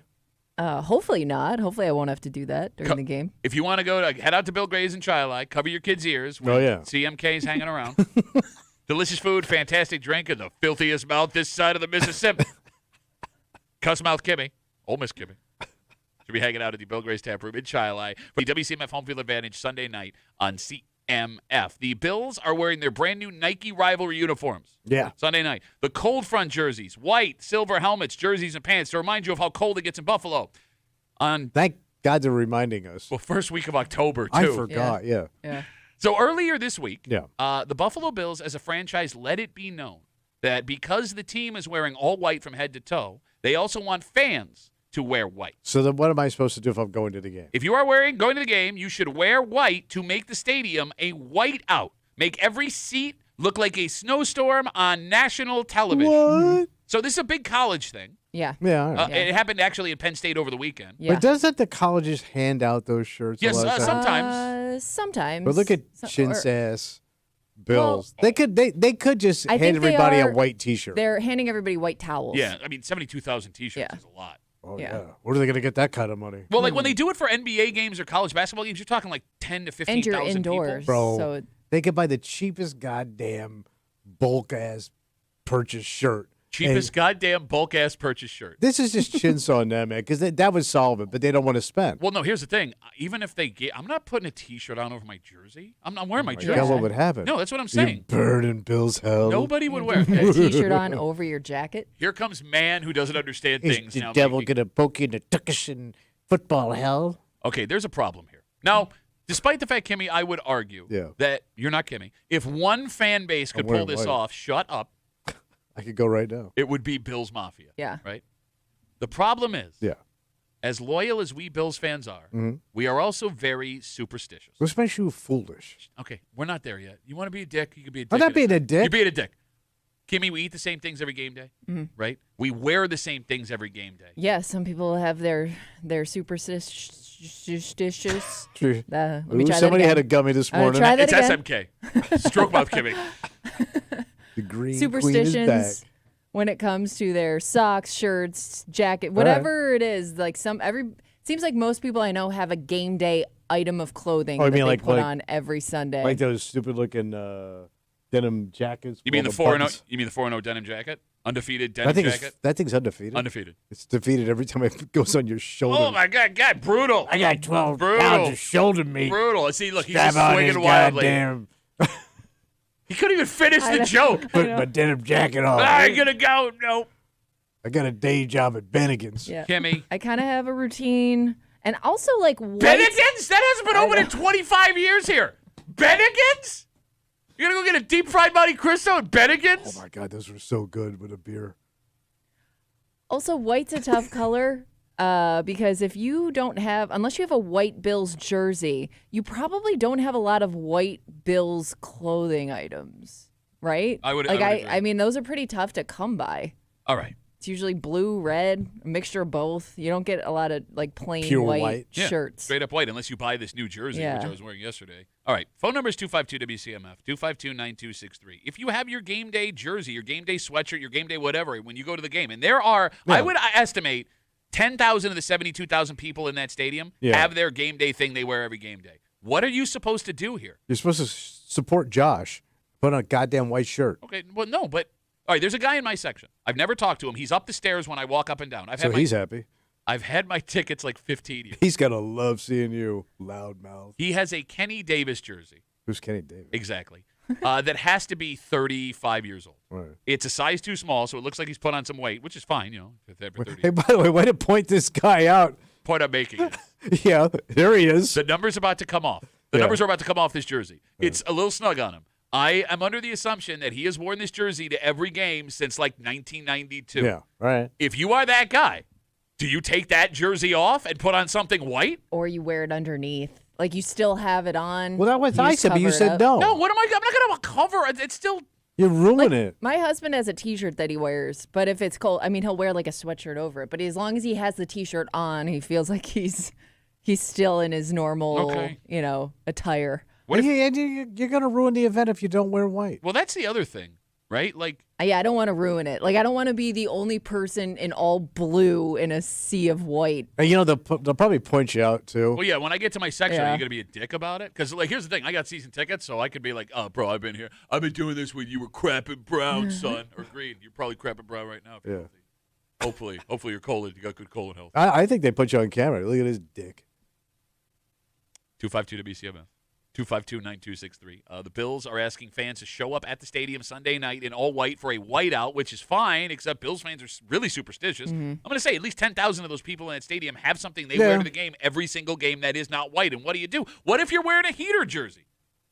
Hopefully not. Hopefully I won't have to do that during the game. If you want to go, head out to Bill Gray's in Chili. Cover your kids' ears when Oh, yeah. CMK's hanging around. Delicious food, fantastic drink, and the filthiest mouth this side of the Mississippi. Cussmouth Kimmy. Ole Miss Kimmy. Should be hanging out at the Bill Gray's Tap Room in Chili for the WCMF Home Field Advantage Sunday night on CMF. The Bills are wearing their brand new Nike rivalry uniforms. Yeah. Sunday night. The cold front jerseys, white, silver helmets, jerseys, and pants to remind you of how cold it gets in Buffalo. On Thank God they're reminding us. first week of October, too. I forgot, yeah. Yeah. So earlier this week, Yeah. the Buffalo Bills as a franchise let it be known that because the team is wearing all white from head to toe, they also want fans to wear white. So then what am I supposed to do if I'm going to the game? If you are going to the game, you should wear white to make the stadium a white out. Make every seat look like a snowstorm on national television. What? So this is a big college thing. Yeah. Yeah, all right. It happened actually in Penn State over the weekend. Yeah. But doesn't the colleges hand out those shirts? Yes, a lot of times? sometimes. Sometimes. But look at Chin's ass Bills. They could just I hand think they everybody a are- white T-shirt. They're handing everybody white towels. Yeah, I mean, 72,000 T-shirts Yeah. is a lot. Oh Yeah. yeah. Where are they going to get that kind of money? Well, like when they do it for NBA games or college basketball games, you're talking like 10 to And 15,000 you're people. indoors. Bro, So they could buy the cheapest goddamn bulk ass purchase shirt. Cheapest goddamn bulk ass purchase shirt. This is just chins on them, man, because that would solve it, but they don't want to spend. Well, no, here's the thing. Even if they get, I'm not putting a T-shirt on over my jersey. I'm not wearing my jersey. God, what would happen? No, that's what I'm You saying. burn in Bill's hell. Nobody would wear a it. T-shirt on over your jacket. Here comes man who doesn't understand Is things the now. devil making- going to poke you in the tuckish in football hell? Okay, there's a problem here. Now, despite the fact, Kimmy, I would argue that you're not Kimmy. If one fan base could I'm pull wearing this white. off, shut up, I could go right now. it would be Bills Mafia. Yeah. Right? The problem is, Yeah. as loyal as we Bills fans are, we are also very superstitious. What makes you foolish? Okay, we're not there yet. You want to be a dick? You can be a dick. I'm not at being a dick. You're being a dick. Kimmy, we eat the same things every game day, right? We wear the same things every game day. Yeah, some people have their superstitious. True. Let me Ooh, try that somebody again. had a gummy this morning. Try that It's again. SMK. Stroke mouth Kimmy. The green queen is Superstitions back. when it comes to their socks, shirts, jacket, whatever it is. Like seems like most people I know have a game day item of clothing Oh, you that mean they like- put like- on every Sunday. Like those stupid looking denim jackets. You with mean all the 4-0? buttons. You mean the 4-0 denim jacket? Undefeated I denim think jacket? that thing's undefeated. Undefeated. It's defeated every time it goes on your shoulder. Oh my God, brutal. I got 12 Brutal. pounds of shoulder meat. Brutal. See, look, he's Strap just on swinging this wildly. goddamn. He couldn't even finish I the know. joke. Put my denim jacket on. I'm gonna go. Nope. I got a day job at Bennigan's. yeah. Kimmy. I kind of have a routine, and also like white. Bennigan's? That hasn't been I open in know. 25 years here. Bennigan's? You're gonna go get a deep fried Monte Cristo at Bennigan's? Oh my God, those were so good with a beer. Also, white's a tough color because if you don't have, unless you have a white Bills jersey, you probably don't have a lot of white Bills clothing items, right? I would like. agree. I mean, those are pretty tough to come by. All right. It's usually blue, red, a mixture of both. You don't get a lot of like plain Pure white, white. Yeah, shirts. straight up white, unless you buy this new jersey, which Yeah. I was wearing yesterday. All right. Phone number is 252-WCMF, 252-9263. If you have your game day jersey, your game day sweatshirt, your game day whatever, when you go to the game, and there are, I would estimate, 10,000 of the 72,000 people in that stadium have their game day thing they wear every game day. What are you supposed to do here? You're supposed to support Josh. Put on a goddamn white shirt. Okay, well, no, but All right, there's a guy in my section. I've never talked to him. He's up the stairs when I walk up and down. He's happy. I've had my tickets like 15 years. He's going to love seeing you, loudmouth. He has a Kenny Davis jersey. Who's Kenny Davis? Exactly. That has to be 35 years old. Right. It's a size too small, so it looks like he's put on some weight, which is fine, Hey, by the way, way to point this guy out. Point I'm making it. Yeah, there he is. The number's about to come off. The numbers are about to come off this jersey. It's a little snug on him. I am under the assumption that he has worn this jersey to every game since like 1992. Yeah, right. If you are that guy, do you take that jersey off and put on something white? Or you wear it underneath. Like you still have it on. Well, that was nice of you. You said no. No, what am I? I'm not going to cover. It's still. You ruin it. My husband has a T-shirt that he wears, but if it's cold, I mean, he'll wear like a sweatshirt over it. But as long as he has the T-shirt on, he feels like he's still in his normal, attire. You're going to ruin the event if you don't wear white. Well, that's the other thing, right? Like, yeah, I don't want to ruin it. Like, I don't want to be the only person in all blue in a sea of white. And they'll probably point you out too. Well, yeah. When I get to my section, are you going to be a dick about it? Because, like, here's the thing: I got season tickets, so I could be like, "Oh, bro, I've been here. I've been doing this when you were crapping brown, son, or green. You're probably crapping brown right now. If you're healthy. Hopefully, you're colon. You got good colon health. I think they put you on camera. Look at his dick. 252 WCMF. 252-9263. The Bills are asking fans to show up at the stadium Sunday night in all white for a whiteout, which is fine, except Bills fans are really superstitious. I'm going to say at least 10,000 of those people in that stadium have something they wear to the game every single game that is not white. And what do? What if you're wearing a heater jersey?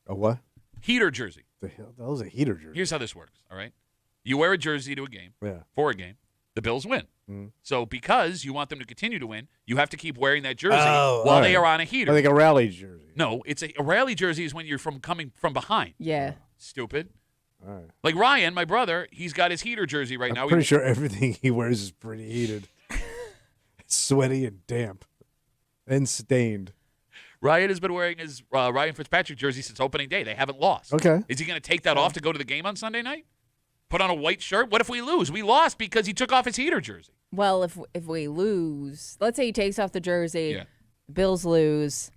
A what? Heater jersey. The hell is a heater jersey? Here's how this works, all right? You wear a jersey to a game, for a game. The Bills win. So because you want them to continue to win, you have to keep wearing that jersey while they are on a heater. Like a rally jersey. No, it's a rally jersey is when you're coming from behind. Yeah. Stupid. All right. Like Ryan, my brother, he's got his heater jersey right now. I'm pretty sure everything he wears is pretty heated. It's sweaty and damp and stained. Ryan has been wearing his Ryan Fitzpatrick jersey since opening day. They haven't lost. Okay. Is he going to take that off to go to the game on Sunday night? Put on a white shirt? What if we lose? We lost because he took off his heater jersey. Well, if we lose, let's say he takes off the jersey, Bills lose.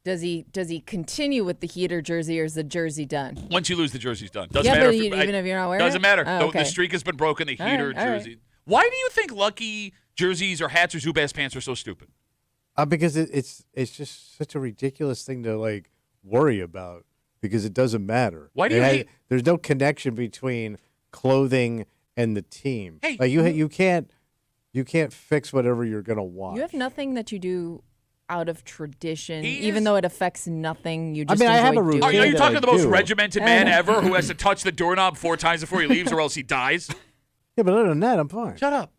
Does he continue with the heater jersey, or is the jersey done? Once you lose, the jersey's done. Doesn't matter. But even if you're not wearing it? Doesn't matter. Oh, okay. The streak has been broken. The heater jersey. Right. Why do you think lucky jerseys or hats or Zubaz pants are so stupid? Because it's just such a ridiculous thing to worry about, because it doesn't matter. Why do you hate? There's no connection between clothing and the team. Hey, you can't fix whatever you're gonna watch. You have nothing that you do out of tradition, even though it affects nothing. You just I have a routine. Are you talking the most regimented man ever who has to touch the doorknob 4 times before he leaves, or else he dies? Yeah, but other than that, I'm fine. Shut up.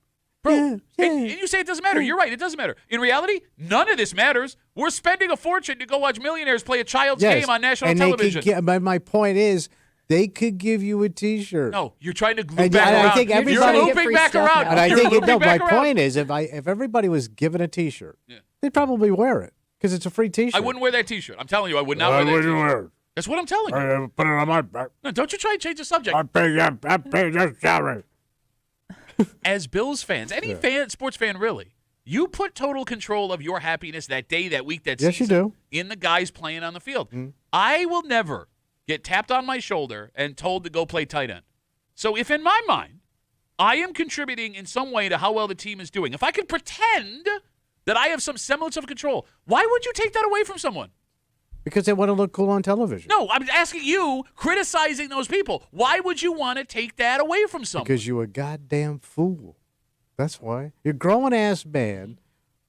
Bro, and you say it doesn't matter. You're right. It doesn't matter. In reality, none of this matters. We're spending a fortune to go watch millionaires play a child's game on national television. My point is, they could give you a T-shirt. No, you're trying to loop back around. I think everybody, you're looping back around. And I think my point is, if everybody was given a T-shirt, they'd probably wear it because it's a free T-shirt. I wouldn't wear that T-shirt. I'm telling you, I would not wear that T-shirt. Wear it? That's what I'm telling you. Put it on my back. No, don't you try and change the subject. I pay your salary. As Bills fans, any sports fan really, you put total control of your happiness that day, that week, that season. Yes, you do. In the guys playing on the field. I will never get tapped on my shoulder and told to go play tight end. So if in my mind, I am contributing in some way to how well the team is doing, if I can pretend that I have some semblance of control, why would you take that away from someone? Because they want to look cool on television. No, I'm asking you, criticizing those people. Why would you want to take that away from someone? Because you're a goddamn fool. That's why. You're a grown-ass man.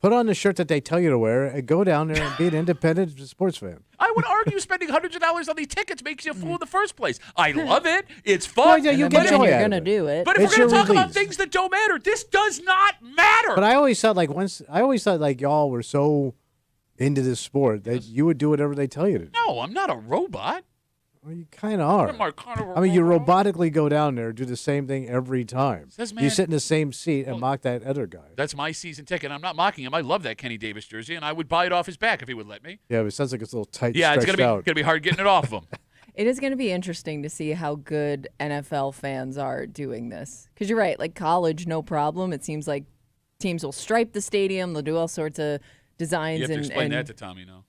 Put on the shirt that they tell you to wear and go down there and be an independent sports fan. I would argue spending hundreds of dollars on these tickets makes you a fool in the first place. I love it. It's fun. Well, you get joy you're out going of to it. do it. But if we're going to talk about things that don't matter, this does not matter. But I always thought y'all were so into this sport that you would do whatever they tell you to do. No, I'm not a robot. Well, you kind of are. Am I kind of a I mean, you robot? robotically go down there, do the same thing every time. Says, man, you sit in the same seat and mock that other guy. That's my season ticket. I'm not mocking him. I love that Kenny Davis jersey, and I would buy it off his back if he would let me. Yeah, but it sounds like it's a little tight. Yeah, it's gonna be hard getting it off of him. It is going to be interesting to see how good NFL fans are doing this. Because you're right, like college, no problem. It seems like teams will stripe the stadium. They'll do all sorts of designs. You have to explain that to Tommy now.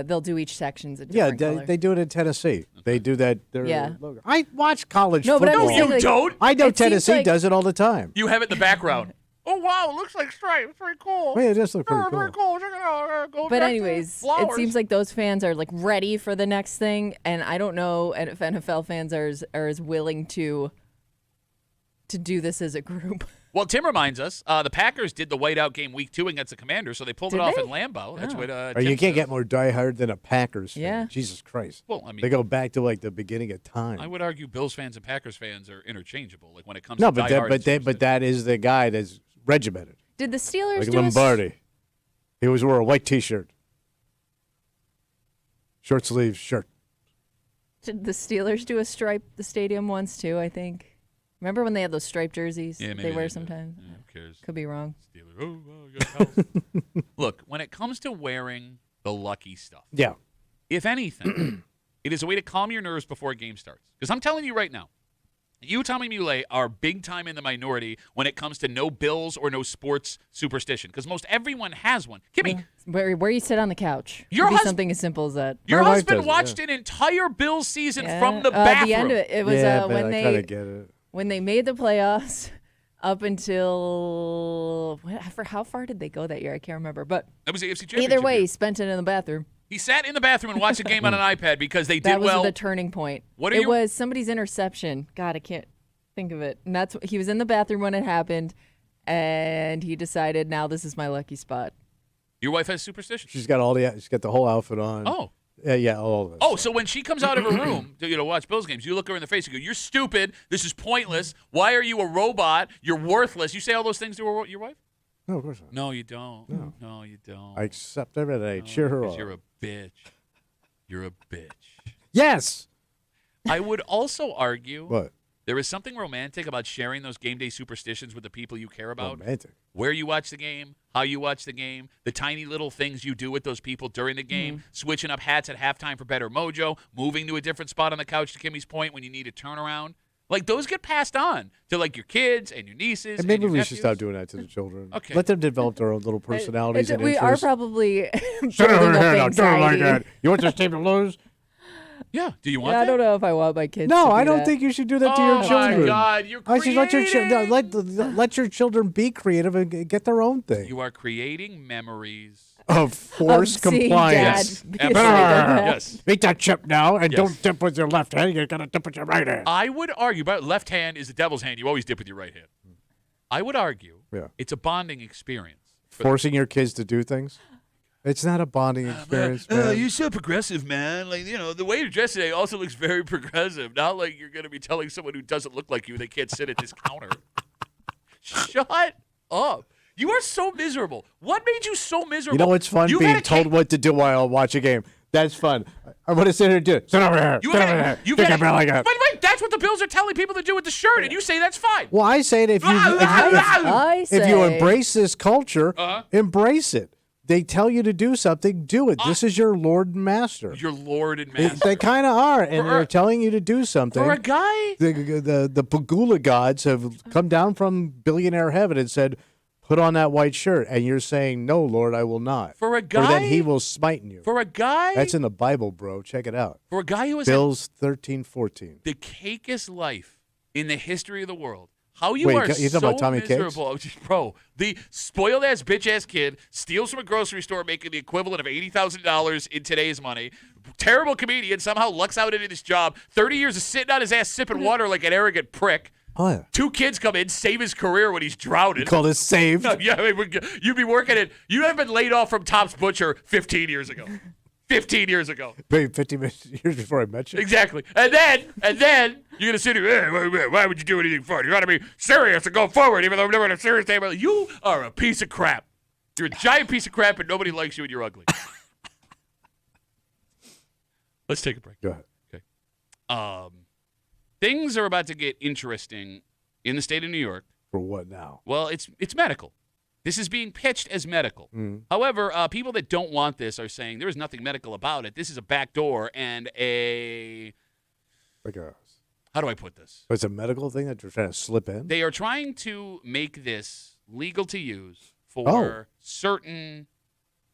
They'll do each section's a different color. They do it in Tennessee. They do that. Yeah. Logo. I watch college No, but I'm football. just saying, You like, don't? I know it seems Tennessee like- does it all the time. You have it in the background. Oh, wow, it looks like stripes. Very cool. Yeah, it does look pretty Very cool. cool. Check it out. Go But back to anyways, flowers. it seems like those fans are like ready for the next thing, and I don't know if NFL fans are as willing to do this as a group. Well, Tim reminds us, the Packers did the whiteout game week 2 against the Commanders, so they pulled Did it off they? in Lambeau. That's what Or Tim you can't says. get more diehard than a Packers fan. Yeah. Jesus Christ. Well, I mean, They go back to like the beginning of time. I would argue Bills fans and Packers fans are interchangeable. Like when it comes No, to but diehard and but that is the guy that's regimented. Did the Steelers Like do Lombardi. He always wore a white T-shirt. Short sleeve shirt. Did the Steelers do a stripe the stadium once too? I think. Remember when they had those striped jerseys Yeah, maybe they wear did. sometimes? Yeah, who cares? Could be wrong. Steelers. Oh, you got house. Look, when it comes to wearing the lucky stuff, Yeah. if anything, it is a way to calm your nerves before a game starts. Because I'm telling you right now, you, Tommy Muley, are big time in the minority when it comes to no Bills or no sports superstition. Because most everyone has one. Kimmy, Where you sit on the couch. Your Could be hus- something as simple as that. your My wife husband does it, watched yeah. an entire Bills season Yeah. from the bathroom. The end of it. It was yeah, but when I kind they of get it. when they made the playoffs. Up until for how far did they go that year? I can't remember. But That was the AFC Championship. either way, year. he spent it in the bathroom. He sat in the bathroom and watched the game on an iPad because they did That was well. the turning point. What are it your- was somebody's interception. God, I can't think of it. And that's he was in the bathroom when it happened, and he decided now this is my lucky spot. Your wife has superstition. She's got she's got the whole outfit on. Oh. Yeah, all of it. Oh, so when she comes out of her room to watch Bills games, you look her in the face and go, "You're stupid. This is pointless. Why are you a robot? You're worthless." You say all those things to your wife? No, of course not. No, you don't. No, you don't. I accept everything. I cheer her 'Cause on. You're a bitch. You're a bitch. Yes. I would also argue What? there is something romantic about sharing those game day superstitions with the people you care about. Romantic. Where you watch the game, how you watch the game, the tiny little things you do with those people during the game, switching up hats at halftime for better mojo, moving to a different spot on the couch to Kimmy's point when you need a turnaround. Like those get passed on to like your kids and your nieces. And maybe your we nephews. should stop doing that to the children. Okay. Let them develop their own little personalities and We are interests. probably Sit over building up here now. Don't like anxiety. that. You want this team to lose? Yeah. Do you want Yeah, I that? don't know if I want my kids. No, to do I don't that. think you should do that to Oh, your my children. God, you're I should let your creating- let your children be creative and get their own thing. You are creating memories. Of forced Of seeing compliance. Dad Yes. be like that. Yes. Eat that chip now, and Yes. don't dip with your left hand. You gotta dip with your right hand. I would argue, but left hand is the devil's hand. You always dip with your right hand. I would argue Yeah. it's a bonding experience. Forcing your kids to do things. It's not a bonding experience, man. You're so progressive, man. Like, the way you're dressed today also looks very progressive. Not like you're going to be telling someone who doesn't look like you they can't sit at this counter. Shut up. You are so miserable. What made you so miserable? You know what's fun? You've Being had a told what to do while I watch a game. That's fun. I want to sit here and do it. Sit over here. You've Sit had over a- here. you've Take had a a- belly up. Wait, that's what the Bills are telling people to do with the shirt, and you say that's fine. Well, I say that if I say you embrace this culture, Uh-huh. embrace it. They tell you to do something, do it. This is your Lord and Master. Your Lord and Master. They kind of are, and For they're a- telling you to do something. For a guy, the Pagula gods have come down from billionaire heaven and said, "Put on that white shirt," and you're saying, "No, Lord, I will not." For a Or then guy- He will smite you. for a guy, That's in the Bible, bro. Check it out. for a guy who has had Bills 13-14. the cakeest life in the history of the world. How you Wait, are you talking so about Tommy Cakes? miserable, bro? The spoiled ass bitch ass kid steals from a grocery store, making the equivalent of $80,000 in today's money. Terrible comedian somehow lucks out into this job. 30 years of sitting on his ass sipping water like an arrogant prick. Oh, yeah. 2 kids come in, save his career when he's drowning. You call this saved? Yeah, I mean, you'd be working at. You have been laid off from Top's Butcher 15 years ago. 15 years ago. Wait, 50 years before I met you? Exactly. And then you're going to sit here, hey, why would you do anything fun? You got to be serious and go forward, even though I've never had a serious day. You are a piece of crap. You're a giant piece of crap, and nobody likes you, and you're ugly. Let's take a break. Go ahead. Okay. Things are about to get interesting in the state of New York. For what now? Well, it's medical. This is being pitched as medical. However, people that don't want this are saying there is nothing medical about it. This is a backdoor and a Like a, how do I put this? it's a medical thing that you're trying to slip in? They are trying to make this legal to use Oh. for certain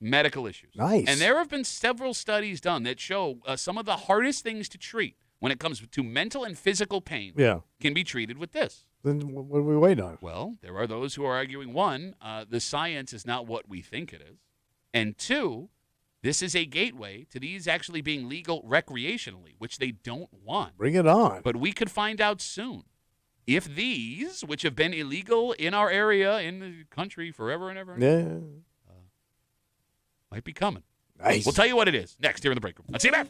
medical issues. Nice. And there have been several studies done that show some of the hardest things to treat when it comes to mental and physical pain can be treated with this. Then what are we waiting on? Well, there are those who are arguing, one, the science is not what we think it is. And two, this is a gateway to these actually being legal recreationally, which they don't want. Bring it on. But we could find out soon if these, which have been illegal in our area, in the country forever and ever, might be coming. Nice. We'll tell you what it is next here in the break room. Let's see you,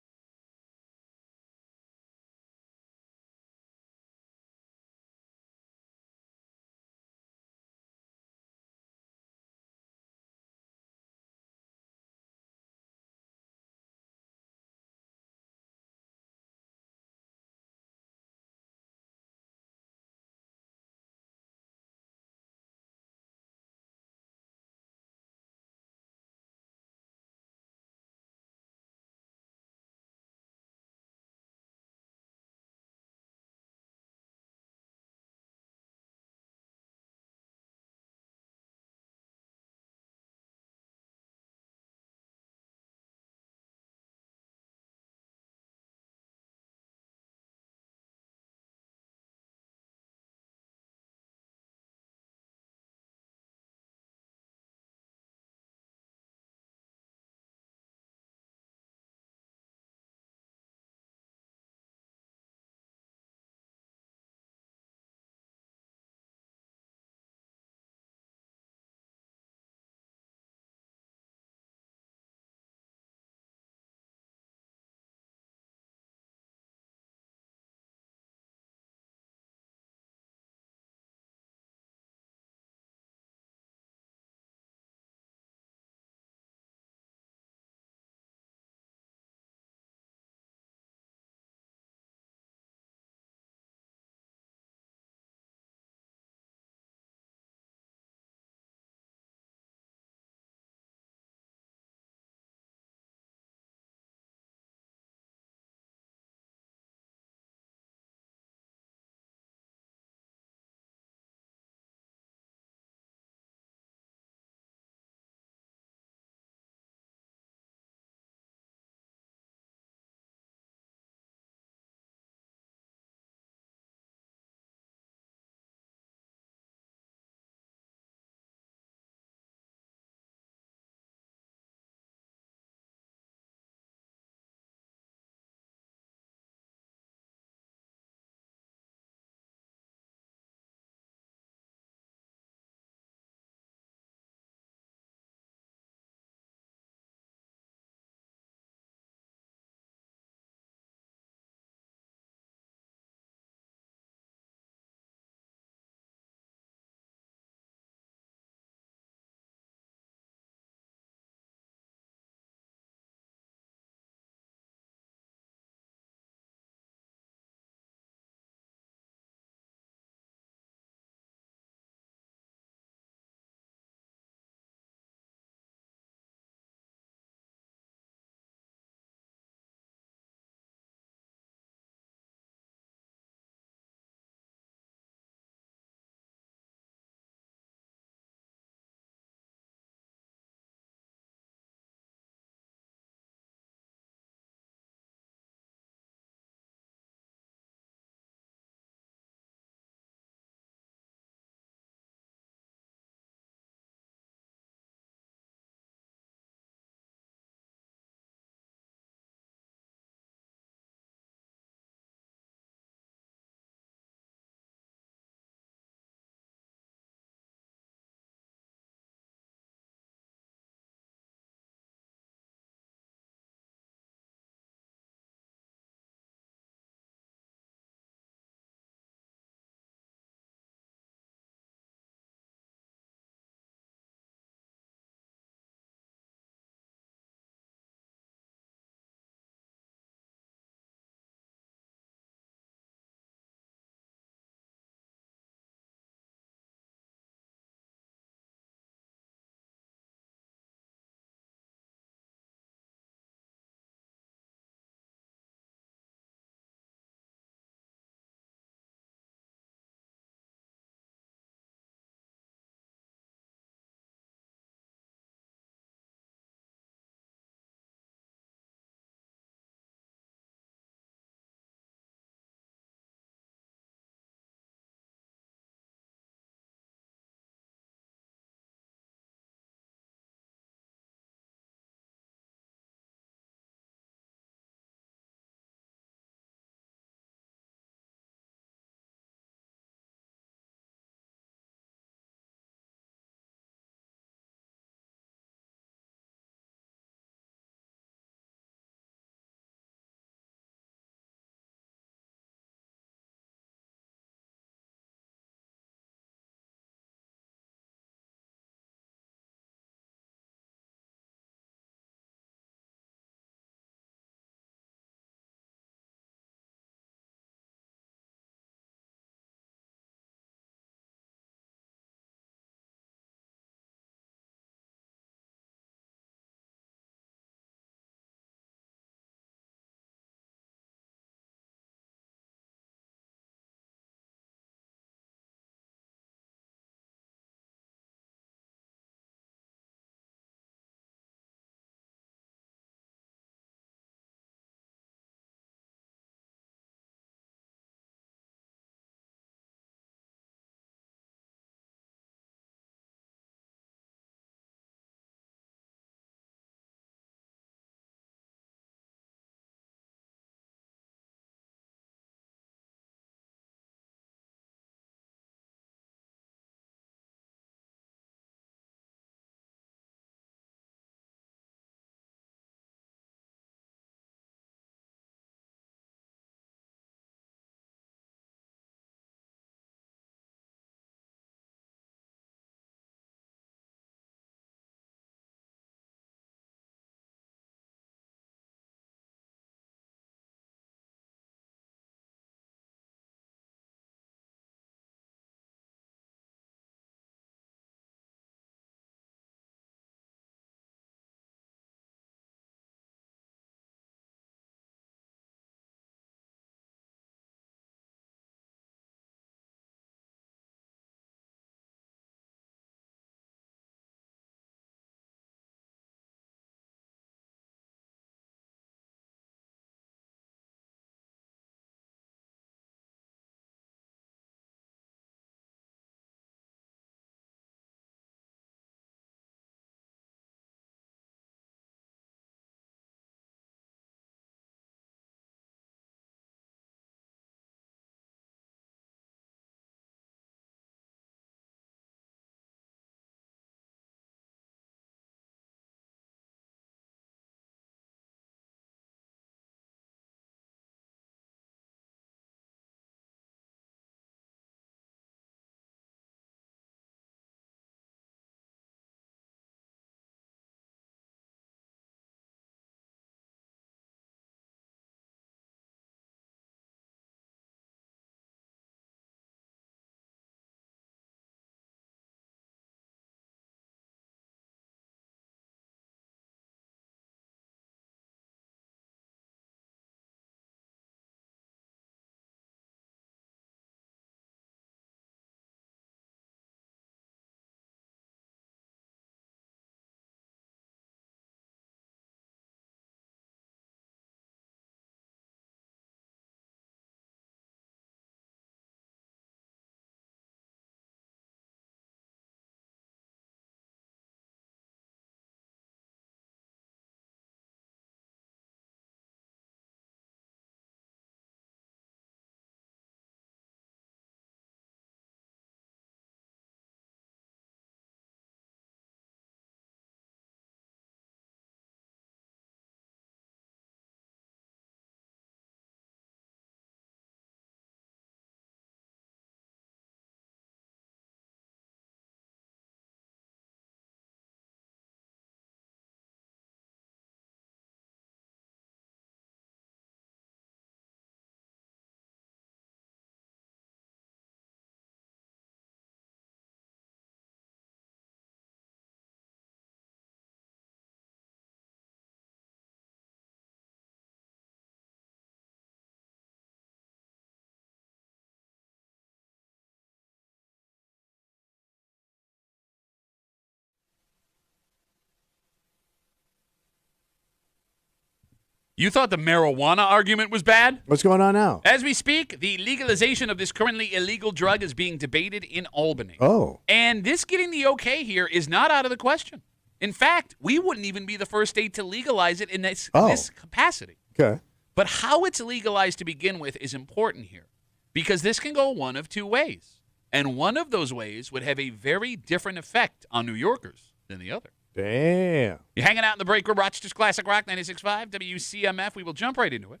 You thought the marijuana argument was bad? What's going on now? As we speak, the legalization of this currently illegal drug is being debated in Albany. Oh. And this getting the okay here is not out of the question. In fact, we wouldn't even be the first state to legalize it in this capacity. Okay. But how it's legalized to begin with is important here because this can go one of two ways. And one of those ways would have a very different effect on New Yorkers than the other. Damn. You're hanging out in the break room, Rochester's Classic Rock 96.5, WCMF. We will jump right into it.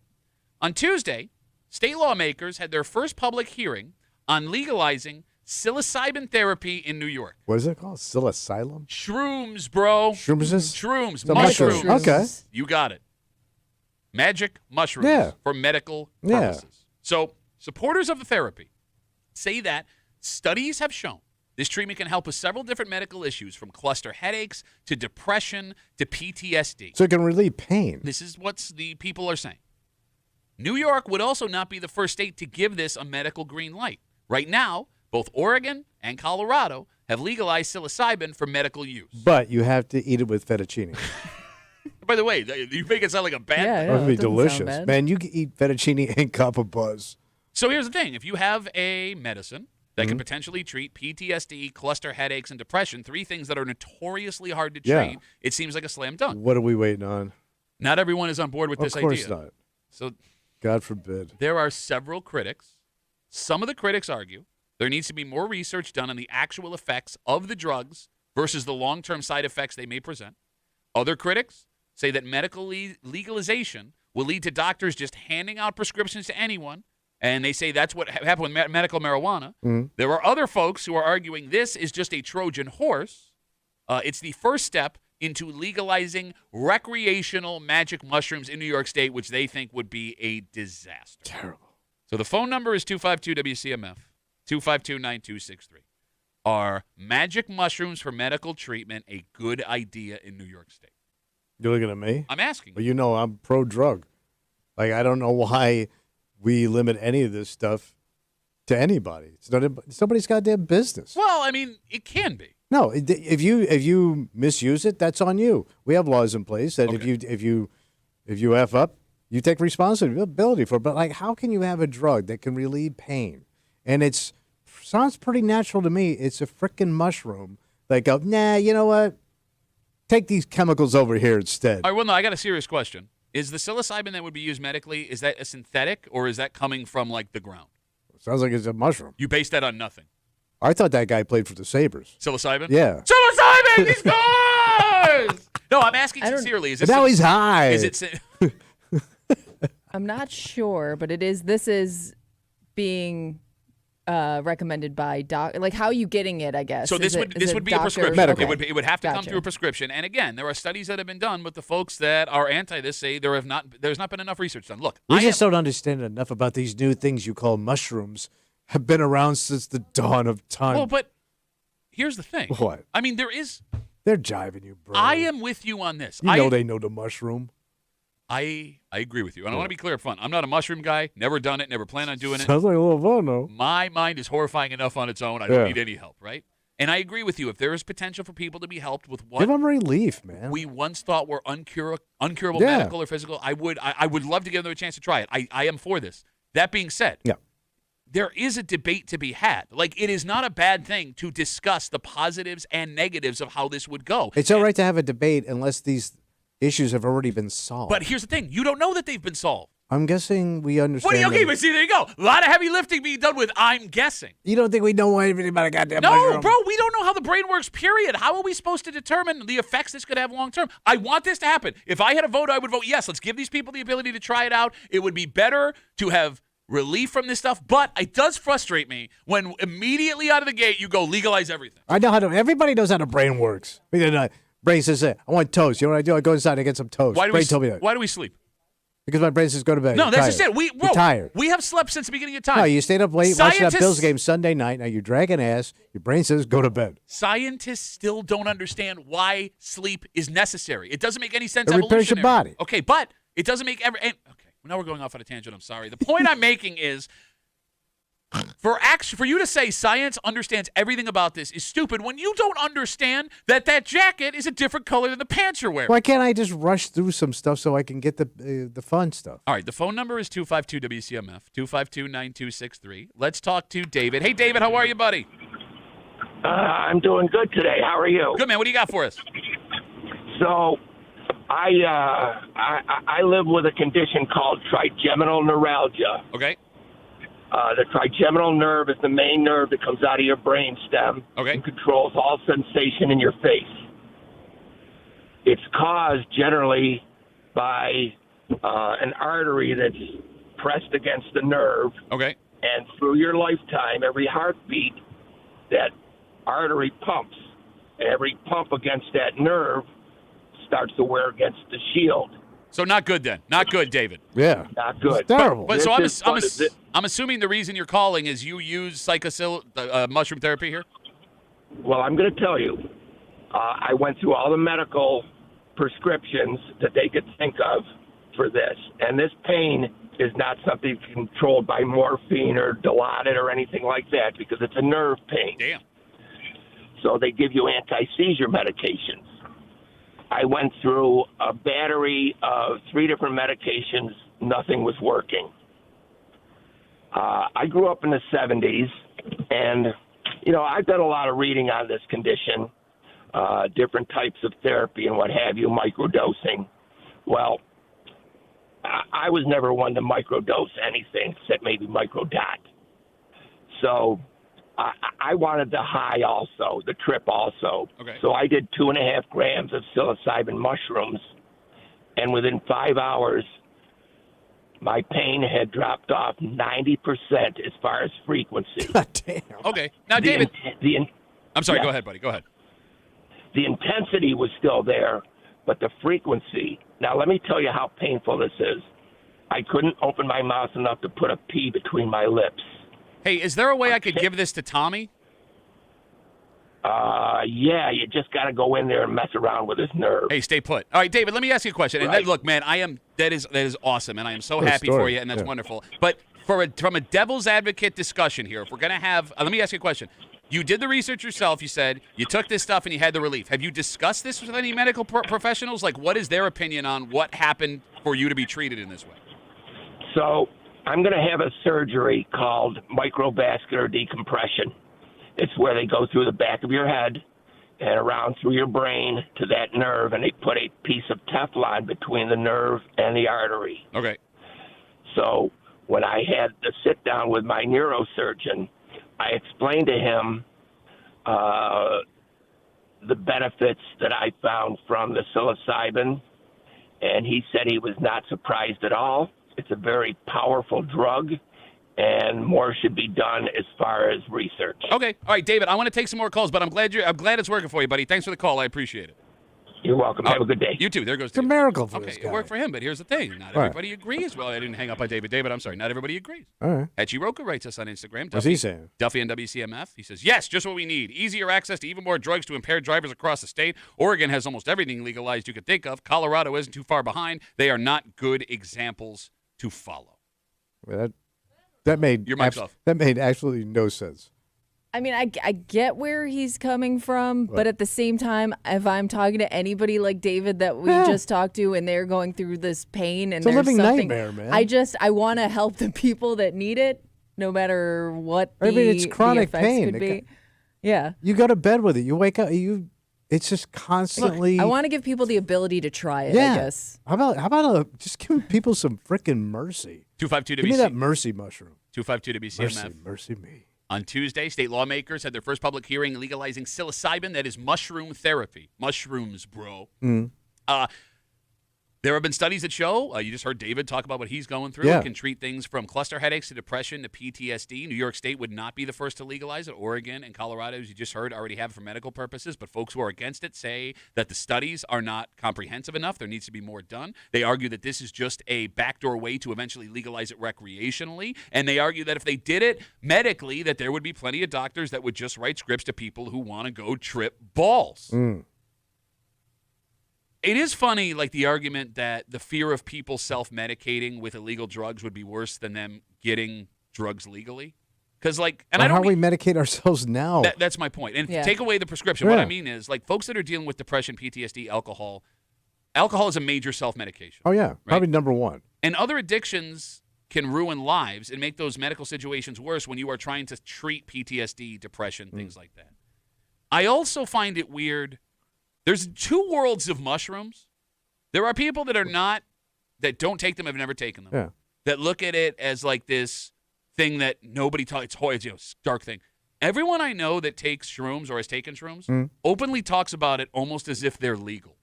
On Tuesday, state lawmakers had their first public hearing on legalizing psilocybin therapy in New York. What is it called? Psilocybin? Shrooms, bro. Shrooms? Shrooms. So Mushrooms. Okay. You got it. Magic mushrooms for medical purposes. So supporters of the therapy say that studies have shown this treatment can help with several different medical issues, from cluster headaches to depression to PTSD. So it can relieve pain. This is what the people are saying. New York would also not be the first state to give this a medical green light. Right now, both Oregon and Colorado have legalized psilocybin for medical use. But you have to eat it with fettuccine. By the way, you make it sound like a bad thing. That would be delicious. Man, you can eat fettuccine and copper buzz. So here's the thing. If you have a medicine that can potentially treat PTSD, cluster headaches, and depression, 3 things that are notoriously hard to treat, it seems like a slam dunk. What are we waiting on? Not everyone is on board with this idea. Of course not. So, God forbid. There are several critics. Some of the critics argue there needs to be more research done on the actual effects of the drugs versus the long-term side effects they may present. Other critics say that medical legalization will lead to doctors just handing out prescriptions to anyone, and they say that's what happened with medical marijuana. Mm-hmm. There are other folks who are arguing this is just a Trojan horse. It's the first step into legalizing recreational magic mushrooms in New York State, which they think would be a disaster. Terrible. So the phone number is 252-WCMF, 252-9263. Are magic mushrooms for medical treatment a good idea in New York State? You're looking at me? I'm asking. Well, you know I'm pro-drug. Like, I don't know why we limit any of this stuff to anybody. It's somebody's goddamn business. Well, I mean, it can be. No, if you misuse it, that's on you. We have laws in place that if you F up, you take responsibility for it. But, like, how can you have a drug that can relieve pain? And sounds pretty natural to me. It's a frickin' mushroom. Like, go, nah, you know what? Take these chemicals over here instead. All right, well, no, I got a serious question. Is the psilocybin that would be used medically, is that a synthetic or is that coming from, like, the ground? Sounds like it's a mushroom. You base that on nothing. I thought that guy played for the Sabres. Psilocybin? Yeah. Psilocybin! He scores! No, I'm asking sincerely. Is this now he's high. Is it? I'm not sure, but this is being recommended by doc. Like, how are you getting it? I guess. So this would be a prescription. Medical. It would have to come through a prescription. And again, there are studies that have been done, but the folks that are anti this say there's not been enough research done. Look, we just don't understand enough about these new things you call mushrooms. Have been around since the dawn of time. Well, but here's the thing. What? I mean, They're jiving you, bro. I am with you on this. They know the mushroom. I agree with you. And I want to be clear up front. I'm not a mushroom guy. Never done it. Never plan on doing it. Sounds like a little fun, though. My mind is horrifying enough on its own. I don't need any help, right? And I agree with you. If there is potential for people to be helped with what give them relief, man. We once thought were uncurable medical or physical, I would love to give them a chance to try it. I am for this. That being said, there is a debate to be had. Like, it is not a bad thing to discuss the positives and negatives of how this would go. It's all right to have a debate unless these issues have already been solved. But here's the thing. You don't know that they've been solved. I'm guessing we understand. But see, there you go. A lot of heavy lifting being done with I'm guessing. You don't think we know anything about a goddamn mushroom? No, bro, we don't know how the brain works, period. How are we supposed to determine the effects this could have long term? I want this to happen. If I had a vote, I would vote yes. Let's give these people the ability to try it out. It would be better to have relief from this stuff, but it does frustrate me when immediately out of the gate you go legalize everything. I know how to. Everybody knows how the brain works. Brain says, "I want toast." You know what I do? I go inside and get some toast. Why told me that. Why do we sleep? Because my brain says go to bed. No, that's just it. You're tired. We have slept since the beginning of time. No, you stayed up late watching that Bills game Sunday night. Now you're dragging ass. Your brain says go to bed. Scientists still don't understand why sleep is necessary. It doesn't make any sense. It repairs your body. Okay, but it doesn't make okay. Now we're going off on a tangent. I'm sorry. The point I'm making is For you to say science understands everything about this is stupid when you don't understand that jacket is a different color than the pants you're wearing. Why can't I just rush through some stuff so I can get the fun stuff? All right, the phone number is 252-WCMF, 252-9263. Let's talk to David. Hey, David, how are you, buddy? I'm doing good today. How are you? Good, man. What do you got for us? So, I live with a condition called trigeminal neuralgia. Okay. The trigeminal nerve is the main nerve that comes out of your brain stem and controls all sensation in your face. It's caused generally by an artery that's pressed against the nerve. Okay. And through your lifetime, every heartbeat, that artery pumps. Every pump against that nerve starts to wear against the shield. So not good then. Not good, David. Yeah. Not good. It's terrible. But so I'm assuming the reason you're calling is you use mushroom therapy here? Well, I'm going to tell you. I went through all the medical prescriptions that they could think of for this. And this pain is not something controlled by morphine or Dilaudid or anything like that because it's a nerve pain. Damn. So they give you anti-seizure medications. I went through a battery of 3 different medications. Nothing was working. I grew up in the 70s, and, I've done a lot of reading on this condition, different types of therapy and what have you, microdosing. Well, I was never one to microdose anything except maybe microdot. So I wanted the high also, the trip also. Okay. So I did 2.5 grams of psilocybin mushrooms, and within 5 hours, my pain had dropped off 90% as far as frequency. God damn. Okay. Now, David. I'm sorry. Go ahead, buddy. Go ahead. The intensity was still there, but the frequency. Now, let me tell you how painful this is. I couldn't open my mouth enough to put a pea between my lips. Hey, is there a way I could give this to Tommy? Yeah, you just got to go in there and mess around with his nerve. Hey, stay put. All right, David, let me ask you a question. Right. And look, man, that is awesome, and I am so Good happy story. for you, and that's wonderful. But from a devil's advocate discussion here, if we're going to have let me ask you a question. You did the research yourself, you said. You took this stuff and you had the relief. Have you discussed this with any medical professionals? Like, what is their opinion on what happened for you to be treated in this way? So I'm going to have a surgery called microvascular decompression. It's where they go through the back of your head and around through your brain to that nerve, and they put a piece of Teflon between the nerve and the artery. Okay. So when I had the sit down with my neurosurgeon, I explained to him the benefits that I found from the psilocybin, and he said he was not surprised at all. It's a very powerful drug, and more should be done as far as research. Okay. All right, David, I want to take some more calls, but I'm glad it's working for you, buddy. Thanks for the call. I appreciate it. You're welcome. Have a good day. You too. There goes It's a David. miracle for this Okay, guy. it worked for him, but here's the thing. Not everybody agrees. Well, I didn't hang up on David. David, I'm sorry. Not everybody agrees. All right. Hachiroka writes us on Instagram. What's he saying? Duffy and WCMF. He says, yes, just what we need. Easier access to even more drugs to impaired drivers across the state. Oregon has almost everything legalized you could think of. Colorado isn't too far behind. They are not good examples to follow. Well, that made Your mic's off. That made absolutely no sense. I mean, I get where he's coming from, but at the same time, if I'm talking to anybody like David that we just talked to and they're going through this pain and It's a there's living something, nightmare, man. I want to help the people that need it, no matter what It's chronic the effects pain. could be. Yeah. You go to bed with it. You wake up. It's just constantly. I want to give people the ability to try it, Yeah. I guess. How about just give people some freaking mercy? 252 Give me that mercy mushroom. 252 WCMF. Mercy me. On Tuesday, state lawmakers had their first public hearing legalizing psilocybin, that is mushroom therapy. Mushrooms, bro. There have been studies that show, you just heard David talk about what he's going through. Yeah. It can treat things from cluster headaches to depression to PTSD. New York State would not be the first to legalize it. Oregon and Colorado, as you just heard, already have it for medical purposes. But folks who are against it say that the studies are not comprehensive enough. There needs to be more done. They argue that this is just a backdoor way to eventually legalize it recreationally. And they argue that if they did it medically, that there would be plenty of doctors that would just write scripts to people who want to go trip balls. It is funny, like the argument that the fear of people self-medicating with illegal drugs would be worse than them getting drugs legally. Because and I don't. How do we medicate ourselves now? That's my point. And take away the prescription. What I mean is, folks that are dealing with depression, PTSD, alcohol is a major self-medication. Oh yeah, right? probably number one. And other addictions can ruin lives and make those medical situations worse when you are trying to treat PTSD, depression, things like that. I also find it weird. There's two worlds of mushrooms. There are people that don't take them, have never taken them. Yeah. That look at it as this thing that nobody talks. It's dark thing. Everyone I know that takes shrooms or has taken shrooms openly talks about it almost as if they're legal.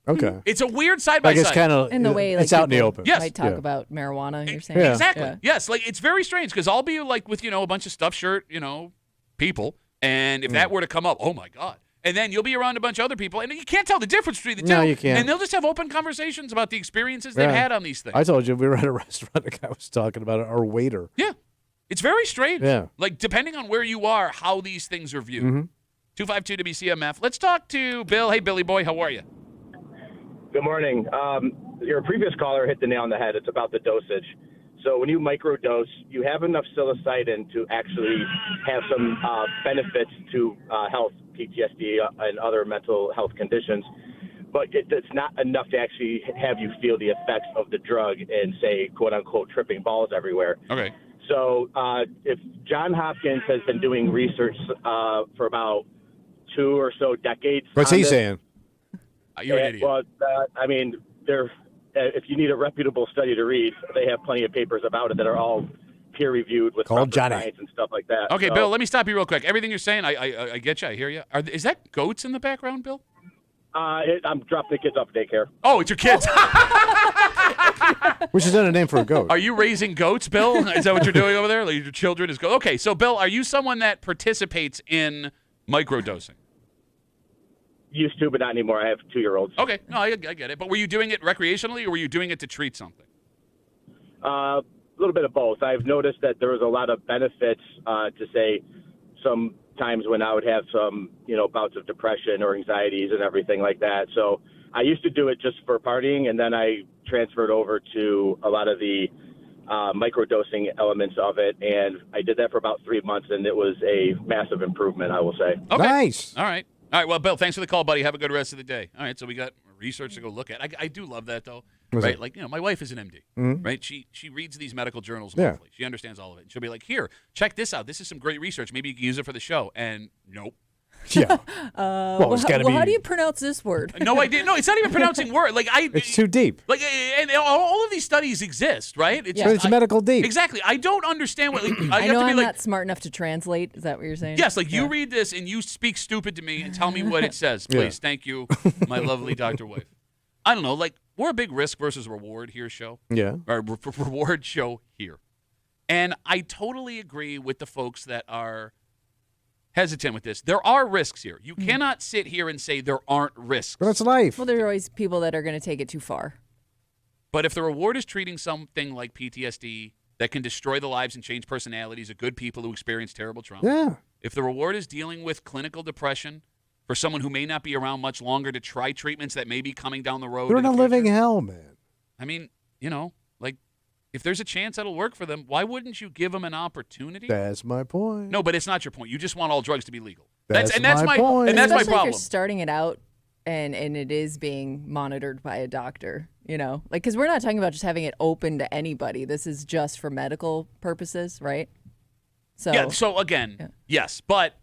Okay. It's a weird side by side. Kind of in the way it's out in the open. Yes. Might talk about marijuana. You're saying exactly. Yeah. Yes. It's very strange because I'll be with a bunch of stuffed shirt people, and if that were to come up, oh my god. And then you'll be around a bunch of other people, and you can't tell the difference between the two. No, you can't. And they'll just have open conversations about the experiences they've had on these things. I told you, we were at a restaurant, a guy was talking about it, our waiter. Yeah. It's very strange. Yeah. Depending on where you are, how these things are viewed. 252 WCMF. Let's talk to Bill. Hey, Billy boy, how are you? Good morning. Your previous caller hit the nail on the head. It's about the dosage. So when you microdose, you have enough psilocybin to actually have some benefits to health, PTSD, and other mental health conditions. But it's not enough to actually have you feel the effects of the drug and say, quote unquote, tripping balls everywhere. Okay. So if John Hopkins has been doing research for about 2 or so decades. What's he saying? You're an idiot. Well, if you need a reputable study to read, they have plenty of papers about it that are all peer-reviewed with proper science and stuff like that. Okay, so, Bill, let me stop you real quick. Everything you're saying, I get you. I hear you. Is that goats in the background, Bill? I'm dropping the kids off at daycare. Oh, it's your kids. Which is not a name for a goat. Are you raising goats, Bill? Is that what you're doing over there? Your children is goats? Okay, so, Bill, are you someone that participates in microdosing? Used to, but not anymore. I have 2-year-olds. Okay, no, I get it. But were you doing it recreationally, or were you doing it to treat something? A little bit of both. I've noticed that there was a lot of benefits to say some times when I would have some, bouts of depression or anxieties and everything like that. So I used to do it just for partying, and then I transferred over to a lot of the microdosing elements of it, and I did that for about 3 months, and it was a massive improvement, I will say. Okay. Nice. All right. Well, Bill, thanks for the call, buddy. Have a good rest of the day. All right, so we got research to go look at. I do love that, though. Right? My wife is an MD, right? She reads these medical journals monthly. She understands all of it. And she'll be like, here, check this out. This is some great research. Maybe you can use it for the show. And nope. Yeah. How do you pronounce this word? No idea. No, it's not even pronouncing word. It's too deep. And all of these studies exist, right? It's medical deep. Exactly. I don't understand what. I know I'm not smart enough to translate. Is that what you're saying? Yes. You read this and you speak stupid to me and tell me what it says, please. Thank you, my lovely Dr. Wife. I don't know. We're a big risk versus reward here show. Yeah. Or reward show here, and I totally agree with the folks that are hesitant with this. There are risks here. You cannot sit here and say there aren't risks. But it's life. Well, there are always people that are going to take it too far. But if the reward is treating something like PTSD that can destroy the lives and change personalities of good people who experience terrible trauma, if the reward is dealing with clinical depression for someone who may not be around much longer to try treatments that may be coming down the road. They're in a living hell, man. I mean, if there's a chance that'll work for them, why wouldn't you give them an opportunity? That's my point. No, but it's not your point. You just want all drugs to be legal. That's my point. And that's Especially my problem. If you're starting it out and it is being monitored by a doctor, because we're not talking about just having it open to anybody. This is just for medical purposes, right? So yes, but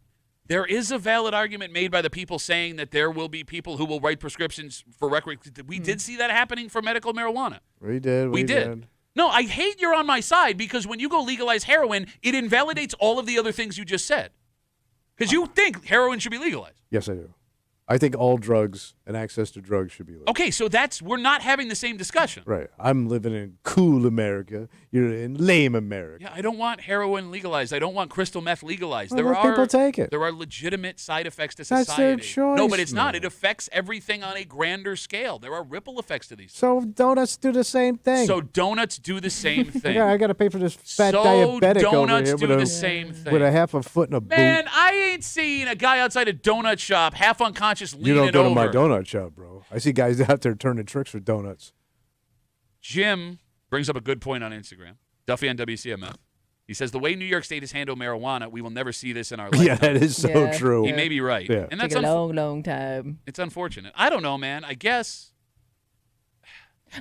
there is a valid argument made by the people saying that there will be people who will write prescriptions for recreation. We did see that happening for medical marijuana. We did. We did. No, I hate you're on my side because when you go legalize heroin, it invalidates all of the other things you just said. Because you think heroin should be legalized. Yes, I do. I think all drugs and access to drugs should be legalized. Okay, so we're not having the same discussion. Right. I'm living in cool America. You're in lame America. Yeah, I don't want heroin legalized. I don't want crystal meth legalized. Well, let people take it. There are legitimate side effects to That's society. their choice, no, but it's not. man. It affects everything on a grander scale. There are ripple effects to these. So donuts do the same thing. So donuts do the same thing. I got to pay for this fat So diabetic over donuts here do the same thing. with a half a foot and a boot. Man, I ain't seen a guy outside a donut shop half unconscious leaning You don't go over. to my donut shop, bro. I see guys out there turning tricks for donuts. Jim brings up a good point on Instagram. Duffy on WCMF. He says the way New York State has handled marijuana, we will never see this in our Yeah, lifetime. that is so true. He may be right. Yeah. And that's Take a long time. It's unfortunate. I don't know, man. I guess.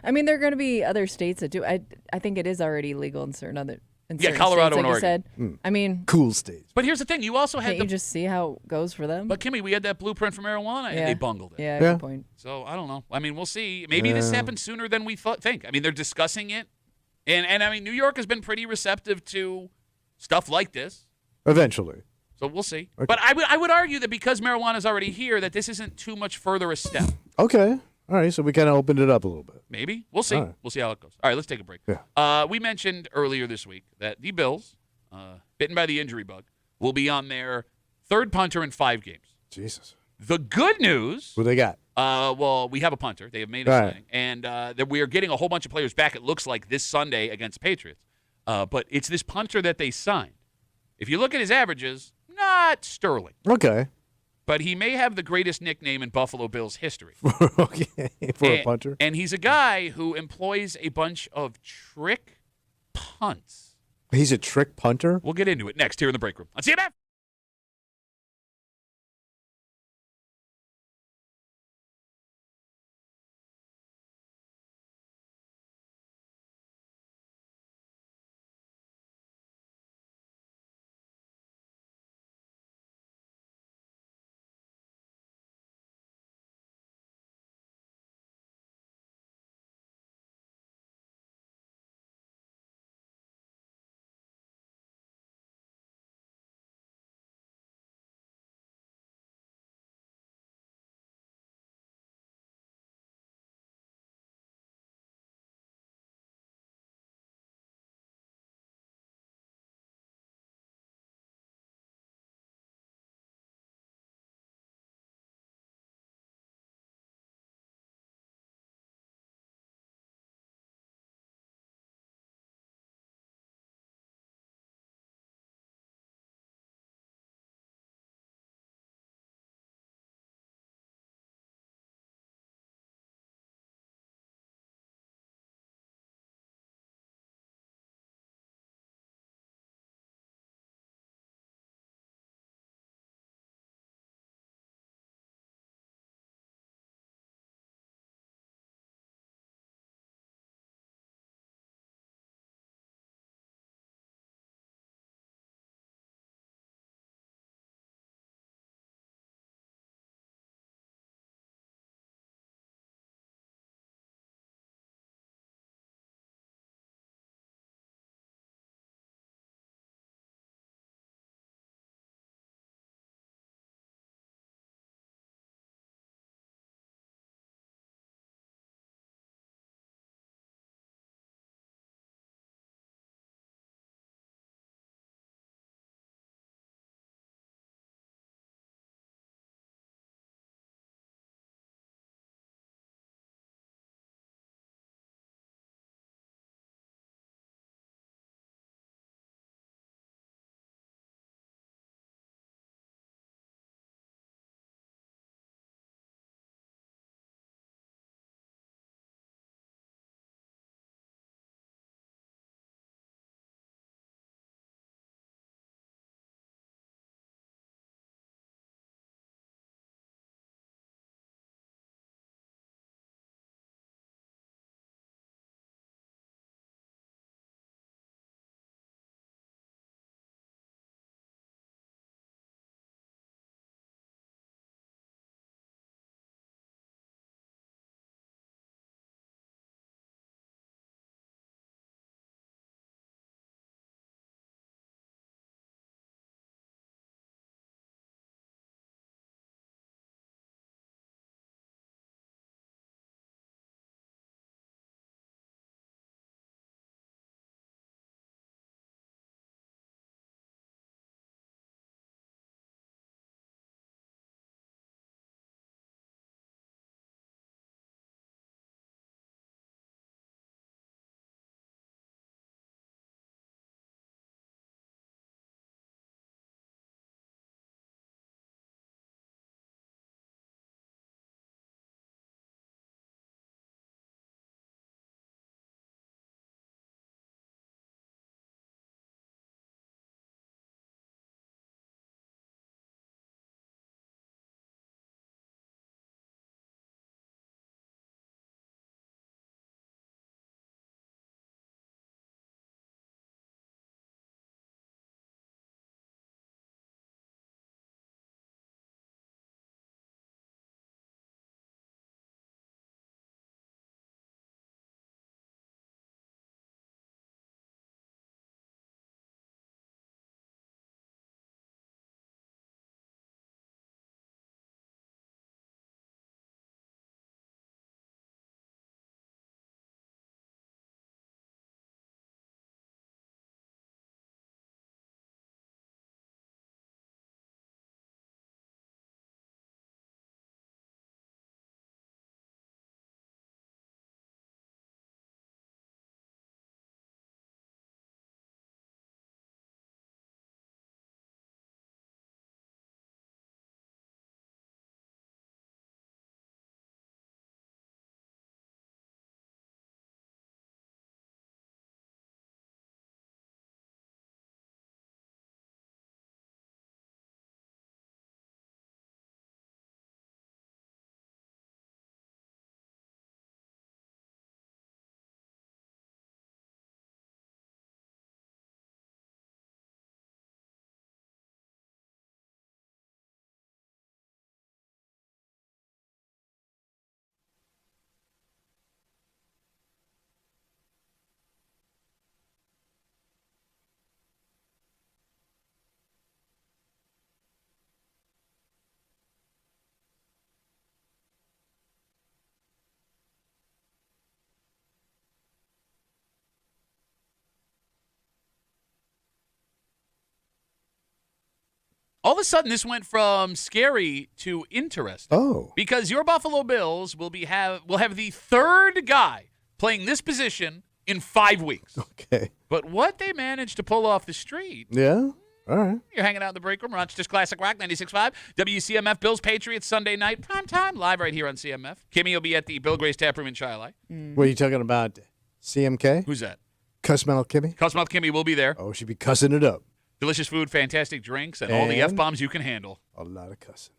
I mean, there are going to be other states that do. I think it is already legal in certain other. Colorado states, and like Oregon. you said. I mean, cool states. But here's the thing: you also had can't you just see how it goes for them? But Kimmy, we had that blueprint for marijuana, and they bungled it. Yeah, good point. So I don't know. I mean, we'll see. Maybe this happens sooner than we think. I mean, they're discussing it, and I mean, New York has been pretty receptive to stuff like this. Eventually. So we'll see. Okay. But I would argue that because marijuana is already here, that this isn't too much further a step. Okay. All right, so we kind of opened it up a little bit. Maybe. We'll see. All right. We'll see how it goes. All right, let's take a break. Yeah. We mentioned earlier this week that the Bills, bitten by the injury bug, will be on their third punter in 5 games. Jesus. The good news. Who they got? Well, we have a punter. They have made a signing. And that we are getting a whole bunch of players back, it looks like, this Sunday against the Patriots. But it's this punter that they signed. If you look at his averages, not sterling. Okay. But he may have the greatest nickname in Buffalo Bills history. Okay, for a punter. And he's a guy who employs a bunch of trick punts. He's a trick punter? We'll get into it next here in the break room on CMF. All of a sudden, this went from scary to interesting. Oh. Because your Buffalo Bills will have the third guy playing this position in 5 weeks. Okay. But what they managed to pull off the street. Yeah. All right. You're hanging out in the break room. Rochester's Classic Rock 96.5. WCMF Bills Patriots Sunday night prime time live right here on CMF. Kimmy will be at the Bill Gray's Tap Room in Chi-Li. What are you talking about? CMK? Who's that? Cussmouth Kimmy? Cussmouth Kimmy will be there. Oh, she'd be cussing it up. Delicious food, fantastic drinks, and all the F-bombs you can handle. A lot of cussing.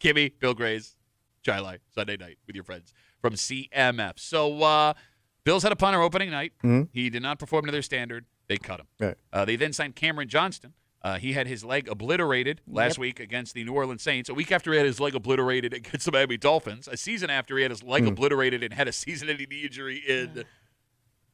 Kimmy, Bill Gray's Chi-Li Sunday night with your friends from CMF. So Bills had a punter opening night. Mm-hmm. He did not perform to their standard. They cut him. Right. They then signed Cameron Johnston. He had his leg obliterated last week against the New Orleans Saints. A week after he had his leg obliterated against the Miami Dolphins. A season after he had his leg obliterated and had a season-ending knee injury in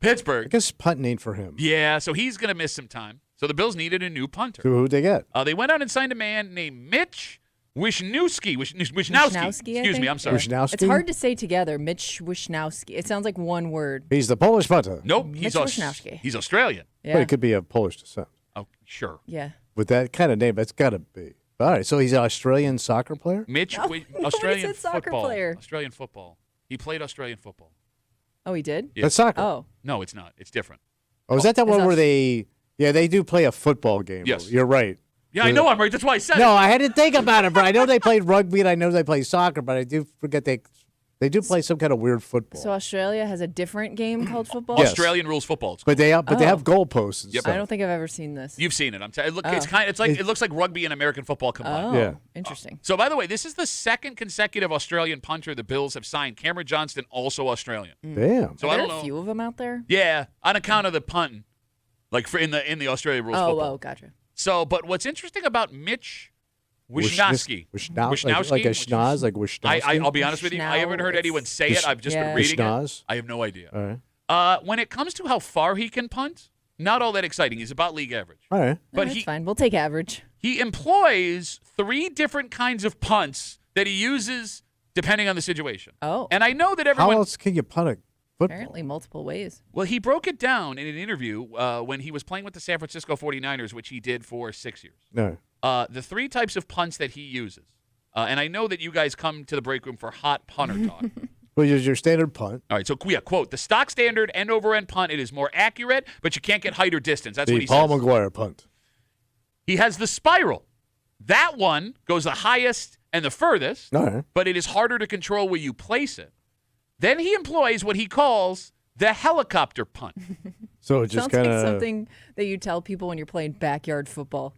Pittsburgh. I guess punting ain't for him. Yeah, so he's going to miss some time. So the Bills needed a new punter. So who'd they get? They went out and signed a man named Mitch Wishnowsky. Excuse me, I'm sorry. Wishnowski? It's hard to say together. Mitch Wishnowski. It sounds like one word. He's the Polish punter. Nope, Mitch Wishnowski. He's Australian. Yeah. But it could be of Polish descent. Oh, sure. Yeah. With that kind of name, that's got to be. All right, so he's an Australian soccer player? Mitch, Nobody Australian said soccer football. player. Australian football. He played Australian football. Oh, he did? Yeah. That's soccer. Oh. No, it's not. It's different. Oh, is that the Is one that- where they do play a football game? Yes. You're right. Yeah, I know I'm right. That's why I said No, it. I had to think about it, but I know they played rugby and I know they play soccer, but I do forget they do play some kind of weird football. So Australia has a different game called football? Yes. Australian rules football. It's But they have Oh. goalposts and Yep. stuff. I don't think I've ever seen this. You've seen it. I'm telling you. Oh. It looks like rugby and American football combined. Oh, Yeah. interesting. So, by the way, this is the second consecutive Australian punter the Bills have signed. Cameron Johnston, also Australian. Damn. So Are I there don't a know. few of them out there? Yeah, on account of the punting, like in the Australian rules football. Oh, gotcha. So, but what's interesting about Mitch Wishnowski, Wishnowski? Like a schnoz, like Wishnowski? I'll be honest with you, I haven't heard anyone say it. I've just been reading Schnoz? it. I have no idea. All right. When it comes to how far he can punt, not all that exciting. He's about league average. All right. But That's fine. We'll take average. he employs 3 different kinds of punts that he uses depending on the situation. Oh. And I know that How everyone. else can you punt a football? Apparently multiple ways. Well, he broke it down in an interview when he was playing with the San Francisco 49ers, which he did for 6 years. No. The 3 types of punts that he uses. And I know that you guys come to the break room for hot punter talk. Well, here's your standard punt. All right, so yeah, quote, the stock standard end-over-end punt, it is more accurate, but you can't get height or distance. That's what The he Paul says. McGuire punt. He has the spiral. That one goes the highest and the furthest, All right. but it is harder to control where you place it. Then he employs what he calls the helicopter punt. So it just Sounds like kind of something that you tell people when you're playing backyard football.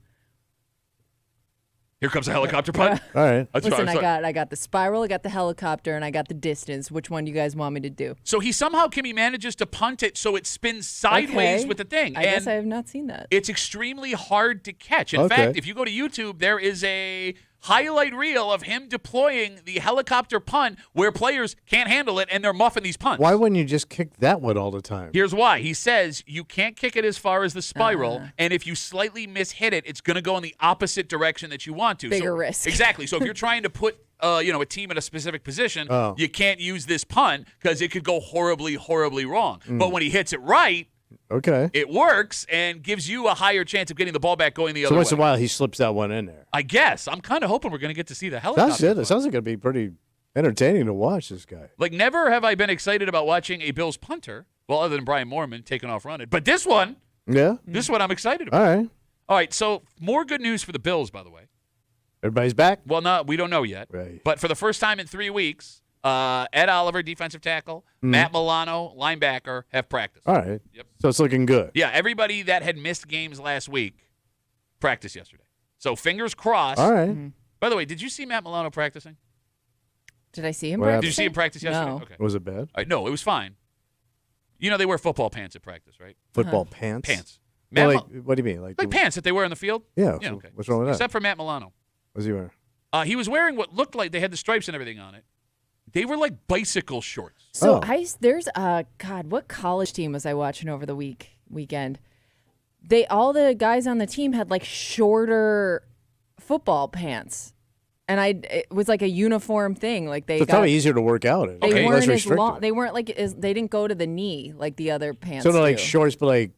Here comes a helicopter punt. All right. That's Listen, right. I got the spiral, I got the helicopter, and I got the distance. Which one do you guys want me to do? So he somehow, Kimmy, manages to punt it so it spins sideways Okay. with the thing. I guess I have not seen that. It's extremely hard to catch. In Okay. fact, if you go to YouTube, there is a highlight reel of him deploying the helicopter punt where players can't handle it and they're muffing these punts. Why wouldn't you just kick that one all the time? Here's why. He says you can't kick it as far as the spiral, and if you slightly mishit it, it's going to go in the opposite direction that you want to. Bigger risk. Exactly. So if you're trying to put a team in a specific position, Oh. you can't use this punt because it could go horribly, horribly wrong. But when he hits it right, Okay. it works and gives you a higher chance of getting the ball back going the So other once in way. a while he slips that one in there. I guess. I'm kind of hoping we're going to get to see the helicopter. Sounds good. It punt. sounds like it'd be pretty entertaining to watch this guy. Like, never have I been excited about watching a Bills punter, well, other than Brian Moorman taking off running. But this one Yeah. I'm excited about. All right. All right, so more good news for the Bills, by the way. Everybody's back. Well, no, we don't know yet. Right. But for the first time in 3 weeks, Ed Oliver, defensive tackle, Matt Milano, linebacker, have practiced. All right. Yep. So it's looking good. Yeah, everybody that had missed games last week practiced yesterday. So fingers crossed. All right. By the way, did you see Matt Milano practicing? Did I see him What practicing? Did you see him practice yesterday? No. Okay. Was it bad? All right, no, it was fine. You know they wear football pants at practice, right? Football pants? Pants. Well, Matt like, what do you mean? Like pants that they wear on the field? Yeah. Yeah, so okay. What's wrong with that? Except for Matt Milano. What's he wearing? He was wearing what looked like they had the stripes and everything on it. They were like bicycle shorts. So Oh. there's God, what college team was I watching over the weekend? All the guys on the team had like shorter football pants, and it was like a uniform thing. Like they So it's probably easier to work out in. they Less weren't as restricted. long. They weren't like they didn't go to the knee like the other pants. So they're like do. shorts, but like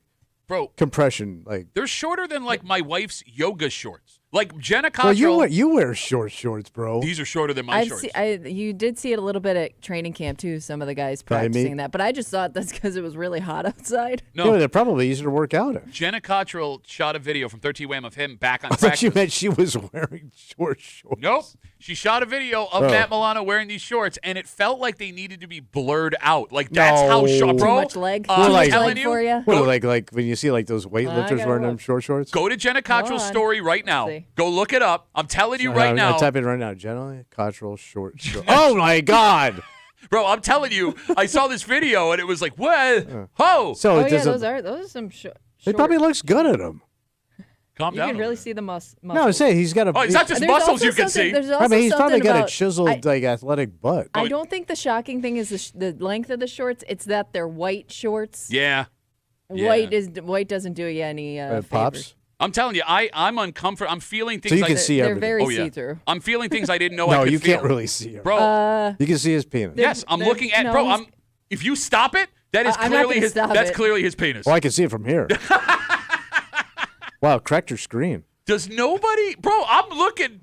Bro, compression. Like they're shorter than like my wife's yoga shorts. Like Jenna Well, Cottrell. you wear short shorts, bro. These are shorter than my shorts. You did see it a little bit at training camp too. Some of the guys Probably me. practicing that, but I just thought that's because it was really hot outside. No, Yeah, they're probably easier to work out in. Jenna Cottrell shot a video from 13 Wham of him back on I practice. thought you meant she was wearing short shorts. Nope. She shot a video of Matt Milano wearing these shorts, and it felt like they needed to be blurred out. Like, that's how short, bro. Too much leg? I'm Too much telling leg you. for you? What, like when you see like those weightlifters wearing them short shorts? Go to Jenna Cottrell's on. story right now. See. Go look it up. I'm telling you right now. I type it right now. Generally, Cottrell short shorts. Oh my God. Bro, I'm telling you, I saw this video, and it was like, what? Ho! So Oh it yeah, doesn't. those are some short. It probably looks good at him. Calm You down. can over really there. see the muscles. No, I'm saying he's got a. Oh, it's not just There's muscles also you can something- see. there's I also mean, he's probably something got a about- chiseled, like athletic butt. I don't think the shocking thing is the length of the shorts. It's that they're white shorts. Yeah. White doesn't do you any favors. Pops. I'm telling you, I'm uncomfortable. I'm feeling things So you like can see They're everything. very Oh, yeah. see-through. I'm feeling things I didn't know I No, could you feel. can't really see him. Bro, You can see his penis. yes, I'm they're- looking at no, bro. he's- If you stop it, that is I'm not clearly gonna his. stop That's it. clearly his penis. Well, I can see it from here. Wow, cracked your screen. Does nobody, bro? I'm looking.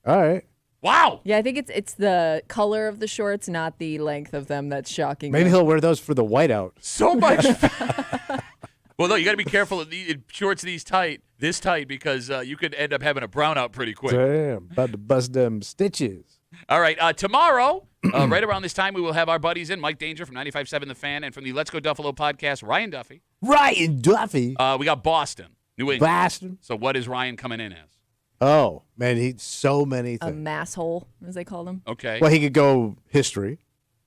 All right. Wow. Yeah, I think it's the color of the shorts, not the length of them, that's shocking. Maybe me. he'll wear those for the whiteout. So much. Well, no, you got to be careful of the shorts this tight, because you could end up having a brownout pretty quick. Damn, about to bust them stitches. All right, tomorrow, right around this time, we will have our buddies in, Mike Danger from 95.7 The Fan, and from the Let's Go Duffalo podcast, Ryan Duffy. Ryan Duffy. We got Boston, New England. Boston. So what is Ryan coming in as? Oh, man, he's so many A things. masshole, as they call them. Okay. Well, he could go history.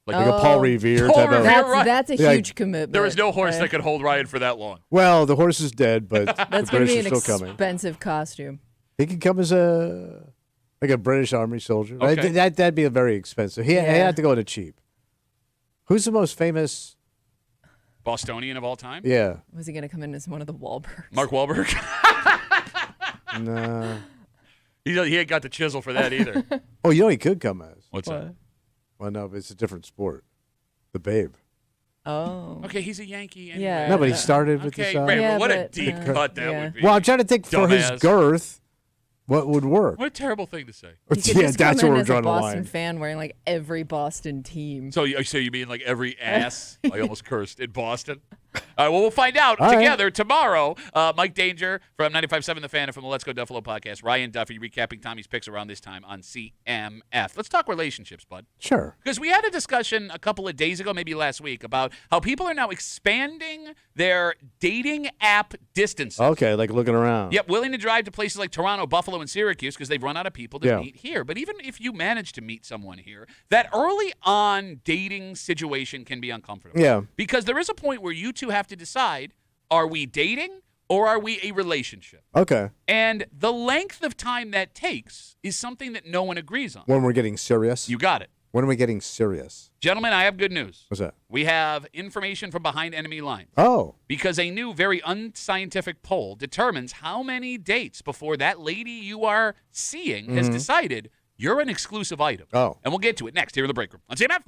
Like a Paul Revere Paul type of. Revere. That's a Yeah, huge commitment. There is no horse that could hold Ryan for that long. Well, the horse is dead, but That's the going to British be are an still coming. expensive costume. He could come as a British Army soldier. Okay. That'd be a very expensive. He had to go to cheap. Who's the most famous? Bostonian of all time? Yeah. Was he going to come in as one of the Wahlbergs? Mark Wahlberg? No. He ain't got the chisel for that either. Oh, you know he could come as. What's that? Well, no, but it's a different sport. The Babe. Oh. Okay, he's a Yankee. Anyway. Yeah. No, but he started with Okay, the Sox. Ray, Yeah, what a but, deep yeah. cut that Yeah. would be. Well, I'm trying to think for his Dumbass. girth, what would work. What a terrible thing to say. He could Yeah, just that's come where in we're as a drawing the Boston line. fan wearing like every Boston team. So you mean like every ass? I almost cursed in Boston. All right, well, we'll find out All right. together tomorrow. Mike Danger from 95.7 The Fan and from the Let's Go Duffalo podcast. Ryan Duffy recapping Tommy's picks around this time on CMF. Let's talk relationships, bud. Sure. Because we had a discussion a couple of days ago, maybe last week, about how people are now expanding their dating app distances. Okay, like looking around. Yep, willing to drive to places like Toronto, Buffalo, and Syracuse because they've run out of people to Yeah. meet here. But even if you manage to meet someone here, that early on dating situation can be uncomfortable. Yeah. Because there is a point where you two have to decide, are we dating or are we a relationship? Okay. And the length of time that takes is something that no one agrees on. When we're getting serious. You got it. When are we getting serious? Gentlemen, I have good news. What's that? We have information from behind enemy lines. Oh. Because a new, very unscientific poll determines how many dates before that lady you are seeing has decided you're an exclusive item. Oh. And we'll get to it next here in the break room on CMF.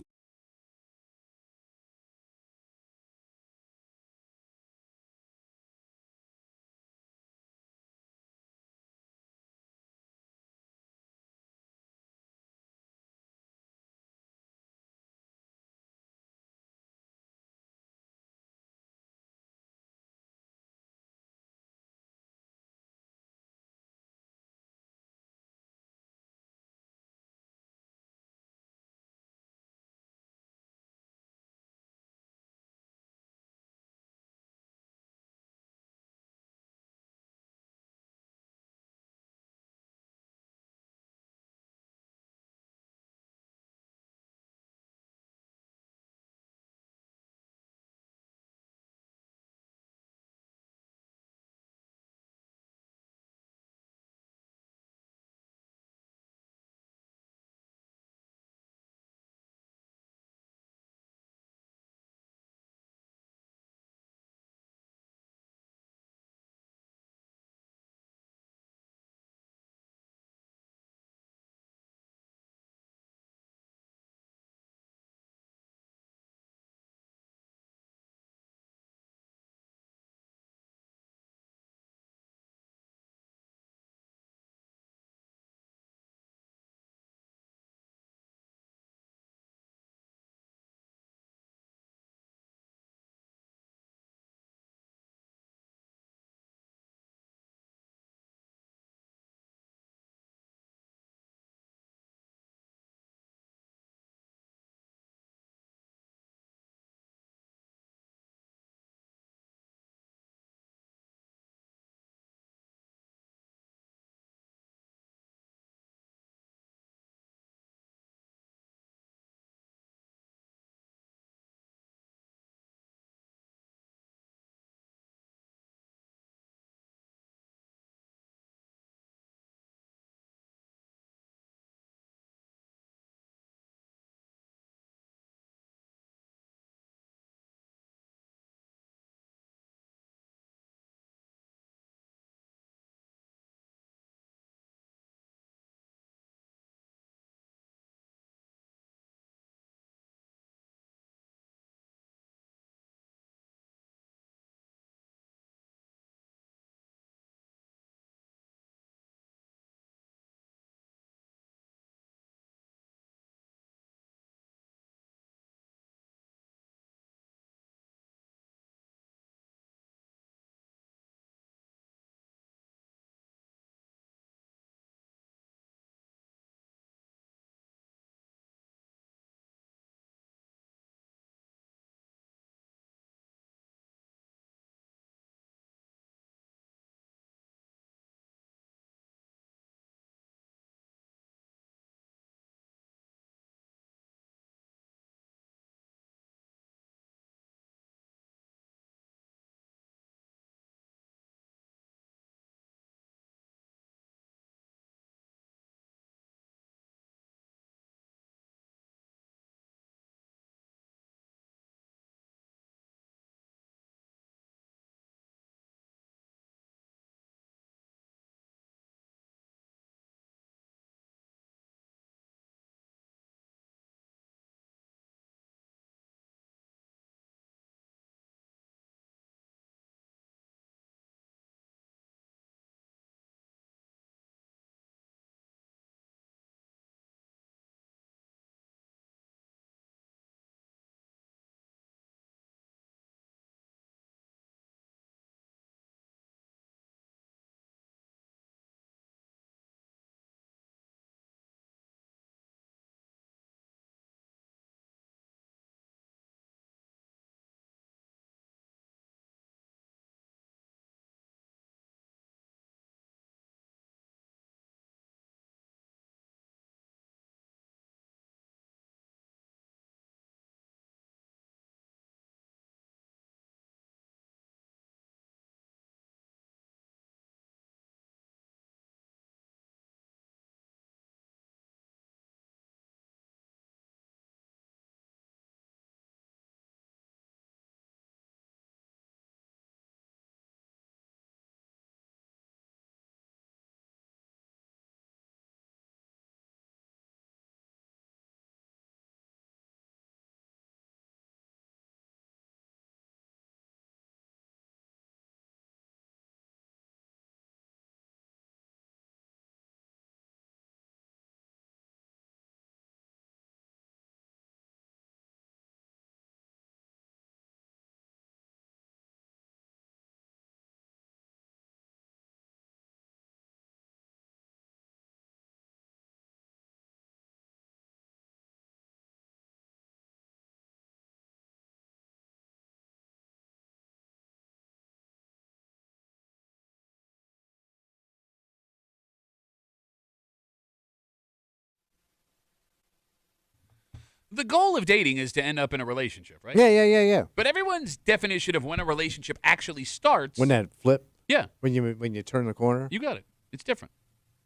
The goal of dating is to end up in a relationship, right? Yeah. But everyone's definition of when a relationship actually starts. When that flip. Yeah. When you turn the corner. You got it. It's different.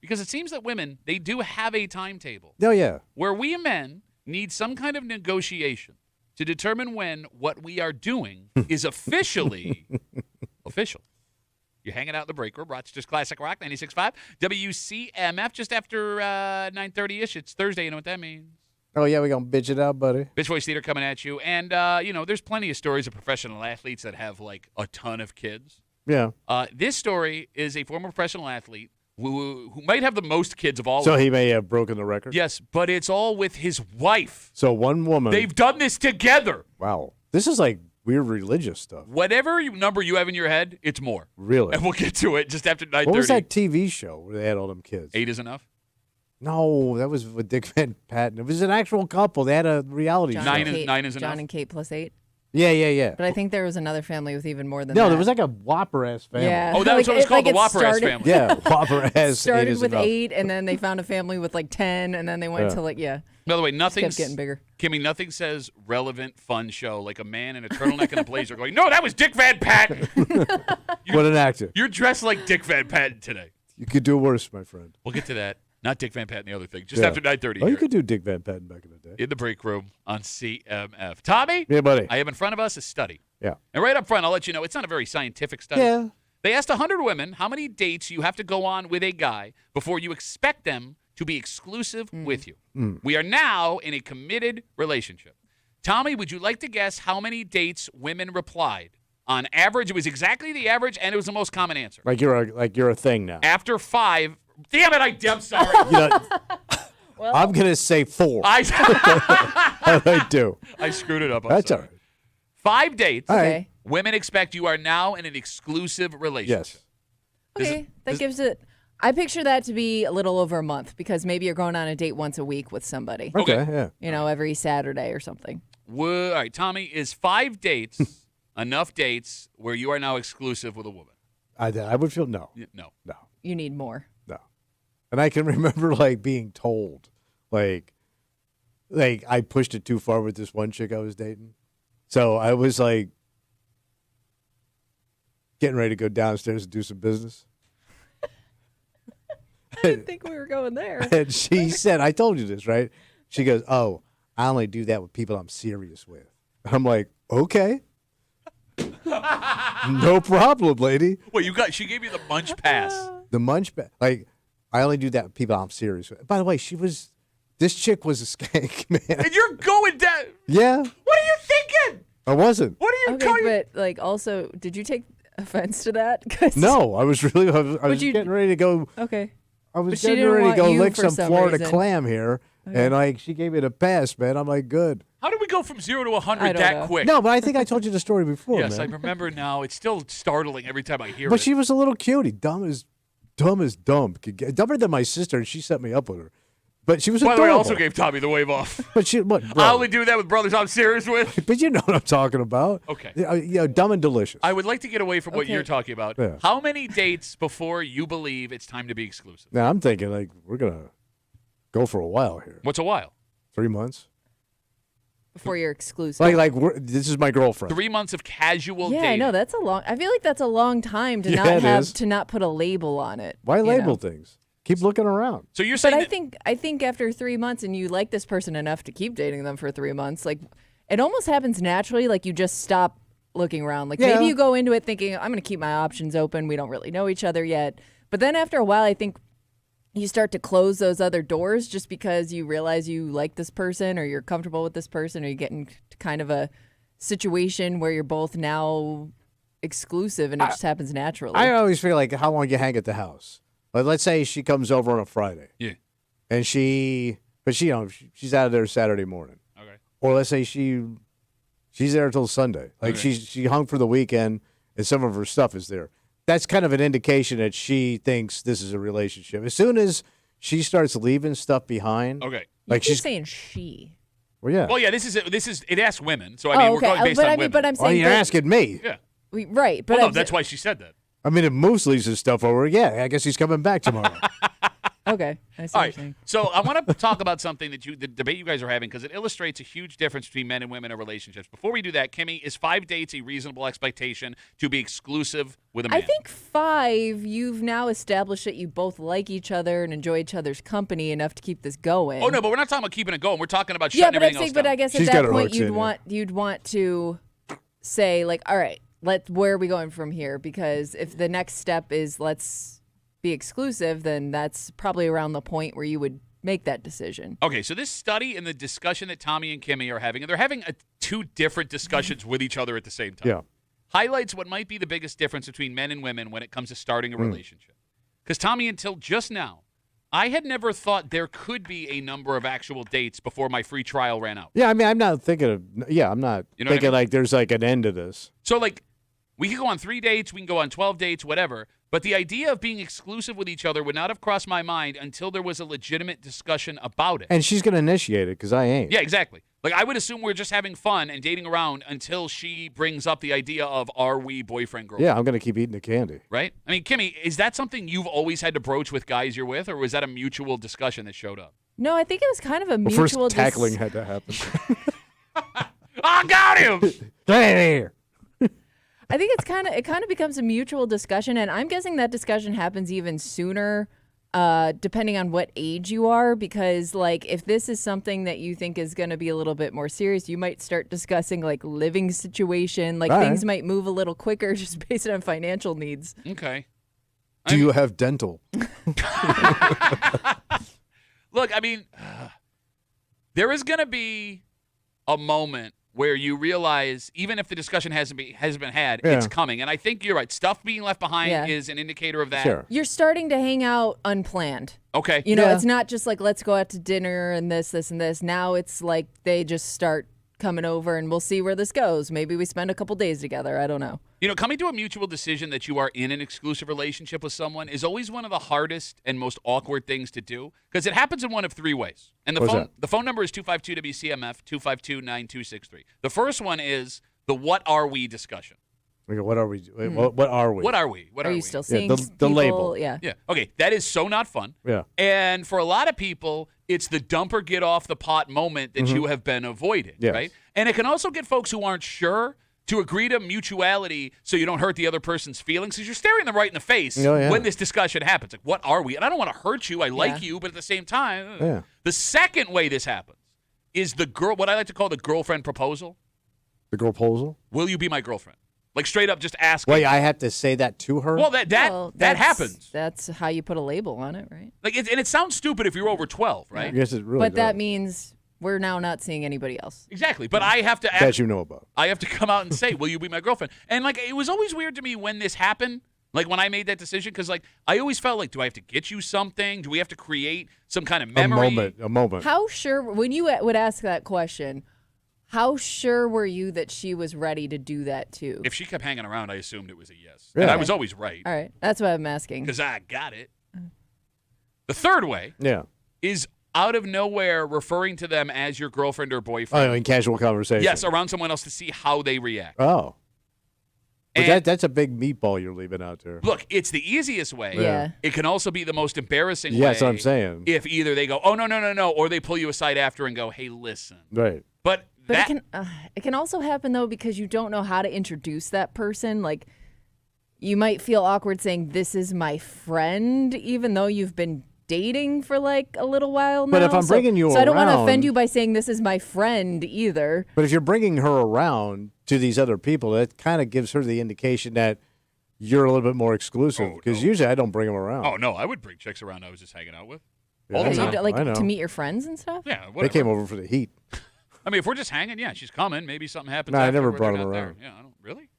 Because it seems that women, they do have a timetable. Oh, yeah. Where we men need some kind of negotiation to determine when what we are doing is officially official. You're hanging out in the break room, Rochester's Classic Rock, 96.5. WCMF, just after 9:30-ish. It's Thursday. You know what that means? Oh, yeah, we're going to bitch it out, buddy. Bitch Voice Theater coming at you. And, there's plenty of stories of professional athletes that have, like, a ton of kids. Yeah. This story is a former professional athlete who might have the most kids of all. So he may have broken the record? Yes, but it's all with his wife. So one woman. They've done this together. Wow. This is like weird religious stuff. Whatever number you have in your head, it's more. Really? And we'll get to it just after 9:30. What was that TV show where they had all them kids? 8 is enough? No, that was with Dick Van Patten. It was an actual couple. They had a reality show. 9 is enough? John and Kate plus 8. Yeah. But I think there was another family with even more than that. No, there was like a whopper-ass family. Yeah. Oh, that was what it was called, the whopper-ass family. Yeah, whopper-ass. Started with 8, and then they found a family with like 10, and then they went to By the way, nothing kept getting bigger. Kimmy, nothing says relevant, fun show like a man in a turtleneck and a blazer going, no, that was Dick Van Patten. What an actor. You're dressed like Dick Van Patten today. You could do worse, my friend. We'll get to that. Not Dick Van Patten, the other thing. Just after 9:30. Oh, you could do Dick Van Patten back in the day. In the break room on CMF. Tommy? Yeah, buddy. I have in front of us a study. Yeah. And right up front, I'll let you know, it's not a very scientific study. Yeah. They asked 100 women how many dates you have to go on with a guy before you expect them to be exclusive with you. We are now in a committed relationship. Tommy, would you like to guess how many dates women replied? On average, it was exactly the average, and it was the most common answer. Like you're a thing now. After 5, damn it, I'm sorry. I'm going to say 4. I do. I screwed it up. That's all right. 5 dates. Okay. Women expect you are now in an exclusive relationship. Yes. Okay, that gives it. I picture that to be a little over a month because maybe you're going on a date once a week with somebody. Okay, yeah. You know, every Saturday or something. All right, Tommy, is 5 dates enough dates where you are now exclusive with a woman? I would feel no. No. You need more. No. And I can remember like being told, like I pushed it too far with this one chick I was dating. So I was like getting ready to go downstairs and do some business. I didn't think we were going there. And she said, I told you this, right? She goes, oh, I only do that with people I'm serious with. I'm like, okay. No problem, lady. Well, she gave you the munch pass. The munch pass. Like, I only do that with people I'm serious with. By the way, this chick was a skank, man. And you're going down. Yeah. What are you thinking? I wasn't. What are you Okay, but like also, did you take offense to that? 'Cause- No, I was getting ready to go. Okay. I was But she getting didn't ready to want go you lick for some some Florida reason. clam here. Okay. And like she gave me the pass, man. I'm like, good. How did we go from 0 to 100 I don't that know. quick? No, but I think I told you the story before, Yes, man. I remember now. It's still startling every time I hear it. But she was a little cutie, dumb as dumb. Dumber than my sister, and she set me up with her. But she was By the way, I adorable. also gave Tommy the wave off. But bro. I only do that with brothers I'm serious with. But you know what I'm talking about. Okay. Dumb and delicious. I would like to get away from what Okay. you're talking about. Yeah. How many dates before you believe it's time to be exclusive? Now I'm thinking like we're gonna go for a while here. What's a while? 3 months. Before you're exclusive. Like this is my girlfriend. 3 months of casual yeah, dating. I know that's a long. I feel like that's a long time to Yeah, not it have is. to not put a label on it. Why you label know? things? Keep looking around. So you're saying But I think after 3 months and you like this person enough to keep dating them for 3 months, like it almost happens naturally. Like you just stop looking around. Like Yeah. maybe you go into it thinking I'm going to keep my options open. We don't really know each other yet. But then after a while, I think you start to close those other doors just because you realize you like this person or you're comfortable with this person or you get into kind of a situation where you're both now exclusive and it just happens naturally. I always feel like how long you hang at the house. Like, let's say she comes over on a Friday. Yeah. And she's out of there Saturday morning. Okay. Or let's say she's there until Sunday. Like Okay. she hung for the weekend and some of her stuff is there. That's kind of an indication that she thinks this is a relationship. As soon as she starts leaving stuff behind. Okay. Like you keep she's saying she. Well, yeah. Well, yeah. This is it asks women, so I mean we're going based but on I mean, women. but I'm Well, saying you're but- asking me. yeah. right, but Well, no, I'm that's sa- why she said that. I mean, if Moose leaves his stuff over, yeah, I guess he's coming back tomorrow. Okay. I see All what right. you're saying. So I want to talk about something the debate you guys are having, because it illustrates a huge difference between men and women in relationships. Before we do that, Kimmy, is 5 dates a reasonable expectation to be exclusive with a man? I think 5, you've now established that you both like each other and enjoy each other's company enough to keep this going. Oh, no, but we're not talking about keeping it going. We're talking about Yeah, shutting but everything else down. I guess She's at got that her point hooks in you'd want to say like, all right, where are we going from here? Because if the next step is let's be exclusive, then that's probably around the point where you would make that decision. Okay, so this study and the discussion that Tommy and Kimmy are having, and they're having two different discussions with each other at the same time, Yeah. highlights what might be the biggest difference between men and women when it comes to starting a relationship. Because Tommy, until just now, I had never thought there could be a number of actual dates before my free trial ran out. Yeah, I mean, I'm not thinking of. Yeah, I'm not You know what I thinking mean? like there's like an end to this. So, like, we could go on 3 dates, we can go on 12 dates, whatever. But the idea of being exclusive with each other would not have crossed my mind until there was a legitimate discussion about it. And she's gonna initiate it because I ain't. Yeah, exactly. Like, I would assume we're just having fun and dating around until she brings up the idea of, are we boyfriend, girlfriend? Yeah, I'm gonna keep eating the candy. Right? I mean, Kimmy, is that something you've always had to broach with guys you're with, or was that a mutual discussion that showed up? No, I think it was kind of a Well, mutual first tackling had to happen. I got him! Get here. I think it kind of becomes a mutual discussion, and I'm guessing that discussion happens even sooner, depending on what age you are. Because like, if this is something that you think is going to be a little bit more serious, you might start discussing like living situation. Like All things right. might move a little quicker just based on financial needs. Okay. Do you have dental? Look, I mean, there is going to be a moment where you realize, even if the discussion hasn't been had, it's coming. And I think you're right. Stuff being left behind is an indicator of that. Sure. You're starting to hang out unplanned. Okay. You know, it's not just like, let's go out to dinner and this, and this. Now it's like they just start coming over and we'll see where this goes. Maybe we spend a couple days together. I don't know. You know, coming to a mutual decision that you are in an exclusive relationship with someone is always one of the hardest and most awkward things to do, because it happens in one of 3 ways. And the phone number is 252-WCMF, 252-9263. The first one is the what are we discussion. Okay, what are we? What are we? What are we? What are are you we? still seeing the people? label. Yeah. Yeah. Okay, that is so not fun. Yeah. And for a lot of people, it's the dump or get off the pot moment that you have been avoiding, Yes. right? And it can also get folks who aren't sure to agree to mutuality so you don't hurt the other person's feelings, because you're staring them right in the face when this discussion happens. Like, what are we? And I don't want to hurt you. I like you, but at the same time, the second way this happens is what I like to call the girlfriend proposal. The girl proposal? Will you be my girlfriend? Like, straight up just ask. Wait, I have to say that to her? Well, that happens. That's how you put a label on it, right? Like, and it sounds stupid if you're over 12, right? Yes, it really But that does. means we're now not seeing anybody else. Exactly. But I have to ask. That you know about. I have to come out and say, will you be my girlfriend? And, like, it was always weird to me when this happened, like, when I made that decision, because, like, I always felt like, do I have to get you something? Do we have to create some kind of memory? A moment. How sure, when you would ask that question, how sure were you that she was ready to do that too? If she kept hanging around, I assumed it was a yes. Yeah. And I was always right. All right. That's what I'm asking. Because I got it. The third way is out of nowhere referring to them as your girlfriend or boyfriend. Oh, in casual conversation. Yes, around someone else to see how they react. Oh. But And- that's a big meatball you're leaving out there. Look, it's the easiest way. Yeah. It can also be the most embarrassing way. Yeah, that's what I'm saying. If either they go, oh, no, or they pull you aside after and go, hey, listen. Right. But it can also happen though because you don't know how to introduce that person. Like, you might feel awkward saying this is my friend, even though you've been dating for like a little while now. But if I'm bringing you so I don't want to around- offend you by saying this is my friend either. But if you're bringing her around to these other people, that kind of gives her the indication that you're a little bit more exclusive. Because usually I don't bring them around. Oh, no, I would bring chicks around I was just hanging out with. Yeah, All the I time. know. Like I know. to meet your friends and stuff. Yeah, They whatever. came over for the heat. I mean, if we're just hanging, yeah, she's coming. Maybe something happens. No, I after never where brought they're them not around. there. Yeah, I don't really.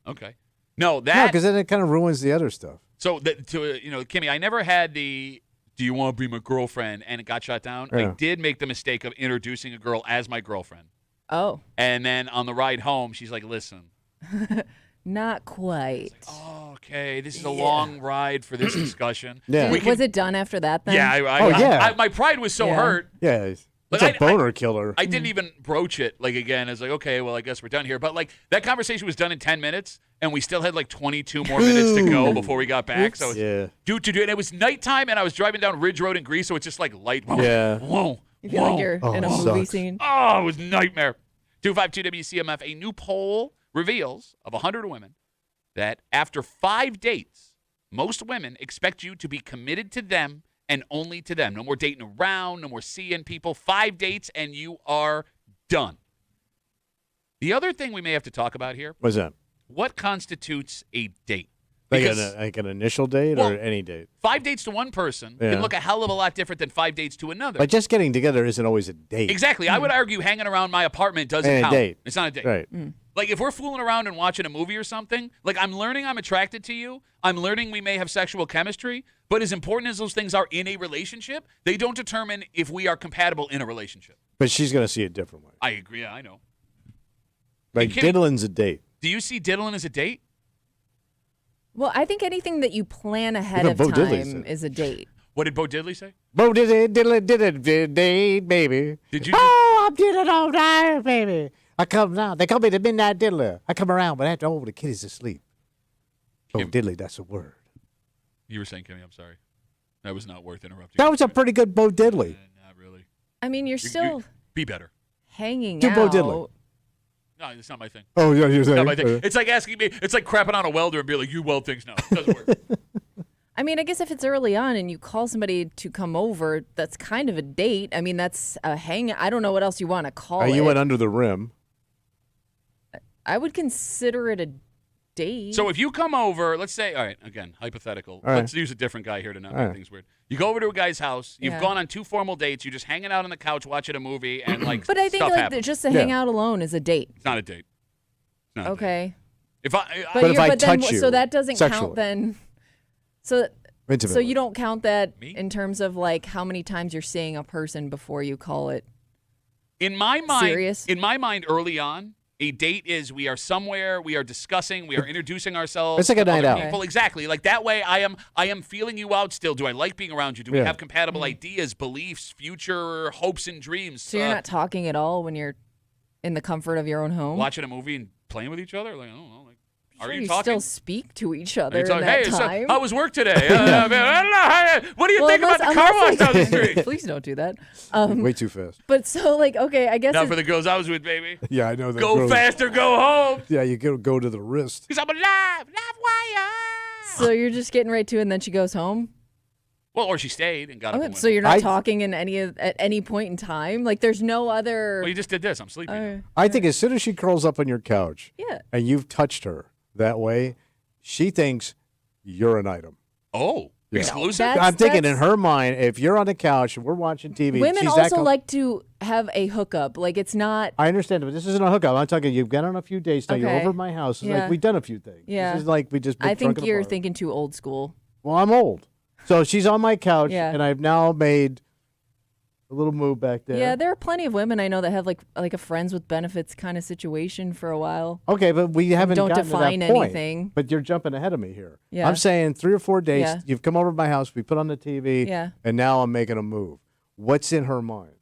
Okay. No, No, that. because then it kind of ruins the other stuff. So, Kimmy, I never had the "Do you want to be my girlfriend?" and it got shut down. I Yeah. did make the mistake of introducing a girl as my girlfriend, Oh, and then on the ride home, she's like, "Listen, not quite. oh, okay, this is a long ride for this discussion." Yeah. We Was can- it done after that then? Yeah, Oh, yeah. my pride was so Yeah. hurt. Yeah. It's a boner killer. I didn't even broach it. Like again, it's like okay, well, I guess we're done here. But like that conversation was done in 10 minutes, and we still had like 22 more minutes to go before we got back. So yeah, do, and it was nighttime, and I was driving down Ridge Road in Greece, so it's just like light. Yeah. Whoa. You feel like you're in a movie scene. Oh, it was nightmare. 252 WCMF. A new poll reveals of 100 women that after 5 dates, most women expect you to be committed to them and only to them. No more dating around, no more seeing people. 5 dates and you are done. The other thing we may have to talk about here. What's that? What constitutes a date? Like an initial date or any date? 5 dates to one person can look a hell of a lot different than 5 dates to another. But just getting together isn't always a date. Exactly. I would argue hanging around my apartment doesn't Ain't a count. date. It's not a date. Right. Like if we're fooling around and watching a movie or something, like I'm learning I'm attracted to you. I'm learning we may have sexual chemistry. But as important as those things are in a relationship, they don't determine if we are compatible in a relationship. But she's going to see it differently. I agree. Yeah, I know. Like diddling's a date. Do you see diddling as a date? Well, I think anything that you plan ahead of time is a date. What did Bo Diddley say? Bo Diddley, date, baby. Did you? Oh, I'm diddling all night, baby. I come now. They call me the midnight diddler. I come around, but after all the kid is asleep. Bo Diddley, that's a word. You were saying, Kimmy, I'm sorry. That was not worth interrupting. That was a pretty good Bo Diddley. Not really. I mean, you're still be better. Hanging Do out. Bo Diddley. No, it's not my thing. Oh, yeah, you're saying. Not my thing. It's like asking me. It's like crapping on a welder and be like, "You weld things." No, it doesn't work. I mean, I guess if it's early on and you call somebody to come over, that's kind of a date. I mean, that's a hang. I don't know what else you want to call it. You went under the rim. I would consider it a date. So if you come over, let's say, all right, again, hypothetical. All right. Let's use a different guy here to not make things weird. You go over to a guy's house. You've gone on 2 formal dates. You're just hanging out on the couch watching a movie and like. But I think stuff like happens. just to hang out alone is a date. It's not a date. It's not a date. Okay. If I, But if I touch you so that doesn't sexually. count then. So Intimately. you don't count that in terms of like how many times you're seeing a person before you call it. In my mind, serious? In my mind, early on, a date is we are somewhere, we are discussing, we are introducing ourselves. It's like a to night other out. people. Exactly. Like that way, I am feeling you out still. Do I like being around you? Do we have compatible ideas, beliefs, future hopes and dreams? So you're not talking at all when you're in the comfort of your own home. Watching a movie and playing with each other? Like I don't know. Like, are Sure, you talking? still speak to each other in Hey, that so time. how was work today? What do you think about the car wash down the street? Please don't do that. Way too fast. But so like okay, I guess Not for the girls I was with, baby. Yeah, I know that. Go fast or go home. Yeah, you go to the wrist. Because I'm alive, live wire. so you're just getting right to it and then she goes home. Well, or she stayed and got up. Okay, And went so you're home. not talking at any point in time. Like there's no other. Well, you just did this. I'm sleeping. I think as soon as she curls up on your couch, and you've touched her that way, she thinks you're an item. Oh, Yeah. exclusive? I'm thinking in her mind, if you're on the couch and we're watching TV, Women she's also that like to have a hookup. Like it's not. I understand, but this isn't a hookup. I'm talking. You've been on a few dates now. You're Okay. over at my house. It's Yeah. like we've done a few things. Yeah. This is like we just. Been I think drunken you're apart. thinking too old school. Well, I'm old, so she's on my couch, Yeah. and I've now made a little move back there. Yeah, there are plenty of women I know that have like a friends with benefits kind of situation for a while. Okay, but we haven't don't gotten define to that point. anything. But you're jumping ahead of me here. Yeah. I'm saying 3 or 4 dates. Yeah. You've come over to my house. We put on the TV. Yeah. And now I'm making a move. What's in her mind?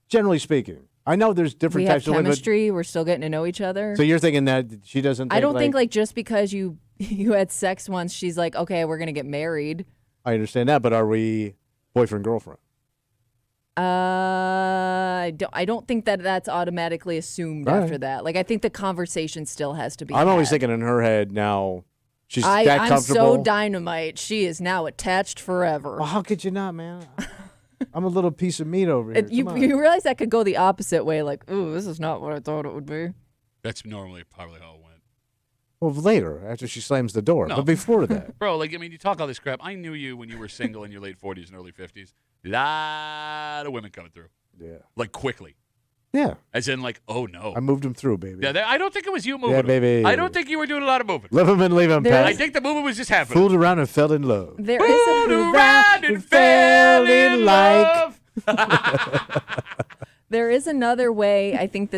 Generally speaking, I know there's different We have types of women. chemistry. We're still getting to know each other. So you're thinking that she doesn't. I don't think like just because you had sex once, she's like, okay, we're gonna get married. I understand that, but are we boyfriend girlfriend? I don't think that that's automatically assumed All after right. that. Like I think the conversation still has to be. I'm always had. thinking in her head now. She's I'm that comfortable. so dynamite. She is now attached forever. Well, how could you not, man? I'm a little piece of meat over here. You Come on. you realize that could go the opposite way. Like, ooh, this is not what I thought it would be. That's normally probably how it went. Well, later, after she slams the door. No. But before that. Bro, like, I mean, you talk all this crap. I knew you when you were single in your late 40s and early 50s. Lot of women coming through. Yeah. Like, quickly. Yeah. As in, like, oh, no. I moved him through, baby. Yeah, I don't think it was you moving. Yeah, them. baby. I don't think you were doing a lot of moving. Live him and leave him, Pat. I think the moving was just happening. Fooled around and fell in love. There is Fooled around and fell in love. There is another way. I think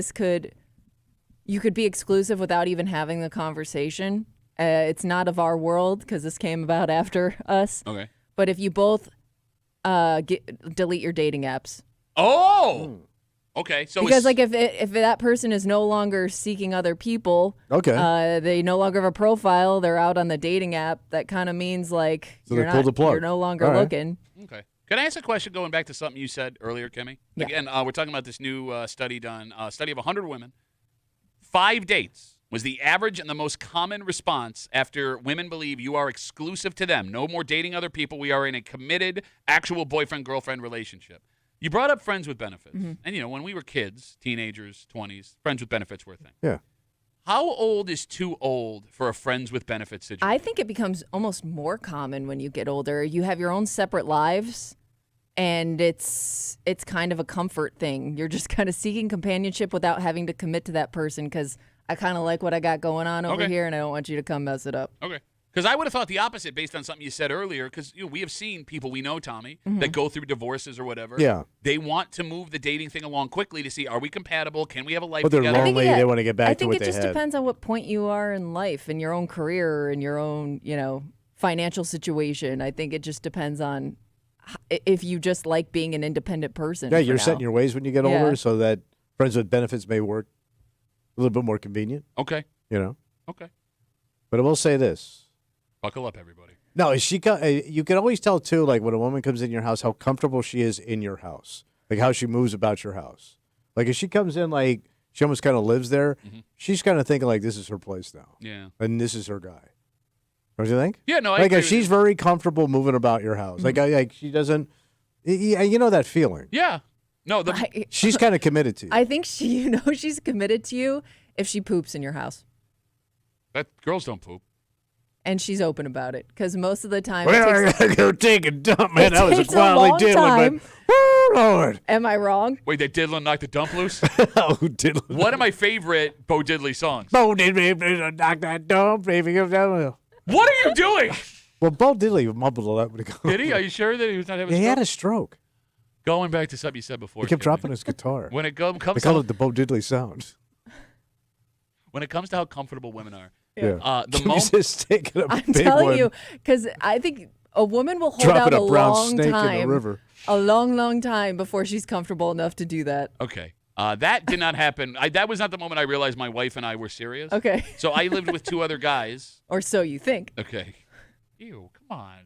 you could be exclusive without even having the conversation. It's not of our world because this came about after us. Okay. But if you both delete your dating apps. Oh. Okay. So because like if that person is no longer seeking other people, they no longer have a profile, they're out on the dating app. That kind of means like so you're no longer looking. Okay. Can I ask a question going back to something you said earlier, Kimmy? Yeah. Again, we're talking about this new study done, study of 100 women. 5 dates was the average and the most common response after women believe you are exclusive to them. No more dating other people. We are in a committed, actual boyfriend-girlfriend relationship. You brought up friends with benefits. Mm-hmm. And, when we were kids, teenagers, 20s, friends with benefits were a thing. Yeah. How old is too old for a friends with benefits situation? I think it becomes almost more common when you get older. You have your own separate lives, and it's kind of a comfort thing. You're just kind of seeking companionship without having to commit to that person because I kind of like what I got going on over here, and I don't want you to come mess it up. Okay. Because I would have thought the opposite based on something you said earlier. Because we have seen people we know, Tommy, that go through divorces or whatever. Yeah. They want to move the dating thing along quickly to see, are we compatible? Can we have a life But they're together? lonely. They want to get back to what they had. I think it just depends on what point you are in life, in your own career, in your own, financial situation. I think it just depends on if you just like being an independent person. Yeah, you're set in your ways when you get older, Yeah. so that friends with benefits may work a little bit more convenient. Okay. Okay. But I will say this. Buckle up, everybody. No, you can always tell, too, like when a woman comes in your house, how comfortable she is in your house. Like how she moves about your house. Like if she comes in like she almost kind of lives there, she's kind of thinking like this is her place now. Yeah. And this is her guy. Don't you think? Yeah, no, I like agree she's very comfortable moving about your house. Like she doesn't, you know that feeling. Yeah. No, she's kind of committed to you. I think she's committed to you if she poops in your house. Girls don't poop. And she's open about it because most of the time. Well, I gotta go take a dump, man. That was a quality diddling, but oh, Lord. Am I wrong? Wait, they diddlin' knocked the dump loose? Oh, diddlin'. One of my favorite Bo Diddley songs. Bo Diddley, knock that dump, baby. What are you doing? Well, Bo Diddley mumbled a lot when he goes. Did he? Are you sure that he was not having a stroke? He had a stroke. Going back to something you said before. He kept dropping his guitar. When it comes they call it the Bo Diddley sound. When it comes to how comfortable women are. Yeah. The moment taking a I'm big telling one. you, because I think a woman will hold Dropping out a brown long snake in the time, river. a long, long time before she's comfortable enough to do that. Okay. That did not happen. That was not the moment I realized my wife and I were serious. Okay. So I lived with 2 other guys. Or so you think. Okay. Ew, come on.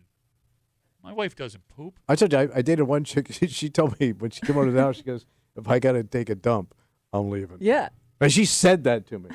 My wife doesn't poop. I told you, I dated one chick. She told me when she came over to the house, she goes, if I got to take a dump, I'm leaving. Yeah. And she said that to me.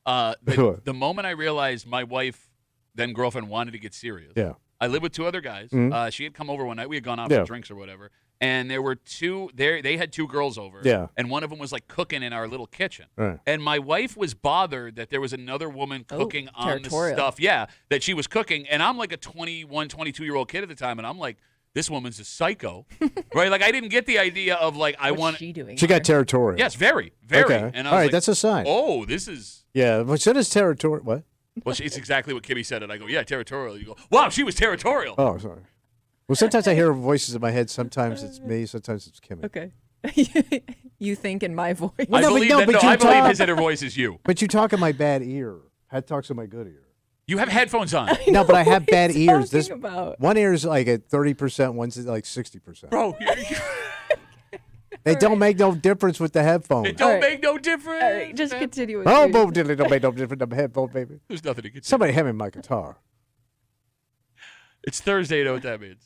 The moment I realized my wife, then girlfriend, wanted to get serious. Yeah. I lived with 2 other guys. She had come over one night. We had gone out Yeah. for drinks or whatever. And there were 2 there. They had 2 girls over. Yeah. And one of them was like cooking in our little kitchen. Right. And my wife was bothered that there was another woman cooking on the territorial. stuff. Yeah, that she was cooking. And I'm like a 21, 22-year-old kid at the time. And I'm like, this woman's a psycho. Right? Like I didn't get the idea of like I What's want. she doing? She got territorial. Yes, very, very. Okay. And I All was right, like, that's a sign. Oh, this is. Yeah, but so does territorial. What? Well, it's exactly what Kimmy said. And I go, yeah, territorial. You go, wow, she was territorial. Oh, sorry. Well, sometimes I hear voices in my head. Sometimes it's me. Sometimes it's Kimmy. Okay. You think in my voice. I believe his inner voice is you. But you talk in my bad ear. Pat talks in my good ear. You have headphones on. No, but I have bad you ears. talking about? One ear is like at 30%, one's at like 60%. Bro, They don't make no difference with the headphones. it don't make no difference. All right, just continue with Oh, your- Bo Diddley don't make no difference with the headphones, baby. There's nothing to get. Somebody hand me my guitar. It's Thursday. You know what that means?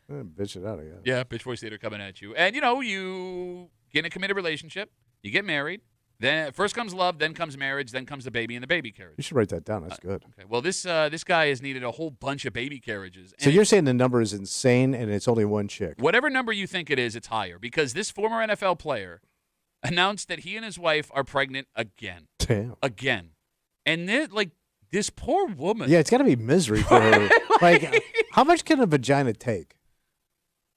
Bitch it out, I guess. Yeah, Bitch Voice Theater coming at you. And, you get in a committed relationship. You get married. Then first comes love, then comes marriage, then comes the baby and the baby carriage. You should write that down. That's good. Okay. Well, this guy has needed a whole bunch of baby carriages. So you're saying the number is insane and it's only one chick? Whatever number you think it is, it's higher. Because this former NFL player announced that he and his wife are pregnant again. Damn. Again. And this poor woman. Yeah, it's got to be misery for her. Like, how much can a vagina take?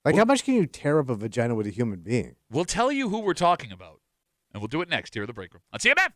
Like, how much can you tear up a vagina with a human being? We'll tell you who we're talking about. And we'll do it next here at the break room on CMF.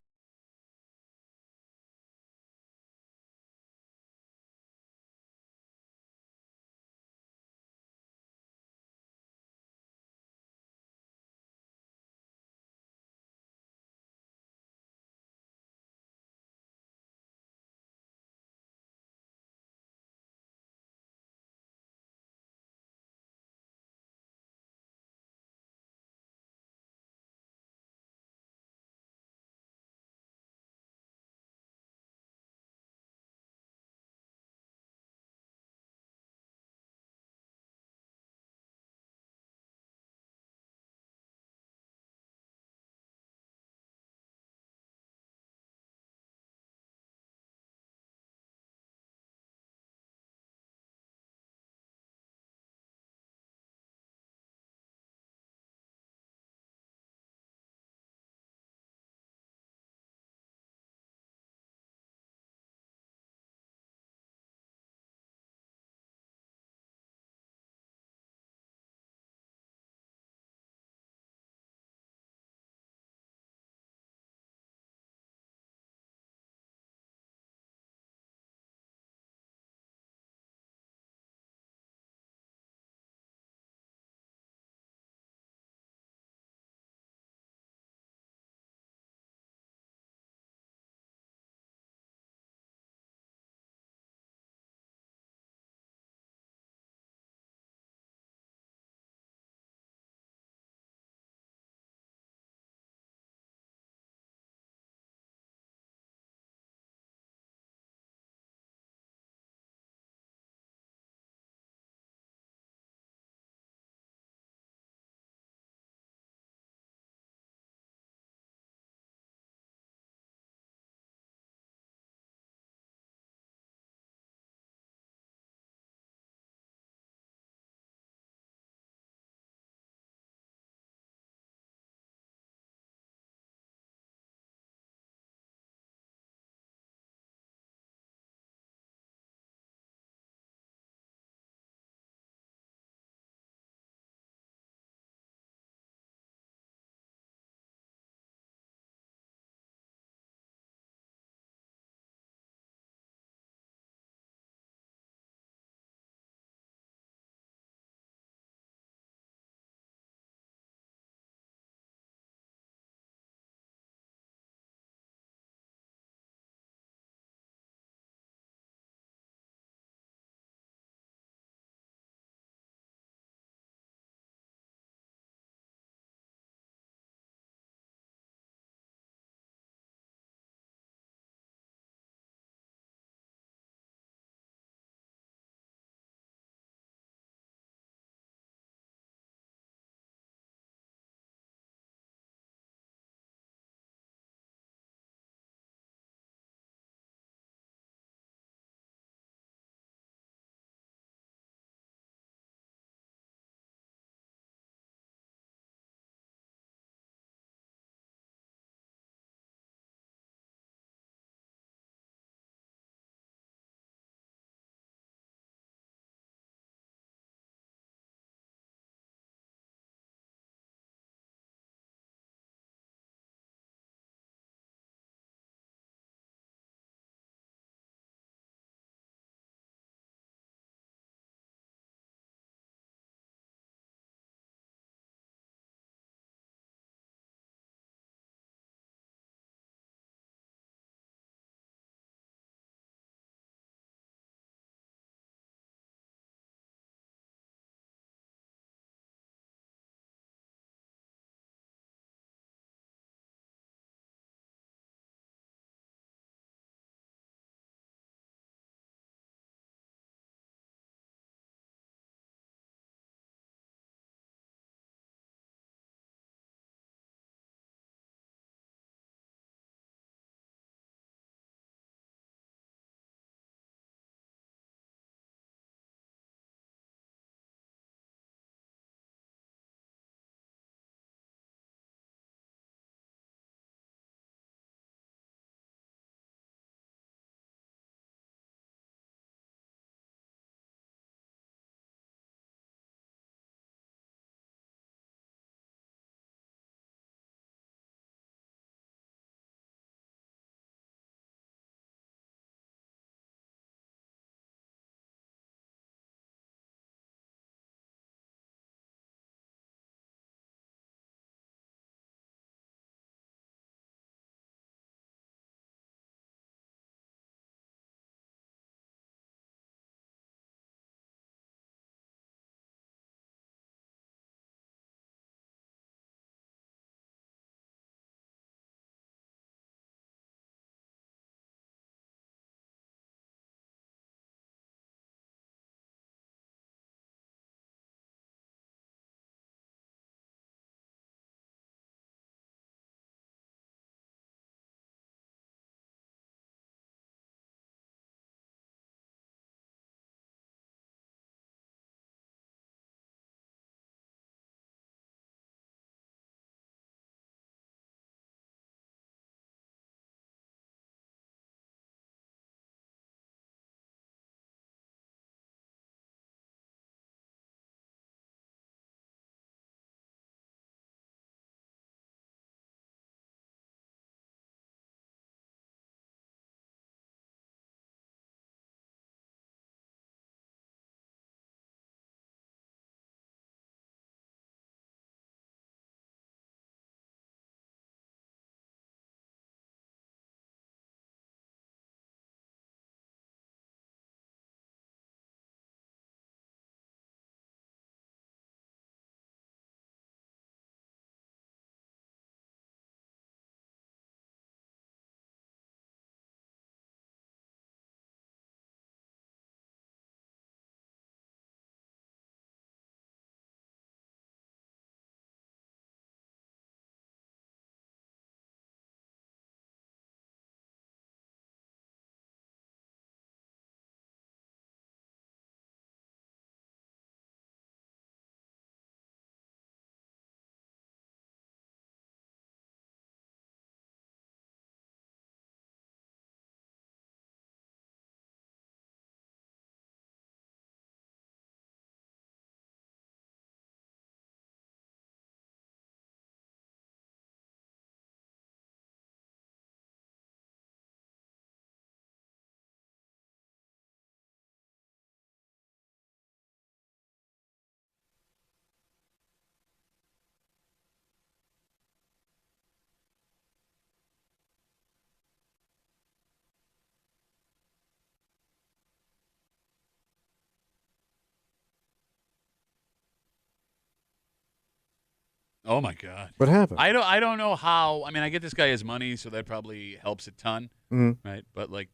Oh my God. What happened? I don't know how. I mean, I get this guy has money, so that probably helps a ton, right? But like,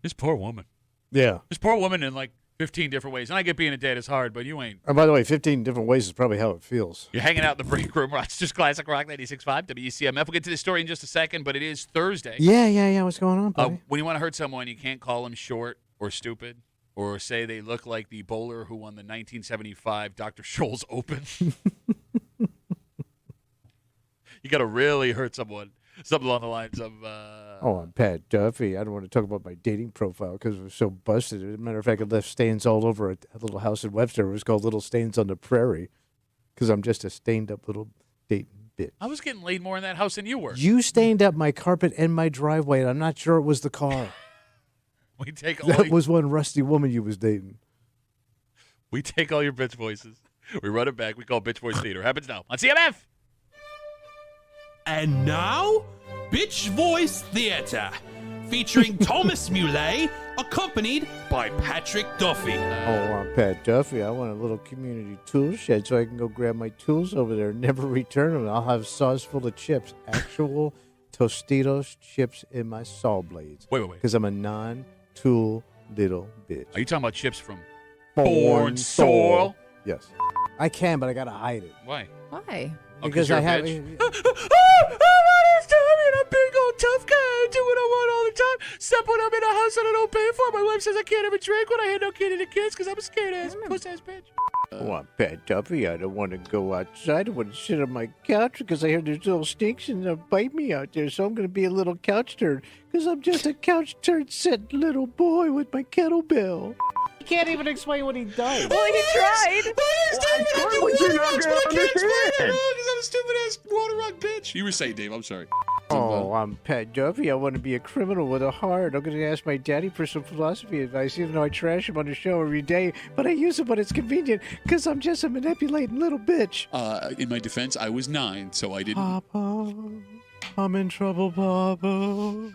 this poor woman. Yeah. This poor woman in like 15 different ways. And I get being a dad is hard, but you ain't. And by the way, 15 different ways is probably how it feels. You're hanging out in the break room. Rochester's Classic Rock 96.5 WCMF. We'll get to this story in just a second, but it is Thursday. Yeah. What's going on, buddy? When you want to hurt someone, you can't call them short or stupid or say they look like the bowler who won the 1975 Dr. Scholl's Open. You got to really hurt someone. Something along the lines of... I'm Pat Duffy. I don't want to talk about my dating profile because it was so busted. As a matter of fact, it left stains all over a little house in Webster. It was called Little Stains on the Prairie because I'm just a stained-up little dating bitch. I was getting laid more in that house than you were. You stained up my carpet and my driveway, and I'm not sure it was the car. We take all That was one rusty woman you was dating. We take all your bitch voices. We run it back. We call Bitch Voice Theater. Happens now on CMF. And now, Bitch Voice Theater, featuring Thomas Muley, accompanied by Patrick Duffy. I'm Pat Duffy. I want a little community tool shed so I can go grab my tools over there and never return them. I'll have saws full of chips, actual Tostitos chips in my saw blades. Wait. Because I'm a non-tool little bitch. Are you talking about chips from Born Soil? Yes. I can, but I got to hide it. Why? Why? Because you're I a have... bitch. I'm a big old tough guy. I do what I want all the time. Except when I'm in a house that I don't pay for. My wife says I can't have a drink when I had no kid and a kids because I'm a scared-ass, puss-ass bitch. I'm Pat Duffy. I don't want to go outside. I want to sit on my couch because I hear there's little stinks and they'll bite me out there. So I'm going to be a little couch turd because I'm just a couch turd set little boy with my kettlebell. He can't even explain what he does. Well, he tried. What you're not going to understand? Because I'm a stupid-ass water rock bitch. You were saying, Dave. I'm sorry. I'm Pat Duffy. I want to be a criminal with a heart. I'm going to ask my daddy for some philosophy advice, even though I trash him on the show every day. But I use it when it's convenient because I'm just a manipulating little bitch. In my defense, I was 9, so I didn't. Papa, I'm in trouble, Papa.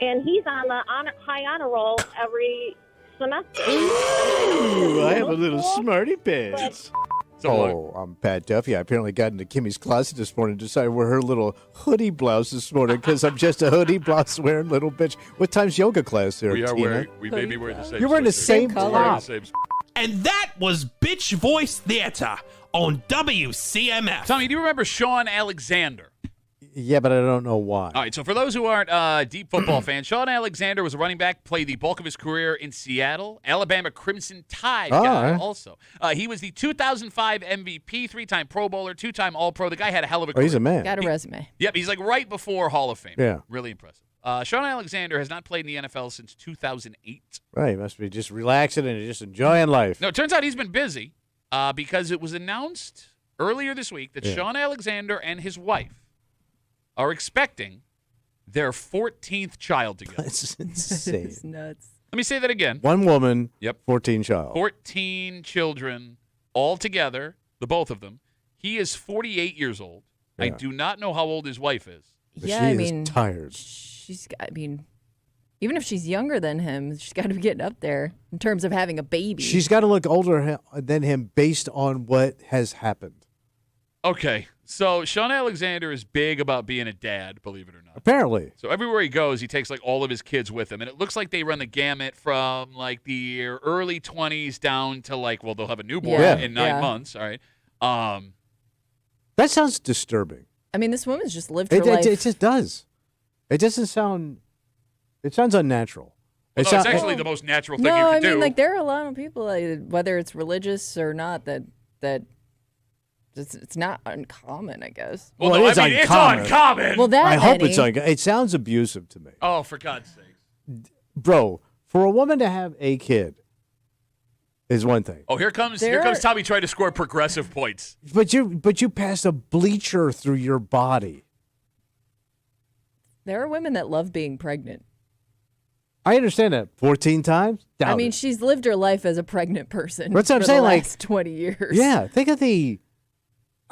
And he's on the high honor roll every semester. Ooh, I have a little smarty pants. So I'm Pat Duffy. I apparently got into Kimmy's closet this morning and decided to wear her little hoodie blouse this morning because I'm just a hoodie blouse wearing little bitch. What time's yoga class there, we are Tina? wearing. We may be wearing the same. You're wearing the same color. top. And that was Bitch Voice Theater on WCMF. Tommy, do you remember Sean Alexander? Yeah, but I don't know why. All right, so for those who aren't deep football fans, Sean Alexander was a running back, played the bulk of his career in Seattle, Alabama Crimson Tide guy also. He was the 2005 MVP, 3-time Pro Bowler, 2-time All-Pro. The guy had a hell of a career. He's a man. Got a resume. Yep, he's like right before Hall of Fame. Yeah. Really impressive. Sean Alexander has not played in the NFL since 2008. Right, he must be just relaxing and just enjoying life. No, it turns out he's been busy because it was announced earlier this week that Sean Alexander and his wife are expecting their 14th child together. That's insane. It's nuts. Let me say that again. One woman, Yep. 14 child. 14 children all together, the both of them. He is 48 years old. I Yeah. do not know how old his wife is. But Yeah, she I is mean, tired. even if she's younger than him, she's got to be getting up there in terms of having a baby. She's got to look older than him based on what has happened. Okay, so Sean Alexander is big about being a dad, believe it or not. Apparently. So everywhere he goes, he takes like all of his kids with him, and it looks like they run the gamut from like the early 20s down to like, well, they'll have a newborn in 9 months. All right. That sounds disturbing. I mean, this woman's just lived her life. It just does. It doesn't sound. It sounds unnatural. It's actually the most natural thing you No, can I do. mean, like there are a lot of people, whether it's religious or not, that it's not uncommon, I guess. Well, Well, no, it is I mean, uncommon. it's uncommon. Well, that I hope it's many. uncommon. It sounds abusive to me. Oh, for God's sake. Bro, for a woman to have a kid is one thing. Oh, here comes There are- Tommy trying to score progressive points. But you passed a bleacher through your body. There are women that love being pregnant. I understand that. 14 times? Doubt I mean, it. she's lived her life as a pregnant person. That's what I'm for saying, the like- last 20 years. Yeah, think of the.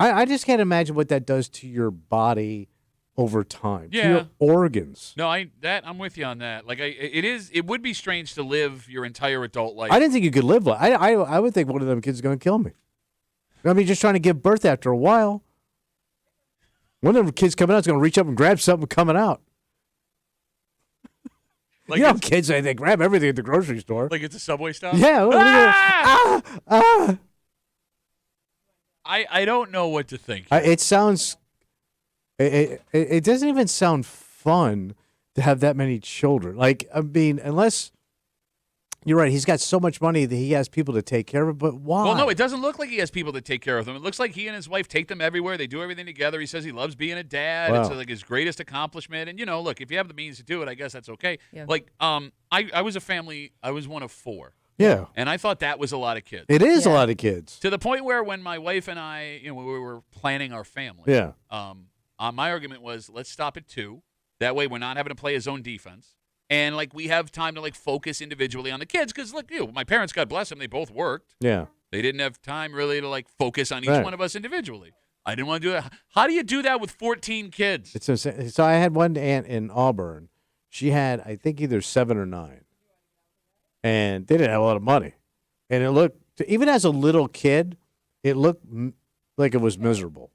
I just can't imagine what that does to your body over time. Yeah. To your organs. No, I'm with you on that. Like, it would be strange to live your entire adult life. I didn't think you could live. I would think one of them kids is going to kill me. I mean, just trying to give birth after a while. One of the kids coming out is going to reach up and grab something coming out. Like you know, kids, they grab everything at the grocery store. Like it's a Subway stop? Yeah. I don't know what to think. It sounds. It doesn't even sound fun to have that many children. Like, I mean, unless you're right, he's got so much money that he has people to take care of. But why? Well, no, it doesn't look like he has people to take care of them. It looks like he and his wife take them everywhere. They do everything together. He says he loves being a dad. Wow. It's like his greatest accomplishment. And look, if you have the means to do it, I guess that's okay. Yeah. Like, I was a family. I was one of 4. Yeah. And I thought that was a lot of kids. It is a lot of kids. To the point where when my wife and I, we were planning our family. Yeah. My argument was, let's stop at 2. That way, we're not having to play his own defense, and we have time to focus individually on the kids. Because look, my parents, God bless them, they both worked. Yeah. They didn't have time really to focus on each Right. one of us individually. I didn't want to do that. How do you do that with 14 kids? It's insane. So I had one aunt in Auburn. She had, I think, either 7 or 9, and they didn't have a lot of money. And it looked, even as a little kid, it looked like it was miserable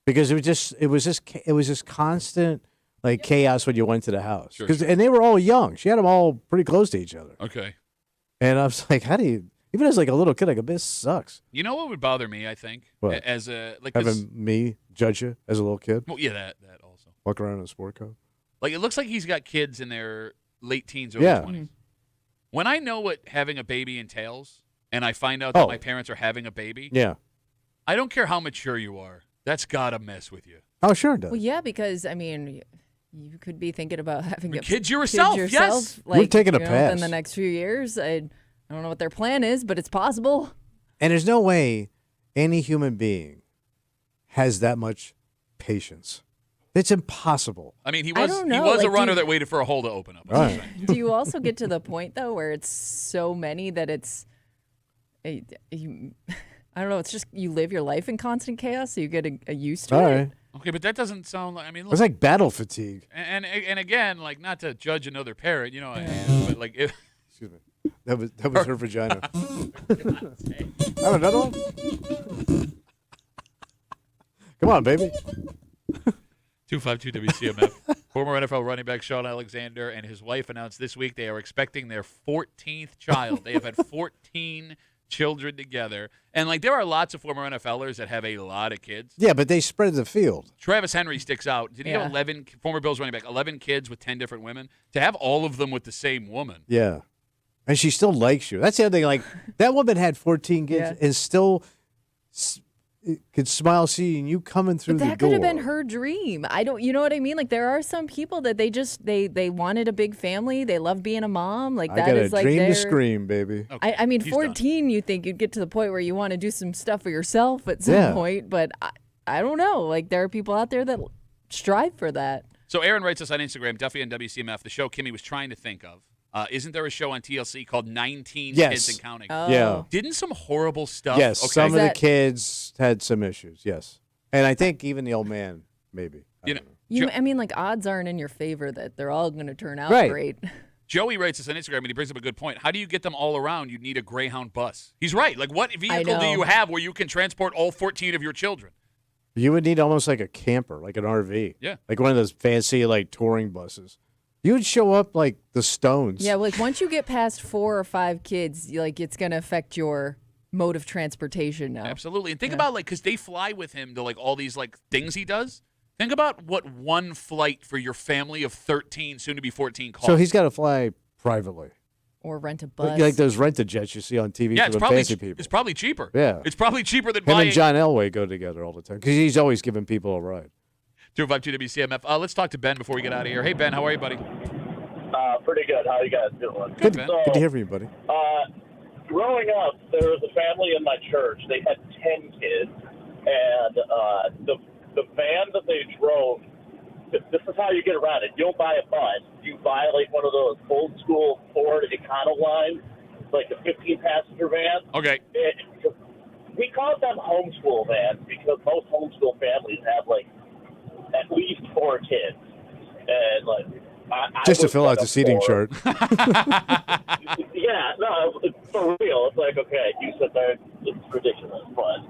because it was just constant chaos when you went to the house. Sure. And they were all young. She had them all pretty close to each other. Okay. And I was like, how do you? Even as a little kid, this sucks. You know what would bother me? I think What? as a Having me judge you as a little kid. Well, yeah, that also. Walk around in a sport coat. It looks like he's got kids in their late teens, early 20s. When I know what having a baby entails, and I find out that my parents are having a baby, I don't care how mature you are. That's gotta mess with you. Oh, sure it does. Well, yeah, because I mean, you could be thinking about having kids yourself. Yes, we're taking a pass in the next few years. I don't know what their plan is, but it's possible. And there's no way any human being has that much patience. It's impossible. I mean, he I was don't he know, was a like, runner do- that waited for a hole to open up. Right. Do you also get to the point though where it's so many that it's, I don't know. It's just you live your life in constant chaos, so you get a used to All it. right. Okay, but that doesn't sound like. I mean, look, It's like battle fatigue. and again, not to judge another parent, but if, Excuse me. That was her vagina. Have another one? Come on, baby. 252 WCMF. Former NFL running back Sean Alexander and his wife announced this week they are expecting their 14th child. They have had 14 children together. And there are lots of former NFLers that have a lot of kids. Yeah, but they spread the field. Travis Henry sticks out. Did he have 11 former Bills running back, 11 kids with 10 different women? To have all of them with the same woman. Yeah. And she still likes you. That's the other thing. That woman had 14 kids and still could smile seeing you coming through But the door. that could have been her dream. You know what I mean? There are some people that they wanted a big family. They love being a mom. I got a dream to scream, baby. Okay, I mean, he's 14, you think you'd get to the point where you want to do some stuff for yourself at some point. But I don't know. There are people out there that strive for that. So Aaron writes us on Instagram, Duffy and WCMF, the show Kimmy was trying to think of. Isn't there a show on TLC called 19 Kids and Counting? Oh. Yeah. Didn't some horrible stuff? Yes, Okay. some of the kids had some issues, yes. And I think even the old man, maybe. I don't know. I mean, odds aren't in your favor that they're all going to turn out Right. great. Joey writes us on Instagram, and he brings up a good point. How do you get them all around? You need a Greyhound bus. He's right. What vehicle do you have where you can transport all 14 of your children? You would need almost like a camper, like an RV. Yeah. Like one of those fancy, touring buses. You would show up like the Stones. Yeah, once you get past 4 or 5 kids, it's going to affect your mode of transportation now. Absolutely. And think about, because they fly with him to, all these, things he does. Think about what one flight for your family of 13, soon to be 14, costs. So he's got to fly privately. Or rent a bus. Like those rent-a-jets you see on TV for the fancy people. It's probably cheaper. Yeah. It's probably cheaper than Him buying. and John Elway go together all the time because he's always giving people a ride. 252 WCMF. Let's talk to Ben before we get out of here. Hey, Ben, how are you, buddy? Pretty good. How you guys doing? Good, Ben. good to hear from you, buddy. Growing up, there was a family in my church. They had 10 kids, and the van that they drove. This is how you get around it. You don't buy a bus. You buy one of those old school Ford Econoline, like a 15-passenger van. Okay. We called them homeschool vans because most homeschool families have at least 4 kids, and Just to fill out the seating chart. Yeah, no, it's for real. It's okay, you sit there, it's ridiculous. But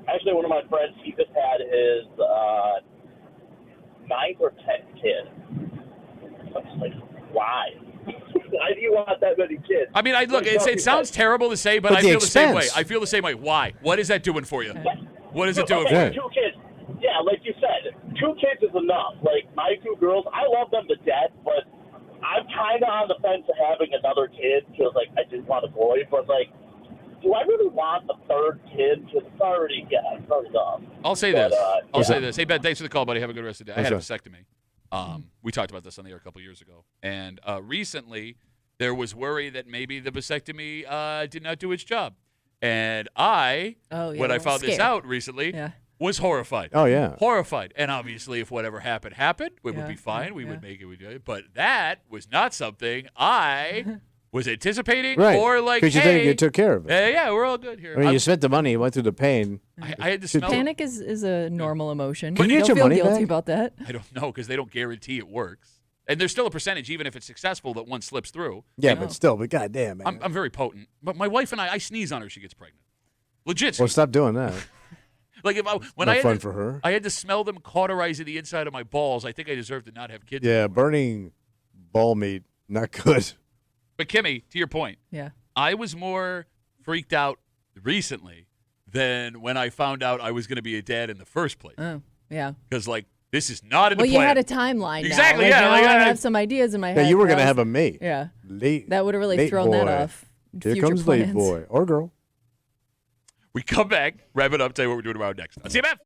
actually, actually one of my friends, he just had his ninth or 10th kid. I'm just like, why? Why do you want that many kids? I mean, look, it sounds terrible to say, but I feel the same way. I feel the same way. Why? What is that doing for you? What is it doing for you? 2 kids. Yeah, like you said, 2 kids is enough. Like, my 2 girls, I love them to death, but I'm kind of on the fence of having another kid because, like, I didn't want a boy, but, like, do I really want a 3rd kid? Because it's already enough. I'll say this. I'll say this. Hey, Ben, thanks for the call, buddy. Have a good rest of the day. I had a vasectomy. We talked about this on the air a couple years ago. And recently, there was worry that maybe the vasectomy did not do its job. And when I found this out recently, was horrified. Oh, yeah. Horrified. And obviously, if whatever happened, it would be fine. We would make it. We'd do it. But that was not something I was anticipating or like, because you think you took care of it. Yeah, we're all good here. I mean, you spent the money, you went through the pain. I had to smell Panic is a normal emotion. Can you get don't your feel money guilty back? about that. I don't know because they don't guarantee it works. And there's still a percentage, even if it's successful, that one slips through. Yeah, but still, but goddamn, man. I'm very potent. But my wife and I sneeze on her, she gets pregnant. Legit. Well, stop doing that. Like when no I had fun to, for her. I had to smell them cauterizing the inside of my balls. I think I deserve to not have kids. Yeah, anymore. burning ball meat, not good. But Kimmy, to your point, I was more freaked out recently than when I found out I was going to be a dad in the first place. Oh, yeah. Because like this is not in the plan. plan. You had a timeline. Exactly. Now. Like, I have some ideas in my head. Yeah, you were going to have a mate. Yeah. Late. That would have really thrown boy. that off. Here Future comes plans. late boy or girl. We come back, wrap it up, tell you what we're doing tomorrow next. WCMF.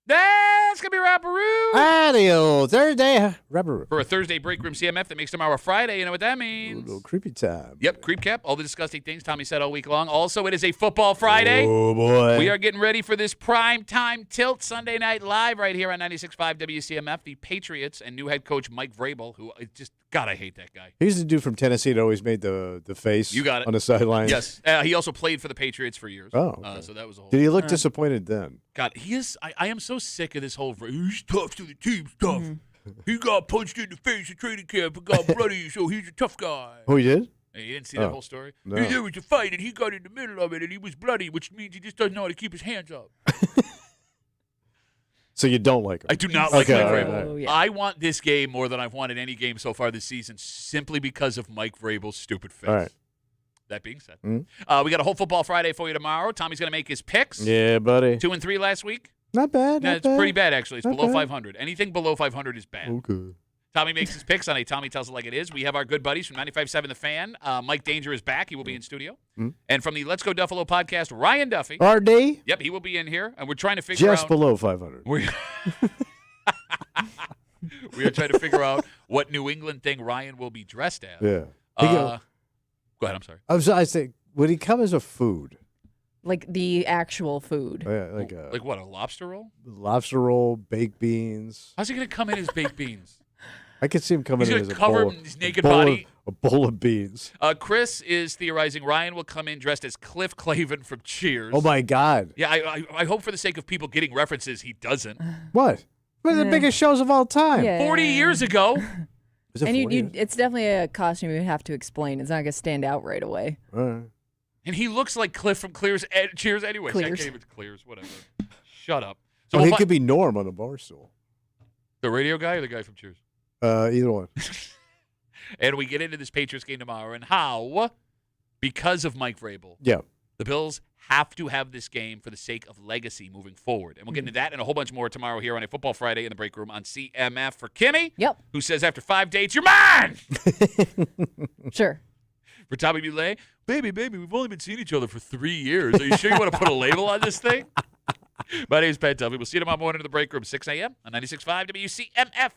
That's going to be Rapparoo. Adios. Thursday. Rapparoo. For a Thursday break room CMF that makes tomorrow a Friday. You know what that means? A little creepy time. Yep, creep cap. All the disgusting things Tommy said all week long. Also, it is a football Friday. Oh, boy. We are getting ready for this prime time tilt Sunday night live right here on 96.5 WCMF. The Patriots and new head coach Mike Vrabel, who just, God, I hate that guy. He's the dude from Tennessee that always made the face You got it. on the sideline. Yes. He also played for the Patriots for years. Oh, okay. So that was a whole. Did he look disappointed then? God, he is. I am so sick of this whole. He's tough to the team stuff. He got punched in the face at training camp and got bloody, so he's a tough guy. Oh, he did? And you didn't see that whole story? No. There was a fight, and he got in the middle of it, and he was bloody, which means he just doesn't know how to keep his hands up. So you don't like him? I do not like Mike Vrabel. Right. Oh, yeah. I want this game more than I've wanted any game so far this season simply because of Mike Vrabel's stupid face. All right. That being said, Mm-hmm. we got a whole football Friday for you tomorrow. Tommy's going to make his picks. Yeah, buddy. 2 and 3 last week. Not bad. No, Not it's bad. pretty bad, actually. It's Not below bad. 500. Anything below 500 is bad. Okay. Tommy makes his picks on a Tommy Tells It Like It Is. We have our good buddies from 95.7 The Fan. Mike Danger is back. He will be in studio. And from the Let's Go Duffalo podcast, Ryan Duffy. RD? Yep, he will be in here. And we're trying to figure Just out. below 500. We are trying to figure out what New England thing Ryan will be dressed as. Yeah. Go ahead. I'm sorry. I say, would he come as a food? Like the actual food. Yeah, Like what, a lobster roll? lobster roll, baked beans. How's he going to come in as baked beans? I could see him coming He's in gonna as cover a bowl, his naked bowl body. Of, a bowl of beans. Chris is theorizing Ryan will come in dressed as Cliff Clavin from Cheers. Oh, my God. Yeah, I hope for the sake of people getting references, he doesn't. What? One of the biggest shows of all time. Yeah. 40 years ago. Is it And 40? it's definitely a costume you have to explain. It's not going to stand out right away. All right. And he looks like Cliff from Cheers anyways. I Clears. can't even Clears, whatever. Shut up. So he we'll could be Norm on a bar stool. the radio guy or the guy from Cheers? Either one. And we get into this Patriots game tomorrow and how, because of Mike Vrabel, Yeah. the Bills have to have this game for the sake of legacy moving forward. And we'll get into that and a whole bunch more tomorrow here on a Football Friday in the break room on CMF. For Kimmy, who says after 5 dates, you're mine! Sure. For Tommy Muley, baby, we've only been seeing each other for 3 years. Are you sure you want to put a label on this thing? My name is Pat Duffy. We'll see you tomorrow morning in the break room, 6 a.m. on 96.5 WCMF.